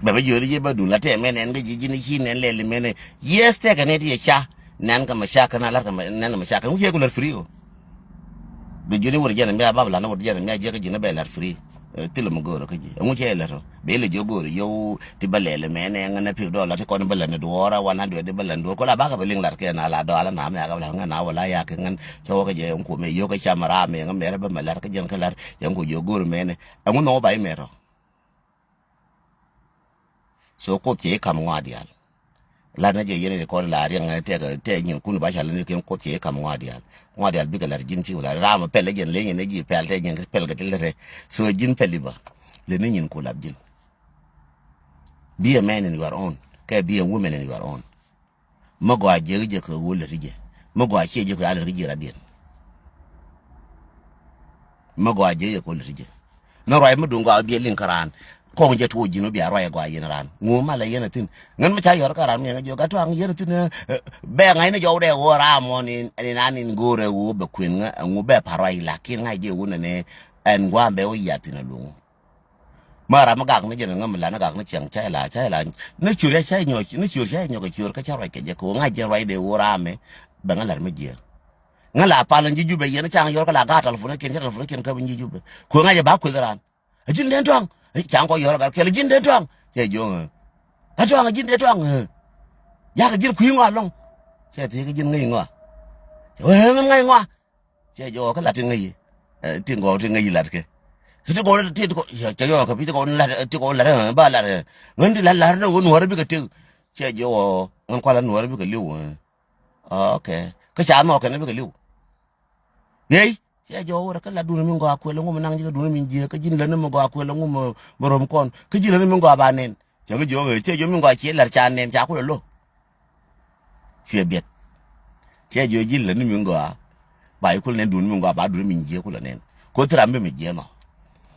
ba ba yo je ba du la te menen ga ji ni chi ne le menen yes te ka ne ti cha nan ka mashaka na lar ka nan mashaka mu je ko lar free o be joni wor jana mi ababla na wor jana mi je ka jina be lar free tilo mo goro ka ji mu je lar be le jogoro yo ti balele mene ngana pi dola ti kon balane do ora 100 de balane do ko la baka be ling lar ke na la do ala na me ka la ngana wala ya ke ngan cho ka je ko me yo ka chamara me ngam mere ba lar ka jen ka lar yang ko jogoro mene amu no ba mero so ko ti kam ngadial la na je yene ko la ri nga te nyin kun ba sha le ni ko ti kam ngadial bi ka lar jin ci wala rama pele jen le ni ji pel te nyin pel ga le so jin peliba le ni nyin ko lab jin. Be a man in your own, can be a woman in your own. Mago a jig ko wool rige. Mago a shade you are rigi radian. Mago a jig ko rige. No right mudunga be a linkaran. Kong jet wood, you know, be a roy guy in ran. Mumala yenatin. None much I your caram, you got to hang yenatin. Bang, I know you're there or I'm on in an in gore woo, but queen and woo be parai lacking idea wooden and one be yat in a loom. Mara magak na jeng ngam la na gak na chang chai la na chure chai nyo na chure chai nyo ka chure ka chara ke je ko nga je roi de wora me ba ngalar me je ngala palan ji jube yena chang yor ka la ga telefon ken ka bin ji jube ko nga je ba ku daran jin den tong chang ko yor ga ke jin den tong je jo a tong jin den tong ya ka jin ku ngwa long che ti ka jin ngai ngwa we ngai ngwa che jo ka la tin ngai tingo tin ngai la ke kita ko ti ko ya yo ka bi ko la ti ko la ba la ngi la no Nuer bi ka ti che jo ngan kwa la Nuer bi ka liu okay ka cha no ka ne bi ka liu yei che jo ra ka la du mi ngo akwe lo ngum nang ji ka du mi je ka jin la ne mo ngo akwe lo ngum mo rom kon ka jin la ne mo ngo ba nen che jo mi ngo che la cha nen cha ko lo che bet che jo jin la ne mi ngo ba ko ne du mi ngo ba du mi je ko la nen ko tra mbe mi je no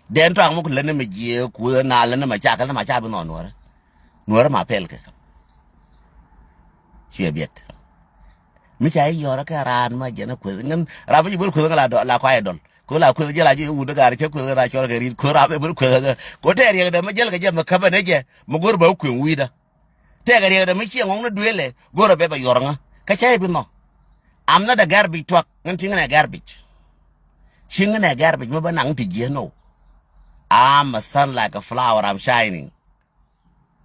den to ang mo le ne me je ku na le ne ma cha ka na ma cha bi no Nuer ma pel ke che bet mi cha yo ra ka ran ma je na ku ngan ra ba ji bur ku la do la kwa dol ko la ku je la ji u de gar che ku ra cho ga ri ko ra be bur ku ko te ri da ma jel ga je ma ka ba ne je mo gor ba ku wi da te ga ri da mi chi ngong na duele gor be ba yor nga ka cha bi no am na da garbage truck ngan tinga na garbage shinga na garbage mo ba nang ti je no I'm a sun like a flower. I'm shining.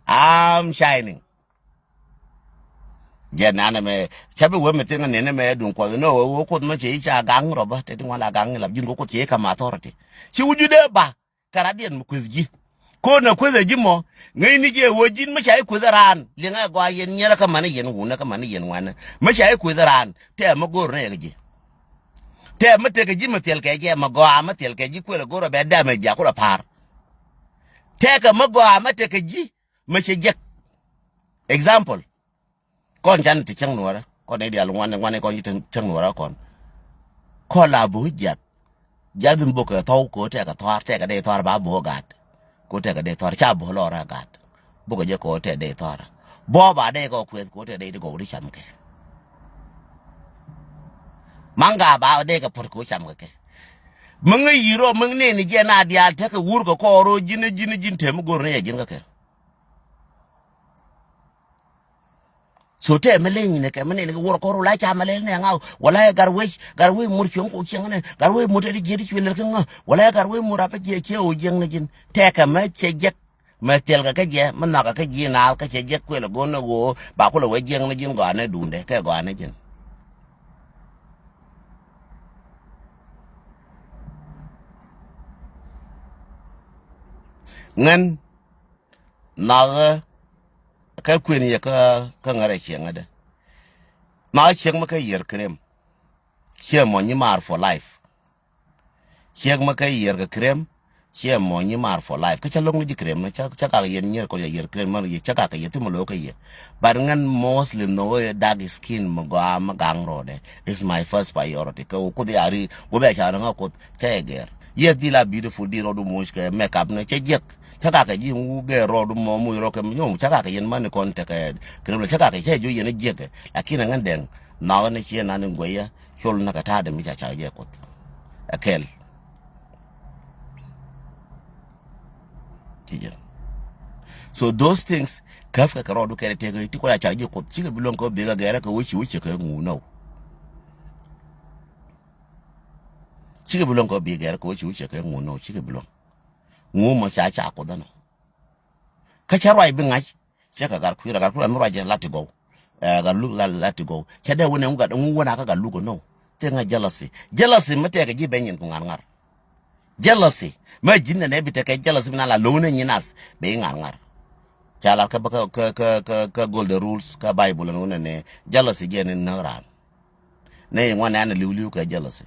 I'm shining. Yeah, nana me. Chabi we me tinga nene me dun kwa no wo ko ma che cha gang roba te tingwa la gang la jin ko che ka ma authority. Chi wuju de ba karadian mu kwezi. Ko na kwezi mo ngai ni je wo jin ma chai kwezi ran. Linga gwa yen nyera ka mane yen wuna ka mane yen wana. Ma chai kwezi ran te ma gor ne ji. Te ma te ke ji ma tel ke je ma go ma tel ke ji ko le goro be da me ja ko la par te ka ma go ma te ke ji ma che je example kon jan ti chang Nuer ko ne dia wane ko ji chang Nuer ko la bu jat jadun bo ko to ko te ka thar te ka de thar ba bo gat ko te ka de thar cha bo lo ra gat bo ko je ko te de thar bo ba de ko kwet ko te de go ri cham ke manga ba de ka por ko cham ke manga yiro mang ne ni je na dia ta ka wur ko ro jin te mu gor ne jin ka ke so te mele ni ne ke mene ni wur ko ro la cha mele ne ngau wala garwe mur chon ko chen ne garwe mu te je di chwele ke nga wala garwe mu ra pe je o jeng ne jin te ka ma che je ma tel ka ke je ma na ka ke ji na ka che je ko le go no go ba ko le we jeng ne jin go ne dunde ke go ne jin ngan na ka kwen ye ka ngare chenga de na cheng ma ka yer krem che mo ni mar for life cheng ma ka yer ka krem che mo ni mar for life ka chalong ni krem na cha ka yen nyer ko yer krem ma ye cha ka ye timo lo ka ye bar ngan mostly no dark skin mo ga ma gang rode is my first priority ko de ari go be cha nga ko teger yes di la beautiful di rodu mo ke make up na che jek chaka ka ji ngu ge rodu mo mu ro ke nyom chaka ka yen man kon te ke krem chaka ka che ju yen je ke lakini ngan den na ne che na ne goya shol na ka ta da mi cha cha je ko akel So those things kafka karodu kere tege ti kola chaji ko chike bilong ko biga gere ko wichi ko nguno. Chike bilong ko biga gere ko wichi ko nguno chike bilong. Ngumo cha ko dano. Ka charwa ibinga chaka gar kuira mura je let go. Gar look let go. Chade wona nga ngwana ka galugo no. Tenga jealousy mate ji benyin ku ngar. Jealousy ma jinna ne biteke jealousy na la lone nyinas be ngar. Chala ka gold rules ka bible no ne jealousy gen na ran. Ne ngwana na liuliu ka jealousy.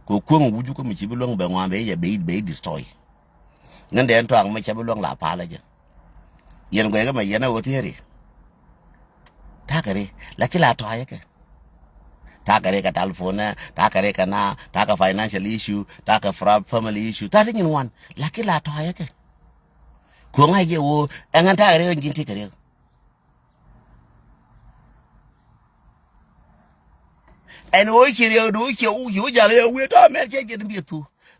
Ko kwon wuju ko mi chibilong be ngwambe ye be destroy. Ngande en to ang ma chibilong la pala je. Yen go ma yena wotieri. Takare la kila to ayeke. Takare ka telephone, takare ka na, taka financial issue, taka family issue. Tati ngin wan la kila to ayeke. Ko ngai je wo engan takare ngin tikare. En o chiri do che u yu jale we to mer che gin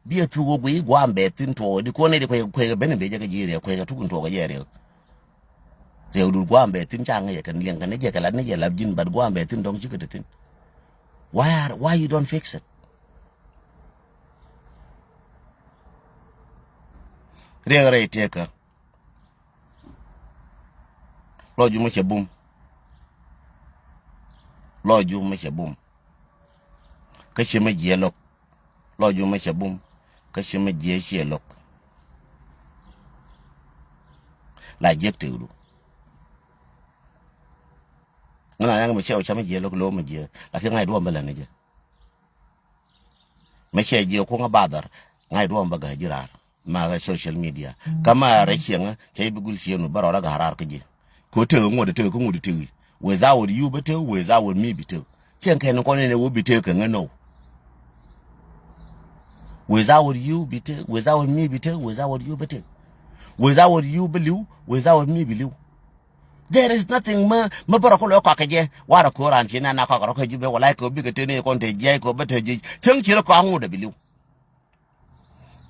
bietu wo gwi gwambe tin to di ko ne di ko bene be je ga jire ko ga tukun to ga jere. Reudu gwambe tin changa ye kan liang kan je kala ne je labjin bad gwambe tin dong chike tin. Why you don't fix it? Re teka. Loju mo chebum. Loju mo chebum. Kashime jelok. Loju mo chebum. Kashime je jelok. La jekte udu. Ngana yang mo chew chama jelok lo mo je. La ke ngai do mbala ne je. Me che je ko ngabadar. Ngai do mbaga jirar. Ma social media. Kama rechenga che bigul chienu barora ga harar ke je. Ko te ngode te ko ngode te. Without you bete, without me bete. Chen ken ko ne wo bete ka ngano. Without you bete, without me bete, without you bete. Without you believe, without me believe. There is nothing ma barako lo ka je wara ko ran china na ka ko jube wala ko bi ke ne ko te je ko bete je. Chen kiro ko ngode believe.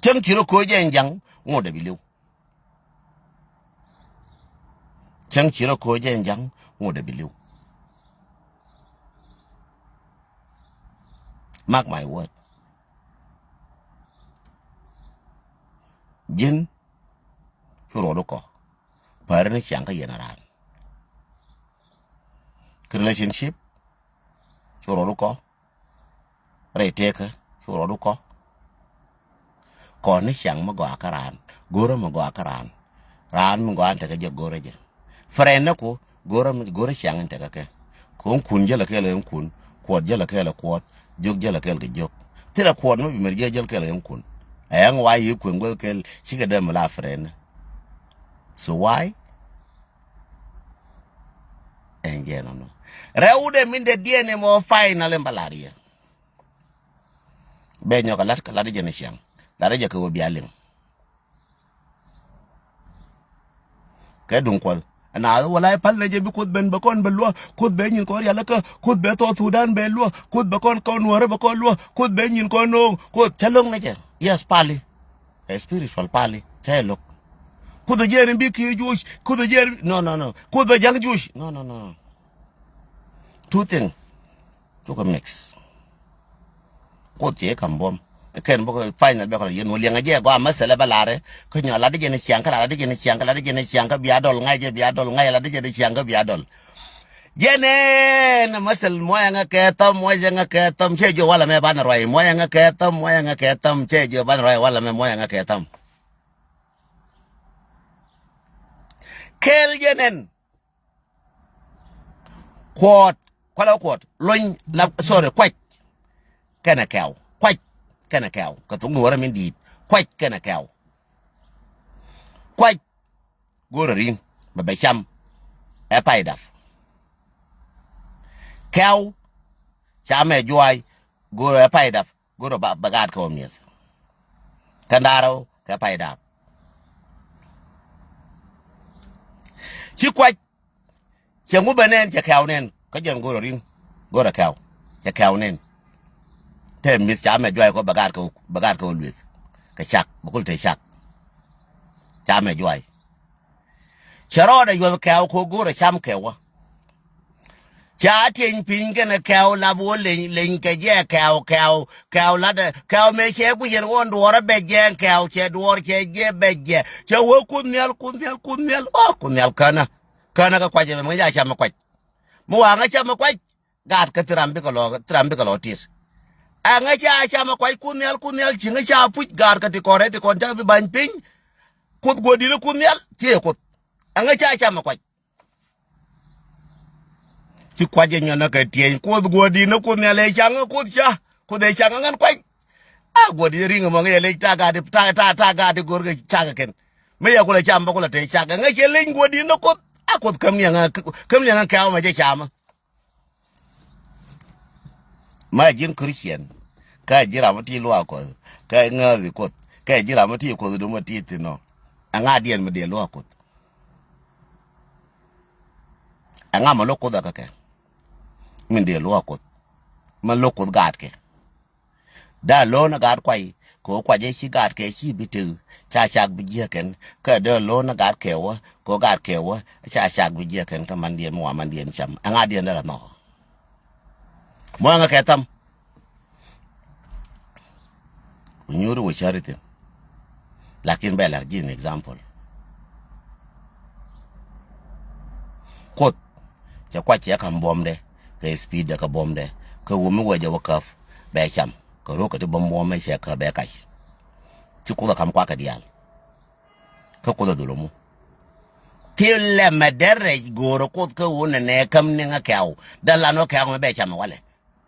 Chen kiro ko je njang ngode believe. Chen kiro ko je njang ngode believe. Mark my word. Jin churo do ko par ne chang ka yenaran. Relationship churo do ko re teka churo do ko ne chang ma go akaran goro ma go akaran ran ma go ante ka je gore je friend ko goro chang ante ka ke kun je la ke le kun ko je la ke le ko jog je la ke le jog tira ko no bi mer je ke le kun ayang why you kun go ke chiga dem la friend. So why? Enje no. Reude minde diene mo final embalaria. Benyo ka lat ka la de ne siang. La de ko bi alim. Ka dun ko na wala palle je bi kut ben bakon belwa kut ben yin ko yalla ka kut be to Sudan belwa kut bakon ko Nuer bakon lwa kut ben yin ko no kut chalong ne je. Yes pali. A spiritual pali. Chalok. Kut the jer bi ki Jewish kut the jer no. Kut the young Jewish. No. Two things. To ka mix. Ko tie kan bom ken bo final be ko yen wo lenga je go amasele balare ko nyola de ne chianka la de ne chianka biadol ngai je biadol ngai la de ne chianka biadol jene na masel moya nga ketam moya nga ketam chejo wala me ban roi moya nga ketam chejo ban roi wala me moya nga ketam kel jenen quote kwala quote loñ la sorry kwaj kana kaw kwaj kana kaw ka tungu wara min dit kwaj kana kaw kwaj goro rin ba be cham e paidaf kaw chame joy goro e paidaf goro ba bagat ko mies kandaro ka paidaf chi kwaj chengu benen cha kaw nen ka jen goro rin goro kaw cha kaw nen te mis chame joy ko bagat ko luis ka chak bukul te chak cha me joy charo da yo ka ko gora cham kewa cha tin pin ke na ka la bo len ke je ka la da ka me che bu yer won do ra be je ka che do che je be je che wo kunyal oh kunyal kana ka kwaje me ja cham kwa mo wa nga cham kwa gat ka trambi ko lo tir anga cha chama kwai kunyal chinga cha puch gar ka ti kore ti kon cha bi ban ping kut godi ne kunyal tie kut anga cha chama kwai ti kwaje nyona ka tie kut godi ne kunyal e changa kut cha kut e changa ngan kwai a godi ringa mo ngele ta ga di gor ga cha ken me ya kula chamba kula te cha nga che len godi ne kut a kut kam nyanga ka ma je chama ma jin Christian ka jira mati lo ko ka ngazi ko ka jira mati ko do mati tino anga dien me de lo ko anga ma lo ko da ka min de lo ko ma lo ko gat ke da lo na gat kwai ko kwaje shi gat ke shi bitu cha chak bi je ken ka de lo na gat ke wa ko gat ke wa cha chak bi je ken ka man dien mo man dien cham anga dien da no mo nga ketam unyuru wo charity lakin bela gi an example kot ja kwa che kan bomde ke speed da ka bomde ka wo mi waje wakaf be cham ka ro ka de bombo me she ka be kai ti ko da kam kwa ka dial ka ko da dolomu tille madere goro kot ka wo ne kam ne nga kaw dalla no kaw me be cham wale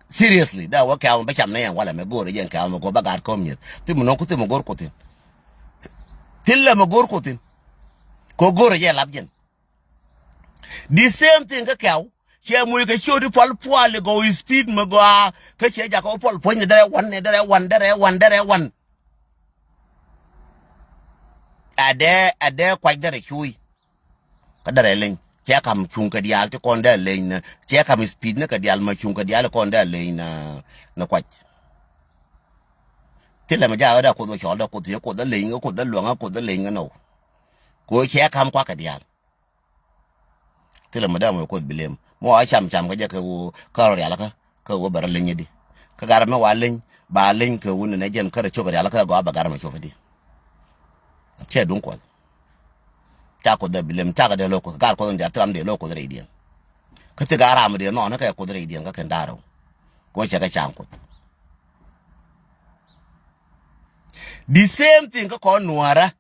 seriously da wa kaw be cham ne wala me goro yen kaw me go bagar kom yet ti mo no ko ti mo gor ko tin tilla mo gor ko tin ko goro ye labjen the same thing ka kaw che mo ka shodi pal poale go speed mo go ka che ja ko pol ponye dare one ade kwa dare chui ka dare len che kam chung ka dial te kon da len che kam speed ne ka dial ma chung ka dial kon da len na kwa tilla ma ja da ko do chol da ko ti ko da len ko da luanga ko da len no ko che kam kwa ka dial tilla ma da mo ko bilem mo a cham ka je ka wo ka ro yala ka wo bar len yidi ka gar ma wa len ba len ka wo ne jen ka ro cho ka yala ka go ba gar ma cho fadi che dun ko ta ko da bilem ta ga da loko gar ko da tram de loko da redian ka te gara ma de no na ka ko da redian ka kan daro ko che ka cham ko the same thing ko nuara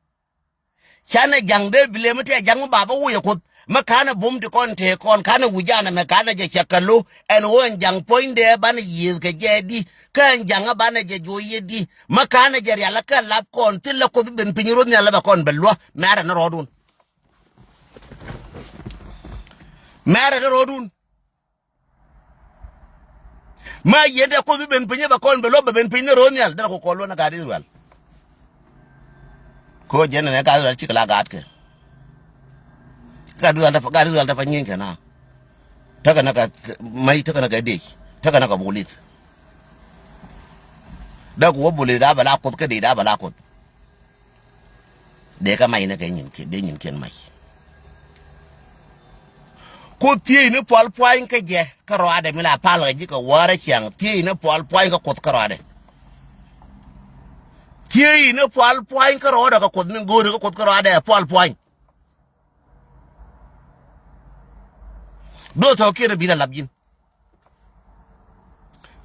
chana jang de bilem te jang baba wo ye ko makana bum de kon te kon kana wujana makana je chakalo en won jang point de ban yiz ke jedi kan jang ban je joyedi makana je yala ka lab kon tilla ko ben piniro ni ala kon bello mara na rodun ma yede ko ben pinye ba kon bello ben piniro ni al dara ko kollo na gadi wal ko jene ne ka dal chikala gat ke gadu alta fa nyinga na taka naka mai taka naka de taka naka bulit da ko bulit da bala ko ka de da bala ko de ka mai na ka nyin ke de nyin ken mai ko tie ne pol point ka je ka ro ade mi la pal ji ka wara chang tie ne pol point ka ko ka ro ade tie ne pol point ka ro da ka ko min go ka ko ka ro ade pol point do to kire bi la labjin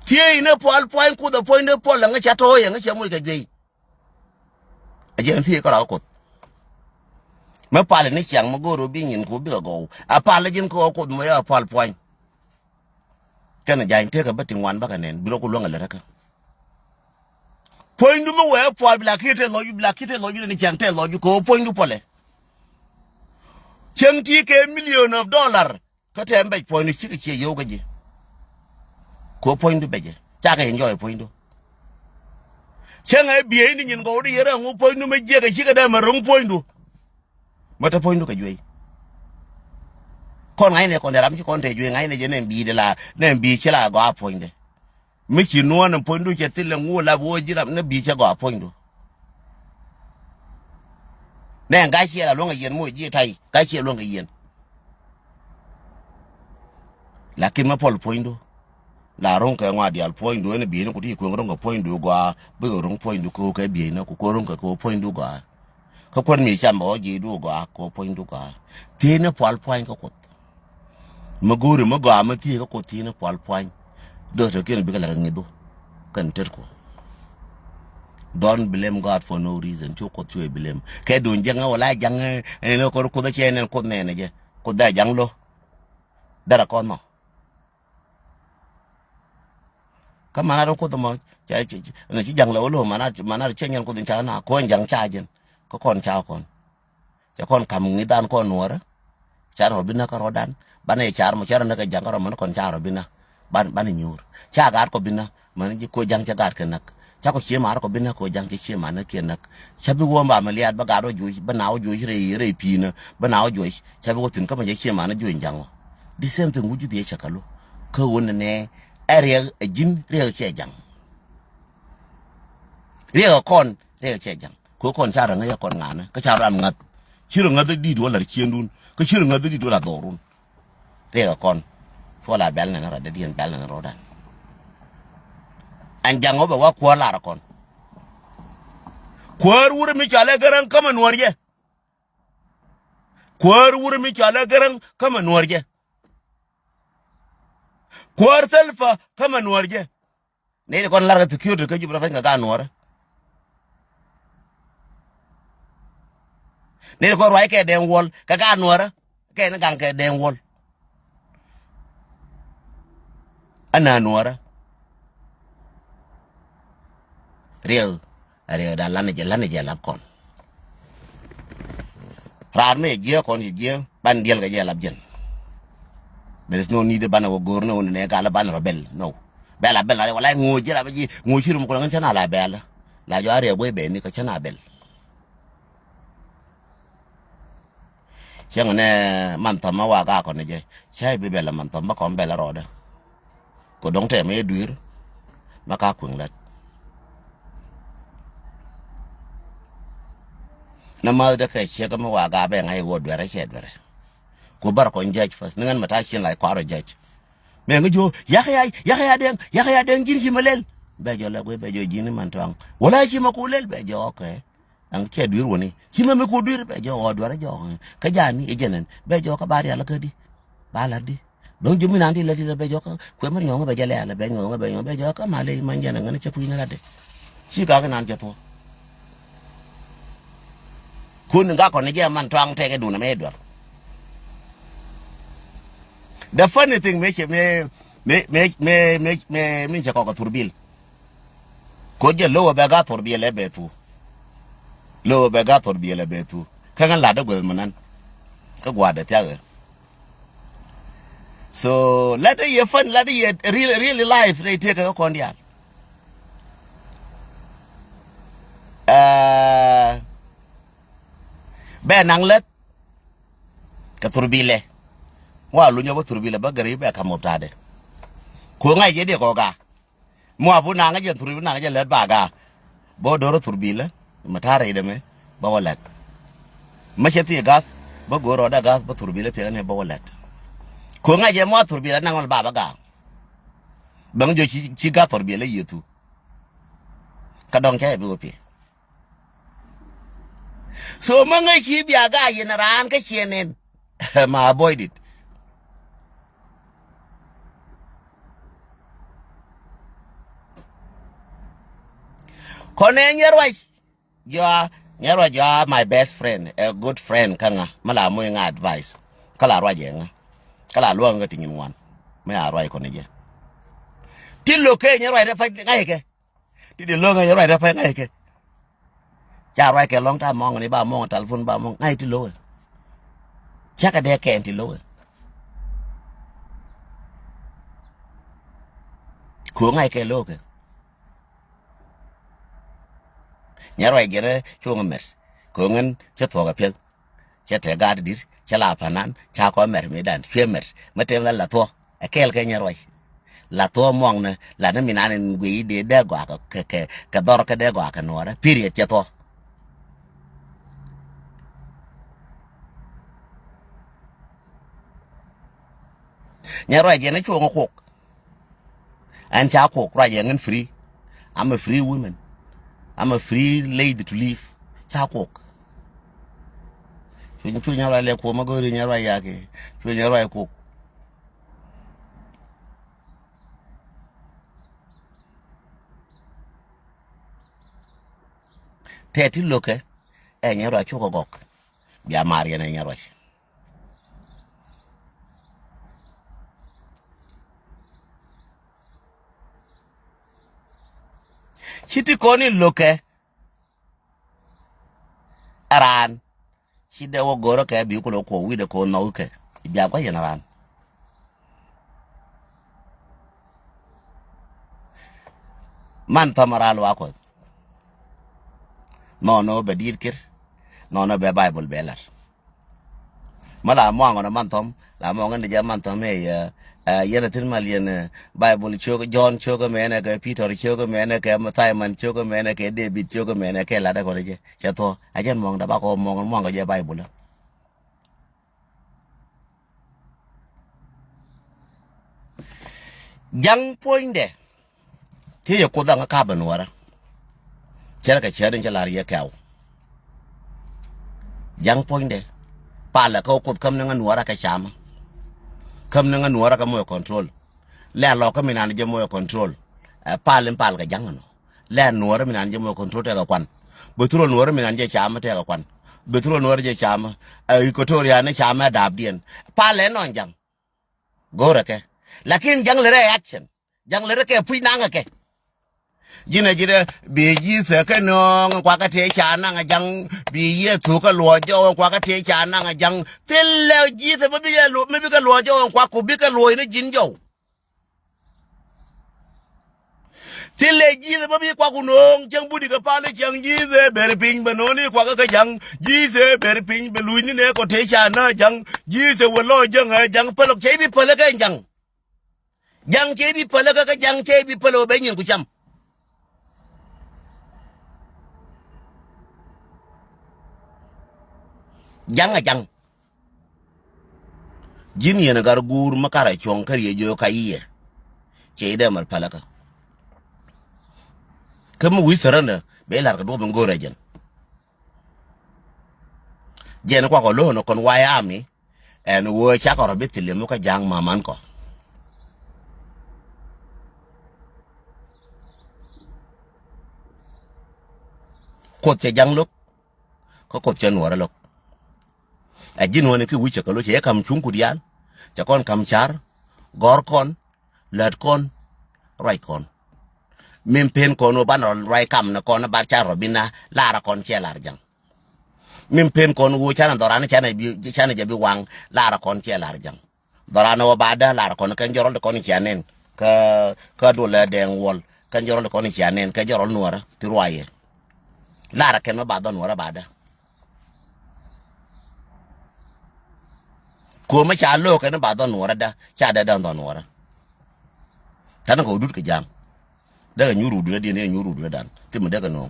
tie ine pol point ku da point de pol nga chato ye nga chemo ga gei ajen tie ka ko me pale ni chang mo goro bi nyin ku bi go a pale jin ko mo ya pol point kana jain te ka batin wan baka nen bi ko longa la ka point du mo we pol black hite lo ju ni chang te lo ju ko point du pole chang ti ke million of dollar ka tembe point chi che yo gaji ko point du beje cha ga enjoy point du chen ai bi ni nyin go ri yera ngu point du me je ga chi ga da ma rung point du mata point du ka jwe kon ngai ne kon ram chi kon te jwe ngai ne je ne bi de la ne bi chi la go point de mi chi no na point du che til ngu la bo ji ram ne bi che go point du nè cái chia là luôn cái yên mua gì thay cái chia luôn cái yên là kim mà pol point do la ron ka ngwa dial point do ne bi ne ko ti ko ron ko point do gwa bi ron point do ko ka bi ne ko ron ko point do gwa ko kon mi chamba o ji do gwa ko point do gwa ti ne pol point ko maguru magwa mati ko ti ne pol point do to ken bi ka la ngido kan ter ko don't blame God for no reason to ko tu blame ke do janga wala jang ne ko da chen ko ne ne je ko da jang lo dara ko no ka mana ro ko da mo cha ne chi jang lo mana chen ko din cha na ko jang cha jen ko kon cha kon cha kon kam ngi dan ko nuora cha ro bina ka rodan bane char mo char na ka jang ro man kon cha ro bina ban nyur cha gar ko bina man ji ko jang cha gar kenak cha ko chi mar ko bina ko jang chi ma na kenak cha bi wo ba maliat ba garo ju ba nawo ju re pi na ba nawo ju cha bi ko tin ka ma chi ma na ju jang the same thing wuju bi cha kalo ko won ne area jin re che jang re kon re che jang ko kon cha ra nga kon ngana ka cha ram ngat chiru ngat di do la chiendun ka chiru ngat di do la dorun re kon fo la bel na ra de dien bel na rodan an jango ba wa ko la kon kwar wuri mi chale garan kama nuwarje kwar wuri mi chale garan kama nuwarje kwar selfa kama nuwarje ne kon larga security ka jubra fa ga nuwar ne ko roi ke den wol ka ga nuwar ke na gang ke den wol ana nuwar real da lane je lab kon rar me je kon je ban diel ga je lab jen there is no need bana wo gorno won ne ga la ban rebel no bela wala ngo je la ji ngo chirum ko ngan chana la bela la jo are boy be ni ka chana bel chang ne man tama wa ga kon je chai be bela man tama kon bela roda ko dong te me duir maka kun lat na ma da kai che ga ma wa ga be ngai wo dwere che dwere ko bar ko judge first ngan mata chin lai kwaro judge me ngajo ya den jin ci malel be jo la be jo jin man tang wala ci ma ko lel be jo okay ang che duir woni ci ma me ko duir be jo o dwere jo ka jani e jenen be jo ka bari ala ka di bala di don jumi nan di la di be jo ka ko ma nyonga be jale ala be nyonga be jo ka male man jana ngana che ku ngara de ci ga nan je to kun nga ko ne je man tang te ke du na me dwar. The funny thing me chako turbil. Ko je lowo be ga turbil e betu. Lowo be ga turbil e betu. Ka ngan la da gol manan. Ka gwada tiaga. So let it fun, let it really life they take a kondial. Be nang let ka turbile. Wa lu nyoba turbile ba gari be ka motade ko ngai je de ko ga mo abu na nga je turbile na nga je let ba ga bo doro turbile matare de me ba walat ma cheti gas ba goro da gas ba turbile pe ne ba walat ko ngai je mo turbile na ngol ba ga bang jo chi ga turbile yetu ka dong ke bi opi so ma ngai chi bi aga yin ran ka chienen ma avoid it. Kone nyerwa jo my best friend, a good friend kanga mala mo nga advice kala rwaje nga kala lo nga tinyin wan me arwai kone je tillo ke nyerwa re fa ngai ke ti de lo nga nyerwa re fa ngai ke cha rwai ke long ta mong ni ba mong telephone ba mong ngai ti lo chaka de ke ti lo ko ngai ke lo ke nyaro gere chunga mer ko ngen che thoga pe che te gad dit che la panan cha ko mer mi dan che mer matem la to akel ke nyaro la to mong ne la ne minan ngui de de gwa ka dor ka de gwa ka nora period che to nya roi je na chu ngok an cha ko ra je ngin free. I'm a free woman. I'm a free lady to live. Cha ko chu nya roi le ko ma go ri nya roi ya ke chu nya roi ko teti loke e nya roi chu ko gok bia maria na nya roi chiti koni loke aran chide wo goro ke bi ko wi de ko no ke bia ko yen aran man tamaral wa ko no be dir kir no be bible belar mala mo ngona man tom la mo ngande ja man tom e yena tin mal yen bible chogo John chogo mena ke Peter chogo mena ke Simon chogo mena ke David chogo mena ke la da ko je chato ajen mo ngda ba ko mo ngo je bible jang poinde ti ye ko da ka ba nuara chere ka chere njalar ye kaw jang poinde pala ko kam na nuara ka chama kam na nuara ka mo control le lo ka minan je mo control pal ka jang no le nuara minan je mo control te ka kwan betro nuara minan je chama te ka kwan betro nuara je chama ikotoria ne chama dabdien pale no jang gora ke lakin jang le reaction jang le ke pinanga ke jina jira beji se ka no kwa ka te chana nga jang bi ye tu ka lo jo kwa ka te chana nga jang telle ji se bi ye lo me bi ka lo jo kwa ku bi ka lo ni jin jo telle ji se bi kwa ku no jang budi ka pale jang ji se ber ping ba no ni kwa ka jang ji se ber ping be lu ni ne ko te chana jang ji se wo lo jang palo ke bi pale ka jang ke bi pale ka jang ke bi palo be nyin ku cham jang jin yana gar gur makara chon kar ye jo kayiye ke da mar palaka kuma wi saranda be lar ka do ben gora jen kwa ko lo no kon waya mi en wo cha ko bitile mo ka jang maman ko che jang lok ko che nuara lok a jin woni ki wiche ko lo che kam chung ku dial cha kon kam char gor kon let kon roi kon min pen kono ban roi kam na kon ba char robina lara kon che lar jang min pen kon wo chana dorana chana jabi wang lara kon che lar jang dorana wo bada lara kon kan jorol kon chanen ka do la den wol kan jorol kon chanen ka jorol nuara ti roye lara ken ba don nuara bada ko ma cha lo kan ba don nuara da cha da don nuara tan ko dut ka jam daga nyuru du de ne nyuru du dan ti mu daga no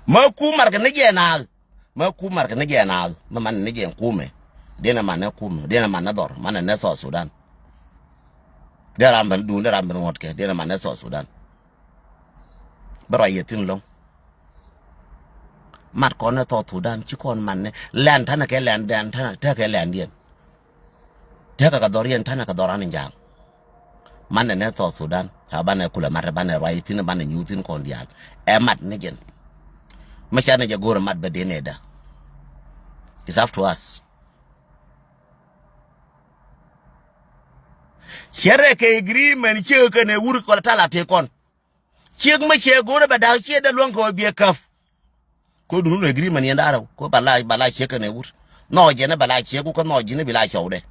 ma ku mar ka ne genal ma ku mar ka ne genal ma man ne gen kume dena man ne kume dena man na dor man ne so Sudan dera ban du dera ban wot ke dena man ne so Sudan bara yetin lo mat ko na to Sudan ci kon man ne len tan ke len dan tan ta ke len dien ta ka dorien tan ka doran njang man ne to Sudan ta ban kula mar ban rai tin ban nyutin kon dial e mat ne gen ma cha ne jagora mat ba de ne da it's up to us shere ke agreement che ke ne wur ko tala te kon cheg ma che gore ba da che da lon ko bi kaf ko dunu no agreement yanda ara ko bala che ke ne wur no je ne bala che ko no je ne bila chawde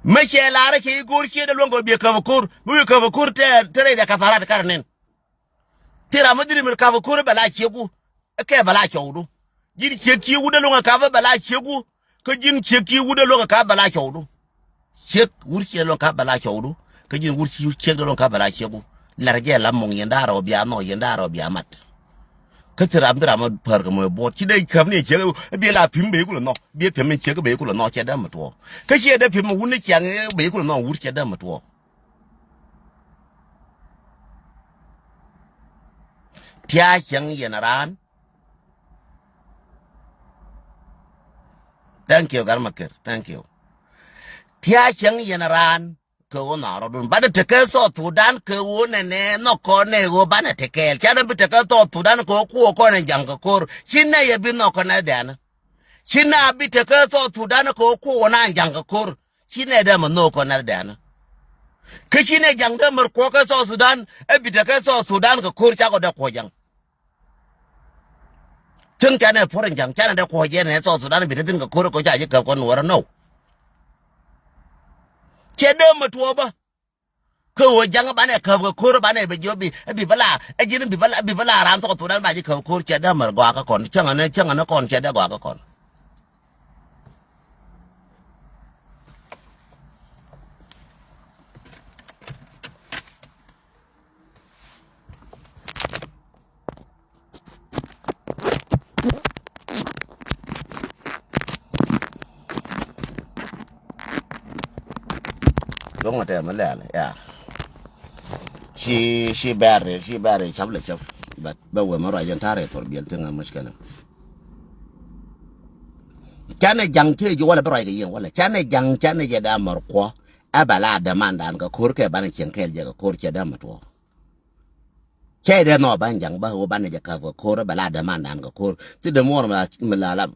ma che la ra che gore che da lon ko bi kaf kur bu kaf kur te tere da kafarat karnen tira madri mir kaf kur bala che ku ke bala chawdu jin che ki wuda lon ka bala che ku ko jin che ki wuda lon ka bala chawdu chek wurche lon ka bala chawdu ka jin wurchi chek lon ka bala chegu larje la mong yendaro bia no yendaro bia mat cái tiram drama per cái mồi bột chỉ đây khám này chơi bia là phim bể của nó bia phim mình chơi cái bể của nó chơi đam mà tua cái chơi đây phim mà uốn cái chàng bể của nó uốn chơi đam mà tua tia chàng yên ran thank you Garmaker thank you tia chàng yên ran cái वो नारो डून बाने टेके सो तुदान के वो ने no कोने वो बाने टेके चाहे भी टेके तो तुदान को कोने जंग कोर चिन्ना ये भी no कोने देना चिन्ना भी टेके तो तुदान को ना जंग कोर चिन्ना दे मन no कोने देना के चिन्ना जंग दे मर को के सो सुदान ए भी टेके सो सुदान को कोर चाको दे को जंग चंग चाने फोरन जंग चाने दे को जे ने सो सुदान भी दिन को कोर को चाहे के को नवर no chede matua ba ko janga bane ka ko bane be jobi bi bala e jin bi bala ran to dan ba ji ko chede mar gwa ka kon changa na kon chede gwa ka kon long mà thế mà lẽ yeah she bad chắp lại chắp but bây giờ mà rồi dân thare thôi biến tiếng anh mất cái này cha này chẳng thế jo wala bây giờ wala cha này chẳng cha này giờ đã mở qua abala demand an ka khur ke ban chen kel je ka khur che da matwo che de no ban jang ba ho ban je ka khur bala demand an ka khur ti de mor la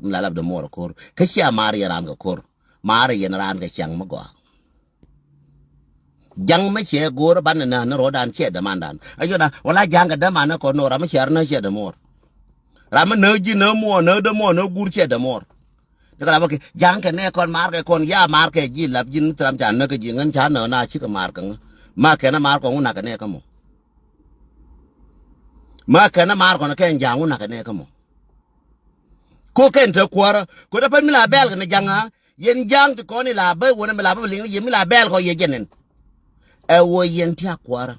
la de mor khur ka sha mari ran ka khur mari yen ran ka chang ma go jang ma che gor ban na ro dan che demand an ayo na wala jang ka demand na ko no ra ma che na che de mor ra ma no ji no mo no de mo no gur che de mor đó là cái giang cái này con ya mar cái gì lập dinh làm chán nó cái gì ngân chán nó na chỉ cái mar cái nó mar con cái này không mà cái nó mar con cái giang cái này không cô cái thợ qua cô đã phải mi la bel cái này giang á yên giang thì con này là bởi vì nó là bởi vì yên mi la bel coi yên nên ôi yên thia qua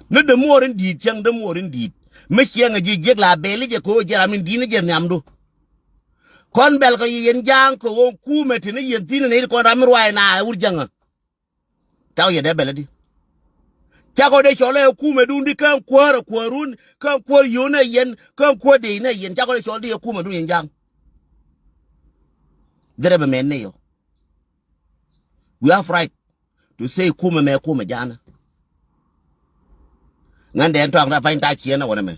nó đâm mua đến đi chăng đâm mua đến đi mấy chiang cái gì giết là bel cái cô giờ làm mình đi nó giờ nhầm đâu con bel ko yen jang ko won kume tini yen tini ne ko ram ruai na urjanga taw ye de beladi cha ko de chole kume dundi kan kwara kwarun kan kwar yone yen kan ko de ne yen cha ko de chole kume dun yen jang dere be men ne yo we have right to say kume me kume jana ngande en tong na fain ta chien na wona me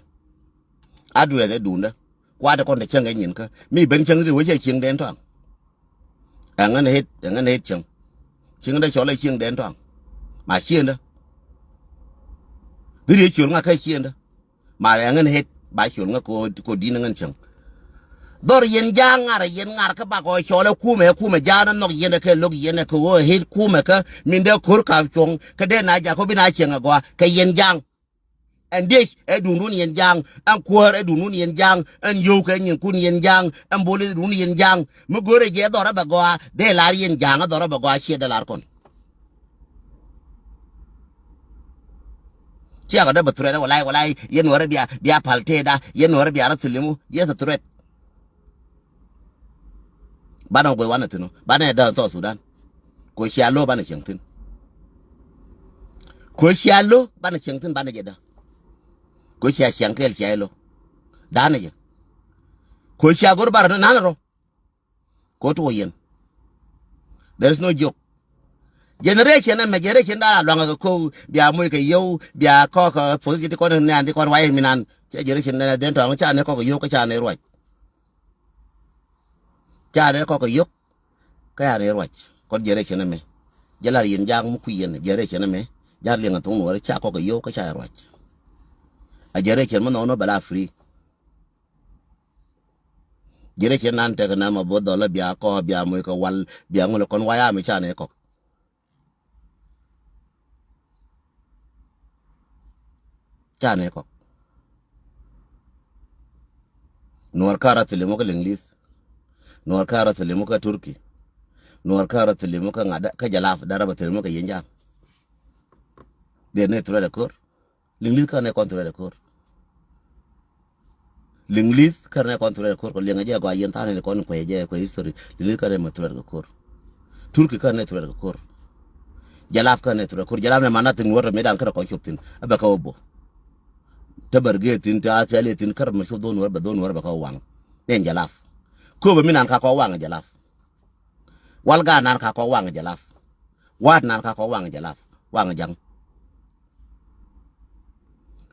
adu de dunda qua đó con để chân cái nhìn cơ mi bên chân thì với chơi chiêng đến thoảng ngân hết chân đây cho lấy chiêng đến thoảng mà chiêng đó cứ đi chiêng ngà khai chiêng đó mà ngân hết bài chiêng ngà cô đi ngân chân đôi yên giang ngà các bà coi cho lấy khu mẹ giang nó yên cái lúc yên cô hết khu mẹ cái mình đeo khur cào chong cái đây này giờ có bên này chiêng à cái yên giang and this edunun yen jang an kwar edunun yen jang an yo ka nyin kun yen jang an bole dun yen jang mo gore je dora bagwa de lar yen jang dora bagwa che de lar kon chia ga da bature da walai yen wora bia palte da yen wora bia ratlimu ye sa turet bana go wana tino bana da so Sudan ko shialo bana chengtin bana je da ko chia chiang kel chia lo dane je ko chia gor bar na ro ko to yen there is no joke generation da lo nga ko bia moy ke yo bia ko positive ko na andi ko wai minan generation na den to cha ne ko yo ko cha ne ro cha ne ko yo ka ne ro ko generation me jala yen jang mu ku yen generation me jar le nga to no cha ko yo ko cha ro a jere chen mo no bala free jere chen nan te na ma bo dola bia ko bia mo ko wal bia ngol kon waya mi cha ne ko Nuer kara tilimo ko linglis Nuer kara tilimo ko turki Nuer kara tilimo ko ngada ka jalaf daraba tilimo ko yenja de ne tura de kor linglis ka ne kon tura de kor Linglis karne kon ture kor ko lenga je ko yen tane kon ko je ko history linglis karne ma ture ko kor turki karne ture ko kor jalaf karne ture kor jalaf ne manat Nuer medan kara ko chuptin aba ka obo tabarge tin ta fele tin kar ma shudo Nuer ba don Nuer ba ka wang den jalaf ko ba minan ka ko wang jalaf walga nan ka ko wang jalaf wat nan ka ko wang jalaf wang jang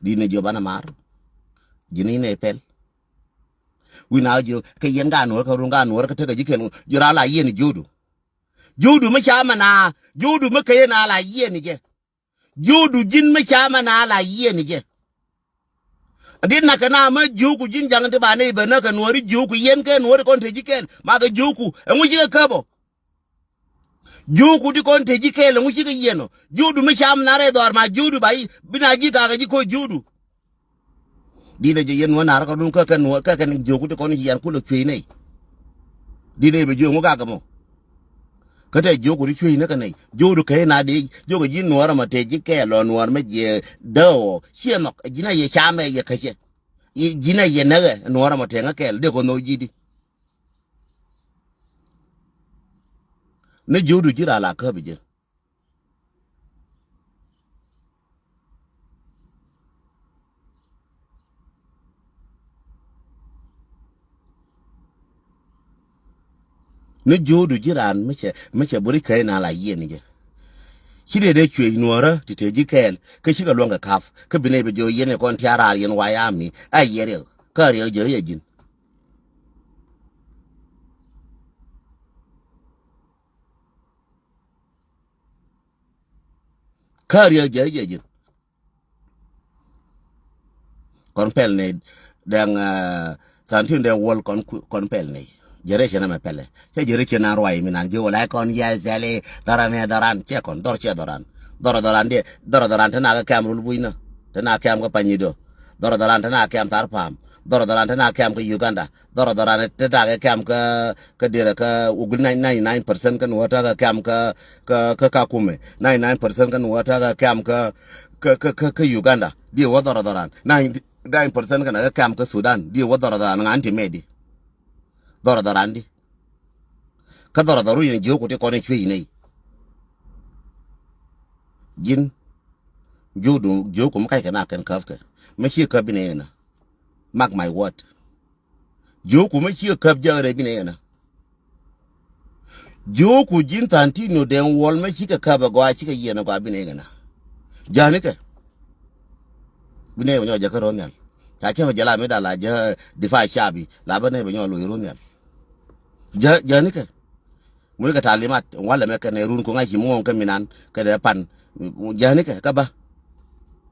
dine jobana mar jini ne pel wina jo ke yenga Nuer ka runga Nuer ka tega jikel jura la yen judu ma chama na judu ma kaye na la yen je judu jin ma chama na la yen je adin na kana ma juku jin jang te bane ba na ka Nuer juku yen ke Nuer kon te jikel ma ga juku engu ji ka bo juku di kon te jikel engu ji ga yeno judu ma chama na re dor ma judu bai bina ji ka ga ji ko judu dine je yen wona ka dun ka Nuer ka kan juku di kon yan ku lo chwe nei dine be jo ngo ga mo kata jogo ri chui na kanai jodo kai na de jogo jin Nuer ma te ji ke lo Nuer ma je do sieno jina ye chame ye kache jina ye naga Nuer ma te ngakel de ko no jidi ne jodo jira la ka bije ne jodo jiran meche buri kai na la yeni je shide de chwe Nuer ti te ji kel ka shiga longa kaf ka bine be jo yene kon tiara yen wayami ay yere ka re je ye jin ka re je ye jin kon pel ne dang santin de wol kon pel ne jere chena me pele che jere chena roi minan je wala kon ya zale daran che kon dor che doran de doran tana ga kam rul buina tana kam ga panyido doran tana kam tarpam doran tana kam ga Uganda doran tana ga kam ka dira ka ugul 99% kan wata ga kam ka kume 99% kan wata ga kam ka Uganda di wa doran 99% kan ga kam ka Sudan di wa doran nganti medi doran di ka doran yen joku te konen chwe nei jin judu joku makai kana kan kafka mashi ka bine yana mark my word joku mashi ka jare bine yana joku jin tantino den wol mashi ka ba gwa shi ka yana gwa bine yana jani ka bine yana ja ka ronal ta ce jala me da la ja difa shabi la bane be nyolo ronal jani ka mu ka talimat wala me ka ne run ko ngaji mo ka minan ka da pan jani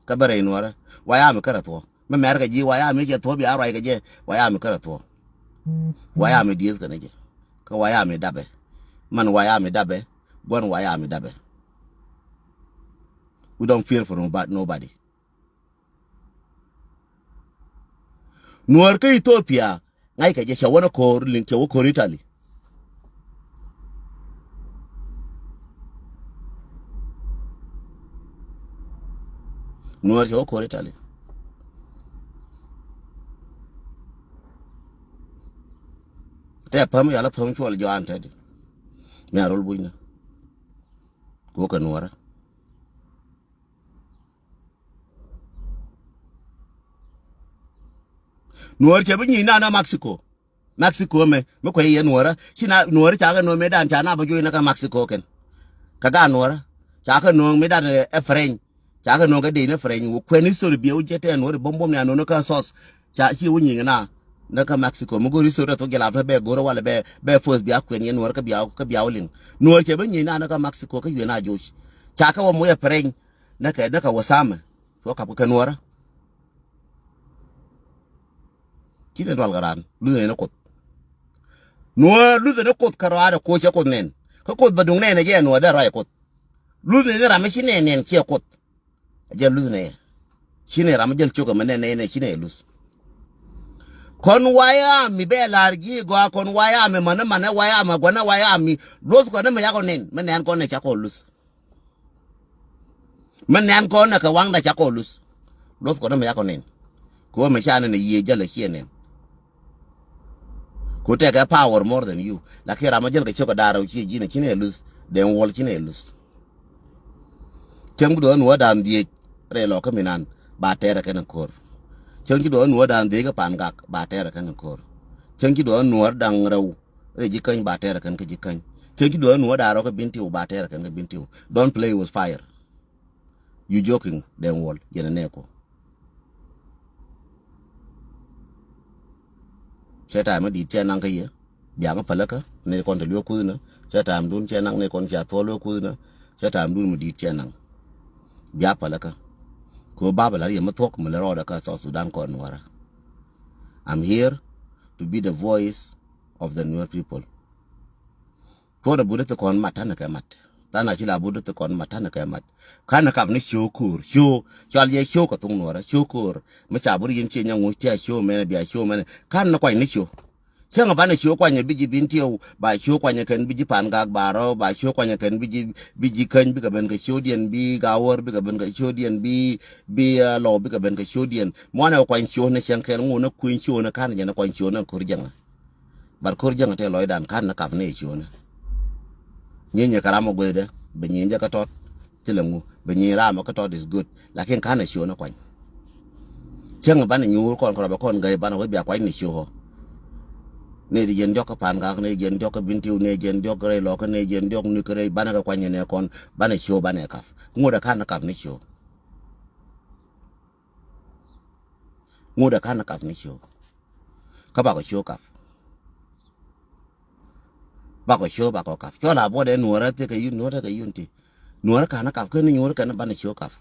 ka ba re Nuer waya mi karato me mer ga ji waya mi je to bi arai ga je waya mi karato waya mi dies ka ne je ka waya mi dabe man waya mi dabe gon waya mi dabe we don't fear for nobody Nuer ka Ethiopia ngai ka je shawana ko lin ke wo ko Italy Nuer jo ko Italy te pam ya la pam chol jo ante de me arol buina ko ka Nuer che bi na Mexico me ko ye Nuer china Nuer cha ga no me dan cha na ba jo na ka Mexico ken ka ga Nuer cha ka no me dan Efrain cha ka no ga de na Efrain wo kweni sori bi o jete Nuer bombom ne no ka sos cha chi wo nyi na ka Mexico mo go ri sori to gela be goro wala be force bi akwen ye Nuer ka bi awlin Nuer che bi na ka Mexico ka yena jo cha ka wo mo Efrain na ka wasama to ka Nuer kine dwal garan lu ne na kot Nuer lu ne kot karwa ko che kot nen ka kot badung ne je Nuer da ra kot lu ne ra me chine nen che kot je lu ne chine ra me jel choga me ne chine lus kon waya mi be largi go kon waya me mana waya ma gona waya mi los ko ne me yako nen me nen ko ne cha ko lus me nen ko ne ka wang da cha ko lus los ko ne me yako nen ko me cha ne ye jale chine Could take a power more than you. Like here, I'm a general chocodaro, Gina Chinelus, then wall Chinelus. Chang do no damn the relo caminan, but terra can occur. Chunky do no damn the pangak, but terra can occur. Chunky do no dang row, regican, but terra can kajikan. Chunky do no dark bintu, but terra can bintu. Don't play with fire. You joking, then wall, yen an echo. Set time a di chananga ye, Bianga Palaka, ne con the Locuna, set time dun chanang ne con chatolo cuna, set time dun di chanang. Bia Palaka. Ko Babala Yamatok Malaroda South Sudan Cornwara. I'm here to be the voice of the Nuer people. For the Buddha con Matanaka mat. Tana Chila Buddha con Matanaka mat. Kana Kavni Shokur, show, shall ye show Katunora, Shokur, Machaburi and China will chair show man be a showman, can't quite nicho. Chang about a show when you biji bintio, by show when you can biji pangag barrow, by show when you can biji can bigger ben Shodian, be Gower, bigger ben Shodian, be a law bigger ben Shodian. One of quite show nation can own a queen show and a can and a quite show and Kurjanga. But Kurjanga tell Lloyd and can't have nation. Yin Karamo Gwede, Benin Jakatot, Tilamu, Benin Ramacatot is good, like in Kana show no quite. Chang about you will call Corabacon Gay Banner will be a quite show. Ne yen joka panga ne yen joka bintiu ne yen joka re loka ne yen jok nukere banaga kwanye ne kon bana show bana kaf ngoda kana kaf ne show ngoda kana kaf ne show ka ba ko show kaf ba ko show ba ko kaf chola bo de nuora te ka yun nuora ka yunti nuora kana kaf ke ni nuora kana bana show kaf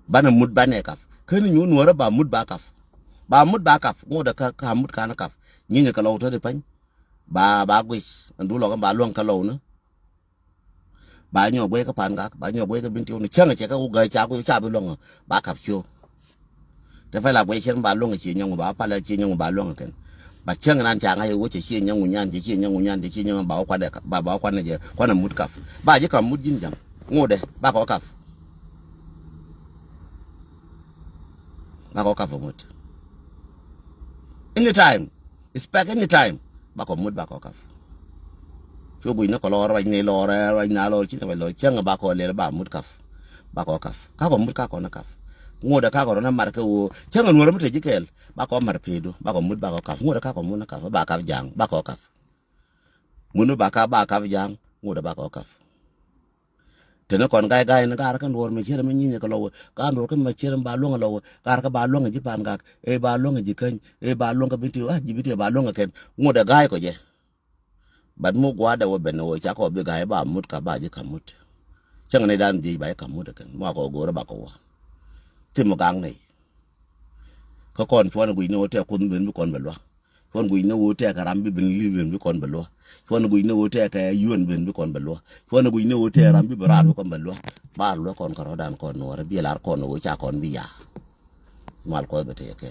bana mud bana kaf ke ni nuora ba mud ba kaf ngoda ka mud kana kaf nhìn cái lâu thôi đi bánh bà quỳ anh đủ lo cái bà luôn cái lâu nữa bà nhỏ quê cái pan gác bà nhỏ quê cái bên tiêu này chắc là chỉ có gầy cha quê cha bên luôn bà cặp siêu thế phải là quê trên bà luôn cái chuyện nhau bà phải là chuyện nhau bà luôn cái bà chắc là anh chàng hay quê chỉ chuyện nhau nhan chỉ chuyện nhau nhan chỉ chuyện nhau bảo quan đây bà bảo quan này giờ quan là mút cặp bà chỉ còn mút dính chẳng ngô đây bà có cặp vào mút anytime. Expect anytime. Bako mud bako kaf. Cho bui nó có lo rồi này lo rồi nào lo chứ phải lo chẳng bako le ba mud kaf. Bako kaf. Ka ko mud ka ko na kaf. Ngoda ka ko na mar ka wo. Chẳng nuor mute jikel. Bako mar pedo. Bako mud bako kaf. Ngoda ka ko mun na kaf. Ba kaf jang. Bako kaf. Munu ba kaf jang. Ngoda bako kaf. Tena kon gai na gar kan wor me chere me nyi ka lo ka ndor kan me chere ba lo ngalo gar ka ba lo ngi pan gak e ba lo ngi kan e ba lo ka binti ji binti ba lo ngaken ngoda gai ko je bad mu gwa da wo ben wo cha ko be gai ba mut ka ba ji ka mut chang ne dan ji ba ka mut kan ma ko go ra ba ko wa tim gang nei ko kon chon gui no te kun ben bi kon be lo kon gui no te ka ram bi ben li ben bi kon be lo Fwana gui no te ka yun ben bi kon belwa fwana gui no te ram bi bra bi kon belwa ba lo kon karo dan kon no ra bi lar kon wo cha kon bi ya mal ko be te ke